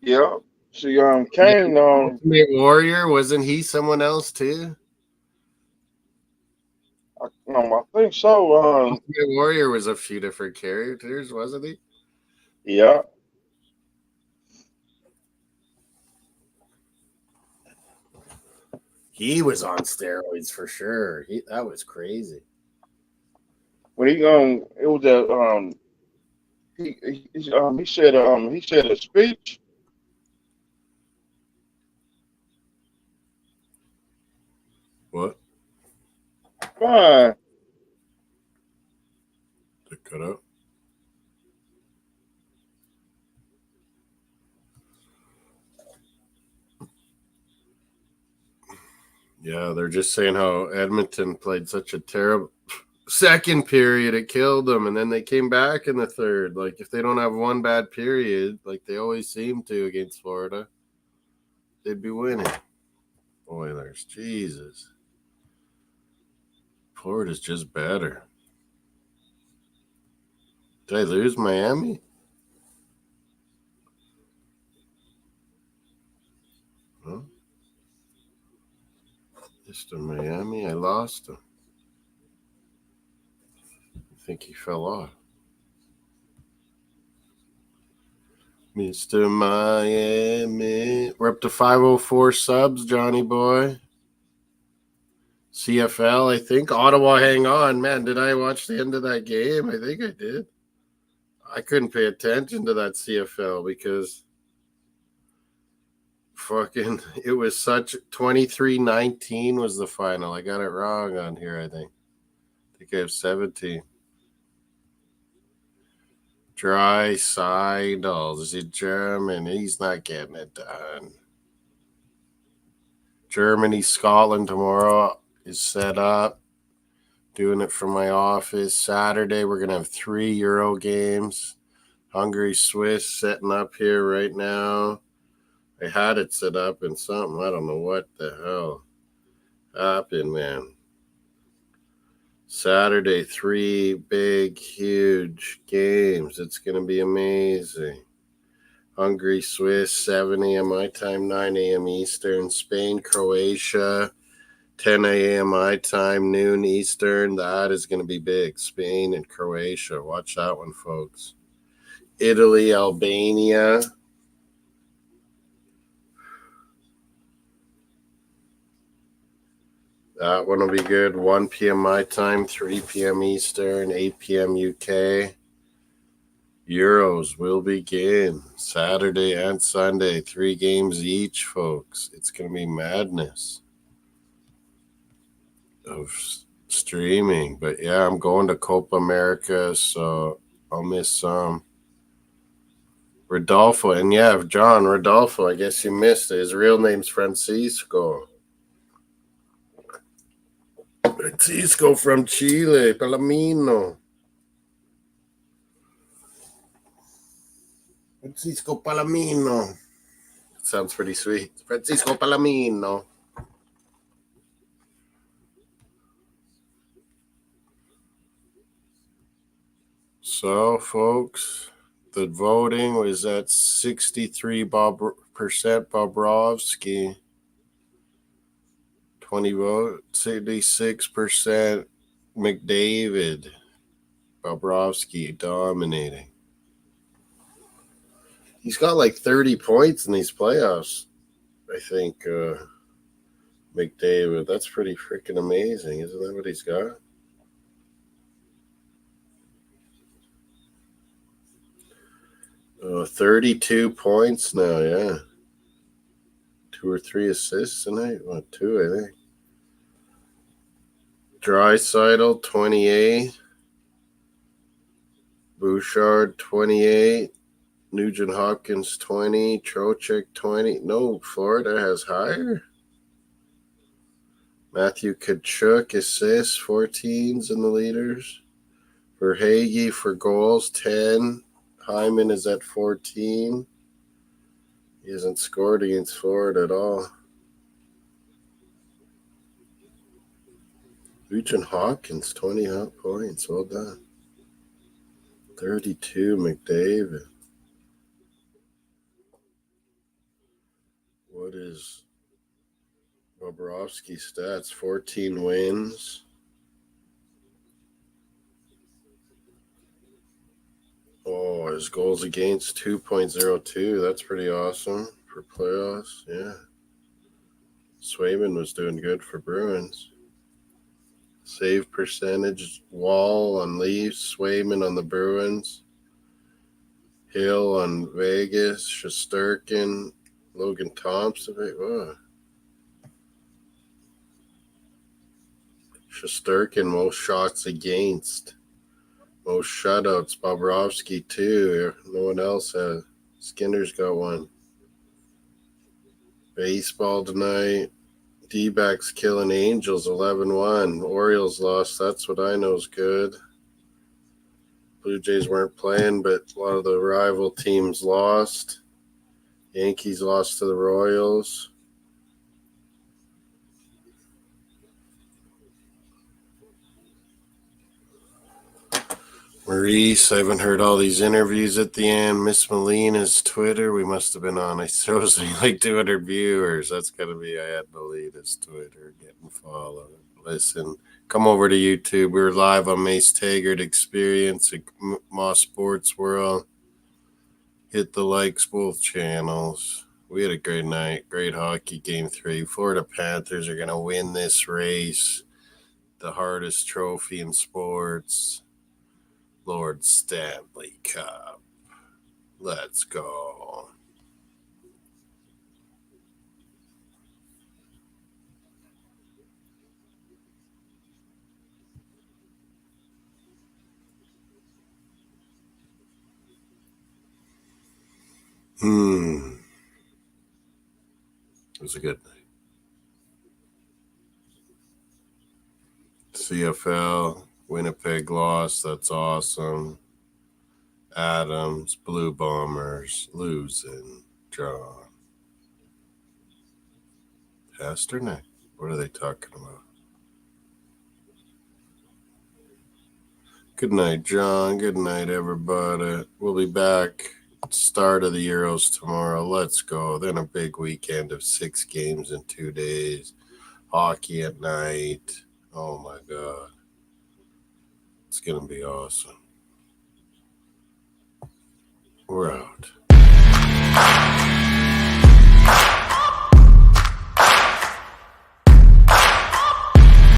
Yeah. See, Kane. Ultimate Warrior, wasn't he someone else too? I think so. Ultimate Warrior was a few different characters, wasn't he? Yeah. He was on steroids for sure. That was crazy. When it was a he said a speech. What? Fine. To cut out. Yeah, they're just saying how Edmonton played such a terrible second period. It killed them, and then they came back in the third. Like, if they don't have one bad period, like they always seem to against Florida, they'd be winning. Oilers, Jesus. Florida's just better. Did I lose Miami? Huh? Mr. Miami, I lost him. I think he fell off. Mr. Miami. We're up to 504 subs, Johnny boy. CFL, I think. Ottawa, hang on. Man, did I watch the end of that game? I think I did. I couldn't pay attention to that CFL because fucking it was such 23-19 was the final. I got it wrong on here, I think. I think I have 17. Dry Seidel. Is it German? He's not getting it done. Germany, Scotland tomorrow is set up. Doing it from my office. Saturday, we're going to have 3 Euro games. Hungary, Swiss setting up here right now. I had it set up in something. I don't know what the hell happened, man. Saturday, 3 big, huge games. It's going to be amazing. Hungary, Swiss, 7 a.m. my time, 9 a.m. Eastern. Spain, Croatia, 10 a.m. my time, noon Eastern. That is going to be big. Spain and Croatia. Watch that one, folks. Italy, Albania. That one will be good. 1 p.m. my time, 3 p.m. Eastern, 8 p.m. UK. Euros will begin Saturday and Sunday, 3 games each, folks. It's going to be madness of streaming. But yeah, I'm going to Copa America, so I'll miss some. Rodolfo, and yeah, John Rodolfo, I guess you missed it. His real name's Francisco. Francisco from Chile, Palomino. Francisco Palomino. Sounds pretty sweet. Francisco Palomino. So, folks, the voting was at 63% Bobrovsky, 20 votes, 66% McDavid. Bobrovsky dominating. He's got like 30 points in these playoffs, I think, McDavid. That's pretty freaking amazing. Isn't that what he's got? 32 points now, yeah. 2 or 3 assists tonight. Well, 2, I think. Draisaitl, 28. Bouchard, 28. Nugent Hopkins, 20. Trocheck, 20. No, Florida has higher. Matthew Tkachuk, assists, 14's in the leaders. Verhaeghe for goals, 10. Hyman is at 14. He hasn't scored against Florida at all. Nugent Hopkins, 20 points. Well done. 32, McDavid. What is Bobrovsky's stats? 14 wins. Oh, his goals against 2.02. That's pretty awesome for playoffs. Yeah. Swayman was doing good for Bruins. Save percentage, Wall on Leafs, Swayman on the Bruins, Hill on Vegas, Shesterkin, Logan Thompson. Oh. Shesterkin, most shots against. Most shutouts, Bobrovsky, too. No one else has. Skinner's got one. Baseball tonight. D-backs killing Angels 11-1. Orioles lost. That's what I know is good. Blue Jays weren't playing, but a lot of the rival teams lost. Yankees lost to the Royals. Maurice, I haven't heard all these interviews at the end. Miss Molina's Twitter, we must have been on. I seriously like 200 viewers. That's got to be Ayad Twitter, getting followed. Listen, come over to YouTube. We're live on Mace Taggart Experience at Mosssports World. Hit the likes, both channels. We had a great night. Great hockey, Game 3. Florida Panthers are going to win this race. The hardest trophy in sports. Lord Stanley Cup. Let's go. It was a good night. CFL, Winnipeg lost. That's awesome. Adams, Blue Bombers, losing. John. Pasternak? What are they talking about? Good night, John. Good night, everybody. We'll be back. Start of the Euros tomorrow. Let's go. Then a big weekend of 6 games in 2 days. Hockey at night. Oh, my God. It's going to be awesome. We're out.